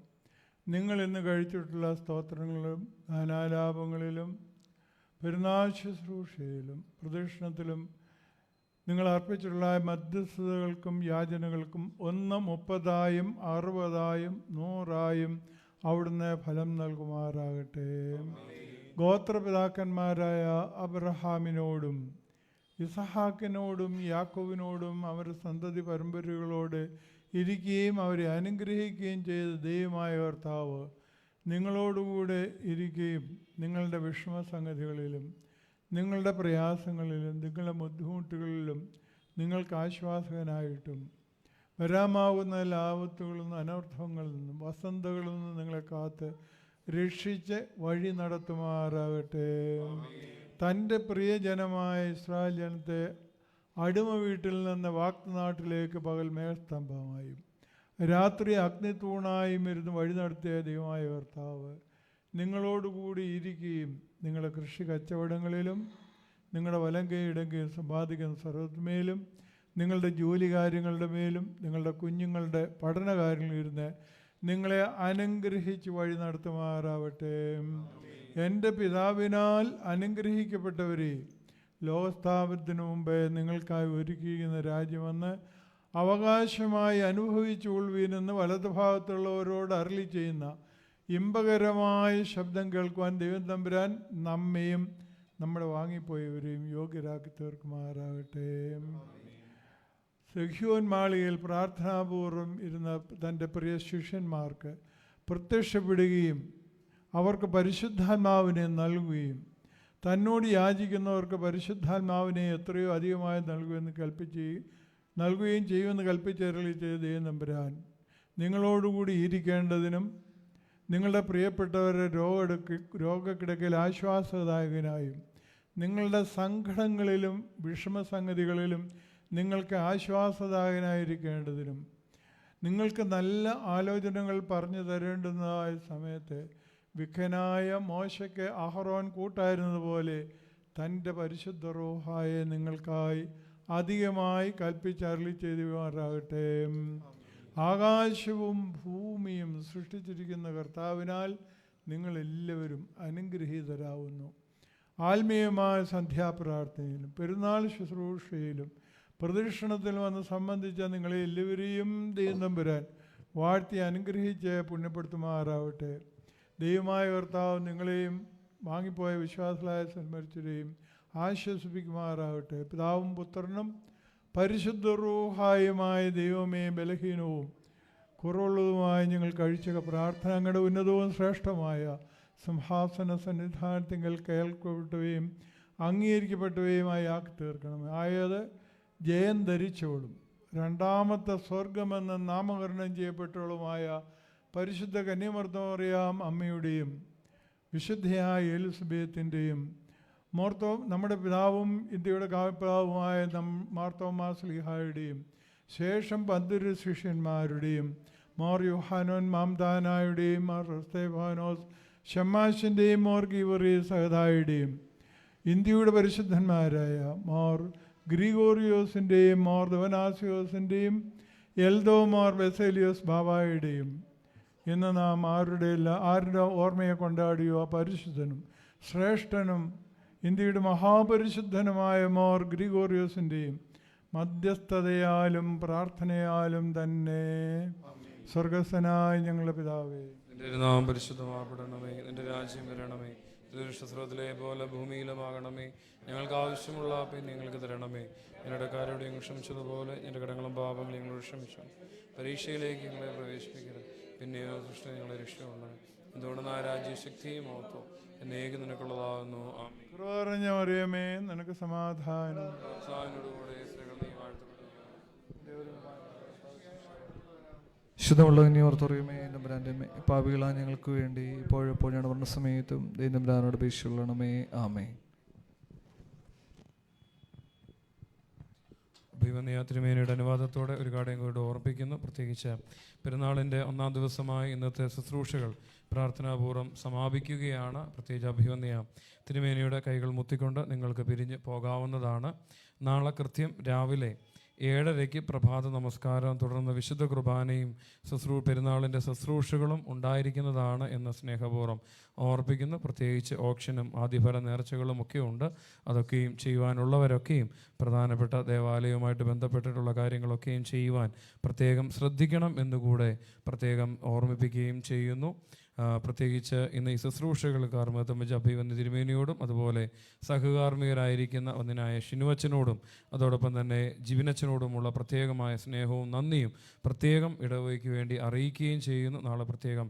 C: നിങ്ങൾ ഇന്ന് കഴിച്ചിട്ടുള്ള സ്തോത്രങ്ങളിലും ഗാനാലാപങ്ങളിലും പെരുന്നാൾ ശുശ്രൂഷയിലും പ്രദക്ഷിണത്തിലും നിങ്ങൾ അർപ്പിച്ചിട്ടുള്ള മധ്യസ്ഥതകൾക്കും യാചനകൾക്കും 30 60 100 അവിടുന്ന് ഫലം നൽകുമാറാകട്ടെ. ഗോത്രപിതാക്കന്മാരായ അബ്രഹാമിനോടും ഇസഹാക്കിനോടും യാക്കോബിനോടും അവരുടെ സന്തതി പരമ്പരകളോട് ഇരിക്കുകയും അവരെ അനുഗ്രഹിക്കുകയും ചെയ്ത ദൈവമായ കർത്താവ് നിങ്ങളോടുകൂടെ ഇരിക്കുകയും നിങ്ങളുടെ വിഷമസംഗതികളിലും നിങ്ങളുടെ പ്രയാസങ്ങളിലും നിങ്ങളുടെ ബുദ്ധിമുട്ടുകളിലും നിങ്ങൾക്ക് ആശ്വാസകനായിട്ടും വരാമാവുന്ന ലാപത്തുകളിൽ നിന്നും അനർത്ഥങ്ങളിൽ നിന്നും വസന്തകളിൽ നിന്നും നിങ്ങളെ കാത്ത് രക്ഷിച്ച് വഴി നടത്തുമാറാകട്ടെ. തൻ്റെ പ്രിയജനമായ ഇസ്രായേൽ ജനത്തെ അടിമ വീട്ടിൽ നിന്ന് വാക്നാട്ടിലേക്ക് പകൽ മേൽസ്തംഭമായും രാത്രി അഗ്നിത്തൂണായും ഇരുന്ന് വഴി നടത്തിയ ദൈവമായ കർത്താവ് നിങ്ങളോടുകൂടി ഇരിക്കുകയും നിങ്ങളുടെ കൃഷി കച്ചവടങ്ങളിലും നിങ്ങളുടെ വലം കൈ ഇടം കൈ സമ്പാദിക്കുന്ന സർവ്വത്തിന്മേലും നിങ്ങളുടെ ജോലി കാര്യങ്ങളുടെ മേലും നിങ്ങളുടെ കുഞ്ഞുങ്ങളുടെ പഠന കാര്യങ്ങളിലിരുന്ന് നിങ്ങളെ അനുഗ്രഹിച്ച് വഴി നടത്തുമാറാവട്ടെ. എൻ്റെ പിതാവിനാൽ അനുഗ്രഹിക്കപ്പെട്ടവരെ, ലോകസ്ഥാപനത്തിനു മുമ്പേ നിങ്ങൾക്കായി ഒരുക്കിയിരിക്കുന്ന രാജ്യമെന്ന് അവകാശമായി അനുഭവിച്ചുകൊള്ളുവീനെന്ന് വലതുഭാഗത്തുള്ളവരോട് അരുളി ചെയ്യുന്ന ഇമ്പകരമായ ശബ്ദം കേൾക്കുവാൻ ദൈവം തമ്പുരാൻ നമ്മയും നമ്മുടെ വാങ്ങിപ്പോയവരെയും യോഗ്യരാക്കി തീർക്കുമാറാകട്ടെ. സഖ്യോൻ മാളികയിൽ പ്രാർത്ഥനാപൂർവം ഇരുന്ന തൻ്റെ പ്രിയ ശിഷ്യന്മാർക്ക് പ്രത്യക്ഷപ്പെടുകയും അവർക്ക് പരിശുദ്ധാത്മാവിനെ നൽകുകയും തന്നോട് യാചിക്കുന്നവർക്ക് പരിശുദ്ധാത്മാവിനെ എത്രയോ അധികമായി നൽകുകയും ചെയ്യുമെന്ന് കൽപ്പിച്ചരളി ചെയ്ത ദൈവം തമ്പുരാൻ നിങ്ങളോടുകൂടി ഇരിക്കേണ്ടതിനും നിങ്ങളുടെ പ്രിയപ്പെട്ടവരെ രോഗക്കിടക്കയിൽ ആശ്വാസദായകനായും നിങ്ങളുടെ സങ്കടങ്ങളിലും വിഷമസംഗതികളിലും നിങ്ങൾക്ക് ആശ്വാസദായകനായിരിക്കേണ്ടതിനും നിങ്ങൾക്ക് നല്ല ആലോചനകൾ പറഞ്ഞു തരേണ്ടുന്നതായ സമയത്ത് വിഖനായ മോശയ്ക്ക് അഹറോൻ കൂട്ടായിരുന്നതുപോലെ തൻ്റെ പരിശുദ്ധ റൂഹായെ നിങ്ങൾക്കായി അധികമായി കൽപ്പിച്ചരുളി ചെയ്യുമാറാകട്ടെ. ആകാശവും ഭൂമിയും സൃഷ്ടിച്ചിരിക്കുന്ന കർത്താവിനാൽ നിങ്ങളെല്ലാവരും അനുഗ്രഹീതരാകുന്നു. ആത്മീയമായ സന്ധ്യാപ്രാർത്ഥനയിലും പെരുന്നാൾ ശുശ്രൂഷയിലും പ്രദക്ഷിണത്തിൽ വന്ന് സംബന്ധിച്ച നിങ്ങളെ എല്ലാവരെയും ദൈവം തമ്പുരാൻ വാഴ്ത്തി അനുഗ്രഹിച്ച് പുണ്യപ്പെടുത്തുമാറാവട്ടെ. ദൈവമായ കർത്താവ് നിങ്ങളെയും വാങ്ങിപ്പോയ വിശ്വാസലായ സന്മരിച്ചവരെയും ആശ്വസിപ്പിക്കുമാറാവട്ടെ. പിതാവും പുത്രനും പരിശുദ്ധ റൂഹായുമായ ദൈവമേ, ബലഹീനവും കുറവുള്ളതുമായ ഞങ്ങൾ കഴിച്ച പ്രാർത്ഥന അങ്ങയുടെ ഉന്നതവും ശ്രേഷ്ഠമായ സിംഹാസന സന്നിധാനത്തിങ്കൽ കേൾക്കപ്പെട്ടവയും അംഗീകരിക്കപ്പെട്ടവയുമായി ആക്കി തീർക്കണമേ. ആയത് ജയം ധരിച്ചവളും രണ്ടാമത്തെ സ്വർഗമെന്ന് നാമകരണം ചെയ്യപ്പെട്ടവളുമായ പരിശുദ്ധ കന്യമർത്തോറിയാം അമ്മയുടെയും വിശുദ്ധയായ എലിസബത്തിൻ്റെയും നമ്മുടെ പിതാവും ഇന്ത്യയുടെ കാവ്യപിതാവുമായ മാർത്തോമാ ശ്ലീഹായുടെയും ശേഷം 12 ശിഷ്യന്മാരുടെയും മോർ യോഹാനോൻ മാംദാനായുടെയും മോർ സ്തെഫാനോസ് ഷമ്മാശിൻ്റെയും മോർ ഗീവറി സഹദായുടെയും ഇന്ത്യയുടെ പരിശുദ്ധന്മാരായ മോർ ഗ്രിഗോറിയോസിൻ്റെയും മോർ ദവനാസിയോസിൻ്റെയും എൽദോ മോർ ബെസേലിയോസ് ബാബായുടെയും ഇന്ന് നാം ആരുടെ ഓർമ്മയെ കൊണ്ടാടിയോ ആ പരിശുദ്ധനും ശ്രേഷ്ഠനും ഇന്ത്യയുടെ മഹാപരിശുദ്ധനുമായ മോർ ഗ്രിഗോറിയോസിൻ്റെയും മധ്യസ്ഥതയാലും പ്രാർത്ഥനയാലും തന്നെ സ്വർഗസ്ഥനായ ഞങ്ങളുടെ പിതാവേ,
D: നിന്റെ നാം പരിശുദ്ധമാപ്പെടണമേ. നിന്റെ രാജ്യം വരണമേ. സ്രോതലെ പോലെ ഭൂമിയിലുമാകണമേ. ഞങ്ങൾക്ക് ആവശ്യമുള്ള പിന്നെ ഞങ്ങൾക്ക് തരണമേ. ഞങ്ങളുടെ കാരോട് ഞങ്ങൾ ക്ഷമിച്ചതുപോലെ ഞങ്ങളുടെ കടങ്ങളും പാപങ്ങളും ഞങ്ങളോട് ക്ഷമിച്ചു. പരീക്ഷയിലേക്ക് ഞങ്ങളെ പ്രവേശിപ്പിക്കരുത്, പിന്നെയോ സൃഷ്ട ഞങ്ങളെ രക്ഷയുള്ളൂ. എന്തുകൊണ്ട് ആ രാജ്യശക്തിയും മഹത്വം എന്നേക്ക് നിനക്കുള്ളതാകുന്നു. ആമേൻ.
C: കൃപ നിറഞ്ഞ മറിയമേ, നിനക്ക് സമാധാനം.
D: കർത്താവിനോടുകൂടെ സ്ത്രീകൾ നീ വാഴ്ത്തപ്പെടുന്നു.
E: ശുദ്ധമുള്ള നീ ഓർത്തറിയുമേ നമ്പരാൻ്റെ പാപികളാ ഞങ്ങൾക്ക് വേണ്ടി ഇപ്പോഴെപ്പോൾ ഞങ്ങളുടെ മരണ സമയത്തും ദൈവനമ്പരാനോട് അപേക്ഷിച്ചുകൊള്ളണമേ. ആമേ.
D: അഭിമന്യ തിരുമേനിയുടെ അനുവാദത്തോടെ ഒരു കാര്യം കൂടി ഓർപ്പിക്കുന്നു. പ്രത്യേകിച്ച് പെരുന്നാളിൻ്റെ 1-ാം ദിവസമായി ഇന്നത്തെ ശുശ്രൂഷകൾ പ്രാർത്ഥനാപൂർവ്വം സമാപിക്കുകയാണ്. പ്രത്യേകിച്ച് അഭിമന്യ തിരുമേനിയുടെ കൈകൾ മുത്തിക്കൊണ്ട് നിങ്ങൾക്ക് പിരിഞ്ഞ് പോകാവുന്നതാണ്. നാളെ കൃത്യം രാവിലെ 7:30 പ്രഭാത നമസ്കാരം, തുടർന്ന് വിശുദ്ധ കുർബാനയും പെരുന്നാളിൻ്റെ ശുശ്രൂഷകളും ഉണ്ടായിരിക്കുന്നതാണ് എന്ന് സ്നേഹപൂർവ്വം ഓർപ്പിക്കുന്നു. പ്രത്യേകിച്ച് ഓക്ഷനും ആദ്യഫല നേർച്ചകളും ഒക്കെ ഉണ്ട്. അതൊക്കെയും ചെയ്യുവാനുള്ളവരൊക്കെയും പ്രധാനപ്പെട്ട ദേവാലയവുമായിട്ട് ബന്ധപ്പെട്ടിട്ടുള്ള കാര്യങ്ങളൊക്കെയും ചെയ്യുവാൻ പ്രത്യേകം ശ്രദ്ധിക്കണം എന്നുകൂടെ പ്രത്യേകം ഓർമ്മിപ്പിക്കുകയും ചെയ്യുന്നു. പ്രത്യേകിച്ച് ഇന്ന് ഈ ശുശ്രൂഷകൾ കാർമ്മത്തമ്മ അഭിവന്യ തിരുമേനിയോടും അതുപോലെ സഹകാർമ്മികരായിരിക്കുന്ന ഒന്നിനായ ഷിനുവച്ചനോടും അതോടൊപ്പം തന്നെ ജിബിനച്ചനോടുമുള്ള പ്രത്യേകമായ സ്നേഹവും നന്ദിയും പ്രത്യേകം ഇടവകയ്ക്ക് വേണ്ടി അറിയിക്കുകയും ചെയ്യുന്നു. നാളെ പ്രത്യേകം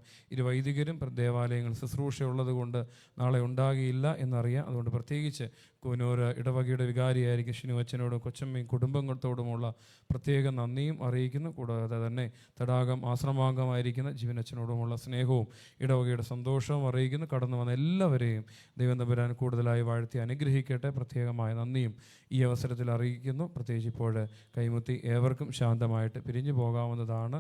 D: വൈദികരും ദേവാലയങ്ങൾ ശുശ്രൂഷ ഉള്ളത് കൊണ്ട് നാളെ ഉണ്ടാകില്ല എന്നറിയാം. അതുകൊണ്ട് പ്രത്യേകിച്ച് കൂനൂർ ഇടവകയുടെ വികാരിയായിരിക്കും ഷിനുവച്ചനോടും കൊച്ചമ്മയും കുടുംബത്തോടുമുള്ള പ്രത്യേക നന്ദിയും അറിയിക്കുന്നു. കൂടാതെ തന്നെ തടാകം ആശ്രമാംഗമായിരിക്കുന്ന ജീവനച്ചനോടുമുള്ള സ്നേഹവും ഇടവകയുടെ സന്തോഷവും അറിയിക്കുന്നു. കടന്നു വന്ന എല്ലാവരെയും ദൈവം തമ്പുരാൻ കൂടുതലായി വാഴ്ത്തി അനുഗ്രഹിക്കട്ടെ. പ്രത്യേകമായ നന്ദിയും ഈ അവസരത്തിൽ അറിയിക്കുന്നു. പ്രത്യേകിച്ച് ഇപ്പോൾ കൈമുത്തി ഏവർക്കും ശാന്തമായിട്ട് പിരിഞ്ഞു പോകാവുന്നതാണ്.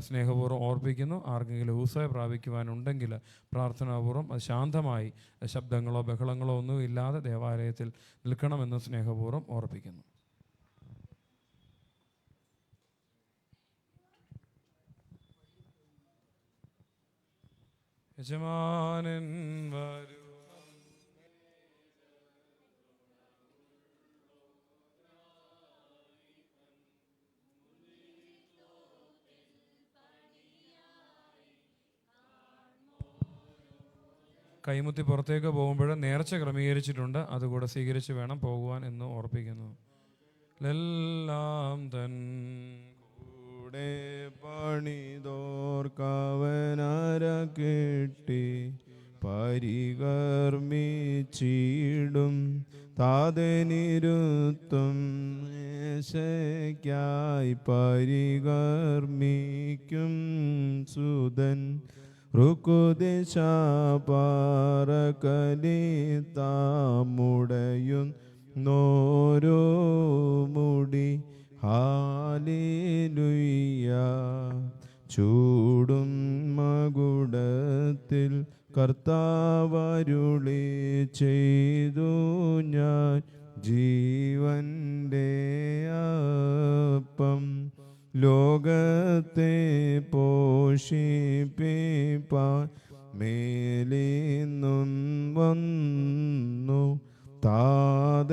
D: സ്നേഹപൂർവ്വം ഓർപ്പിക്കുന്നു. ആർക്കെങ്കിലും ഊസയെ പ്രാപിക്കുവാനുണ്ടെങ്കിൽ പ്രാർത്ഥനാപൂർവ്വം അത് ശാന്തമായി ശബ്ദങ്ങളോ ബഹളങ്ങളോ ഒന്നും ഇല്ലാതെ ദേവാലയത്തിൽ നിൽക്കണമെന്ന് സ്നേഹപൂർവ്വം ഓർപ്പിക്കുന്നു. യജമാനൻ വരൂ. കൈമുത്തി പുറത്തേക്ക് പോകുമ്പോൾ നേർച്ച ക്രമീകരിച്ചിട്ടുണ്ട്. അതുകൂടെ സ്വീകരിച്ച് വേണം പോകുവാൻ എന്ന് ഓർപ്പിക്കുന്നു. എല്ലാം തൻ
F: കൂടെ പണിതോർക്കവനര കെട്ടി പരികർമ്മിച്ചിടും താതനിരുത്തും മേശയ്ക്കായി പരികർമ്മിക്കും സുതൻ റുക്കുദിശാപാറകലിതാമുടയും നോരോ മുടി ഹാലേലുയ്യ ചൂടും മകുടത്തിൽ കർത്താവരുളി ചെയ്തു ഞാൻ ജീവന്റെ അപ്പം ലോകത്തെ പോഷിപ്പിപ്പാൻ മേലിന്നും വന്നു താതനയച്ചു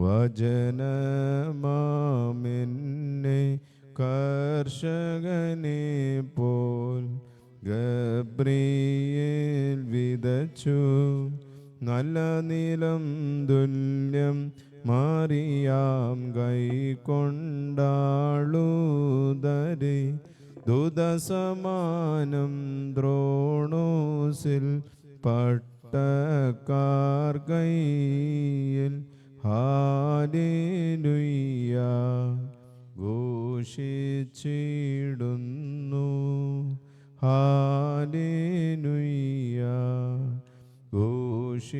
F: വചനമാമെന്നെ കർഷകനെ പോൽ ഗബ്രിയേൽ വിതച്ചു നല്ല നിലം തുല്യം മാറിയാം കൈക്കൊണ്ടാളുതരി ദുദസമാനം ദ്രോണോസിൽ പട്ടക്കാർ കൈയിൽ ഹാലേലുയ്യ ഘോഷിച്ചിടുന്നു ഹാലേലുയ്യ ഘോഷിച്ചിടുന്നു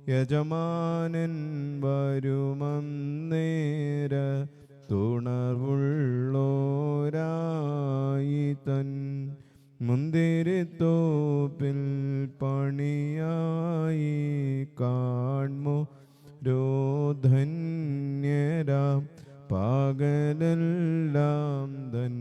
F: യജമാനൻ വരുമന്നേര തുണർവുള്ളോരായി തൻ മുന്തിരിത്തോപ്പിൽ പണിയായി കാൺമോ രോധന്യരാം പകലെല്ലാം തൻ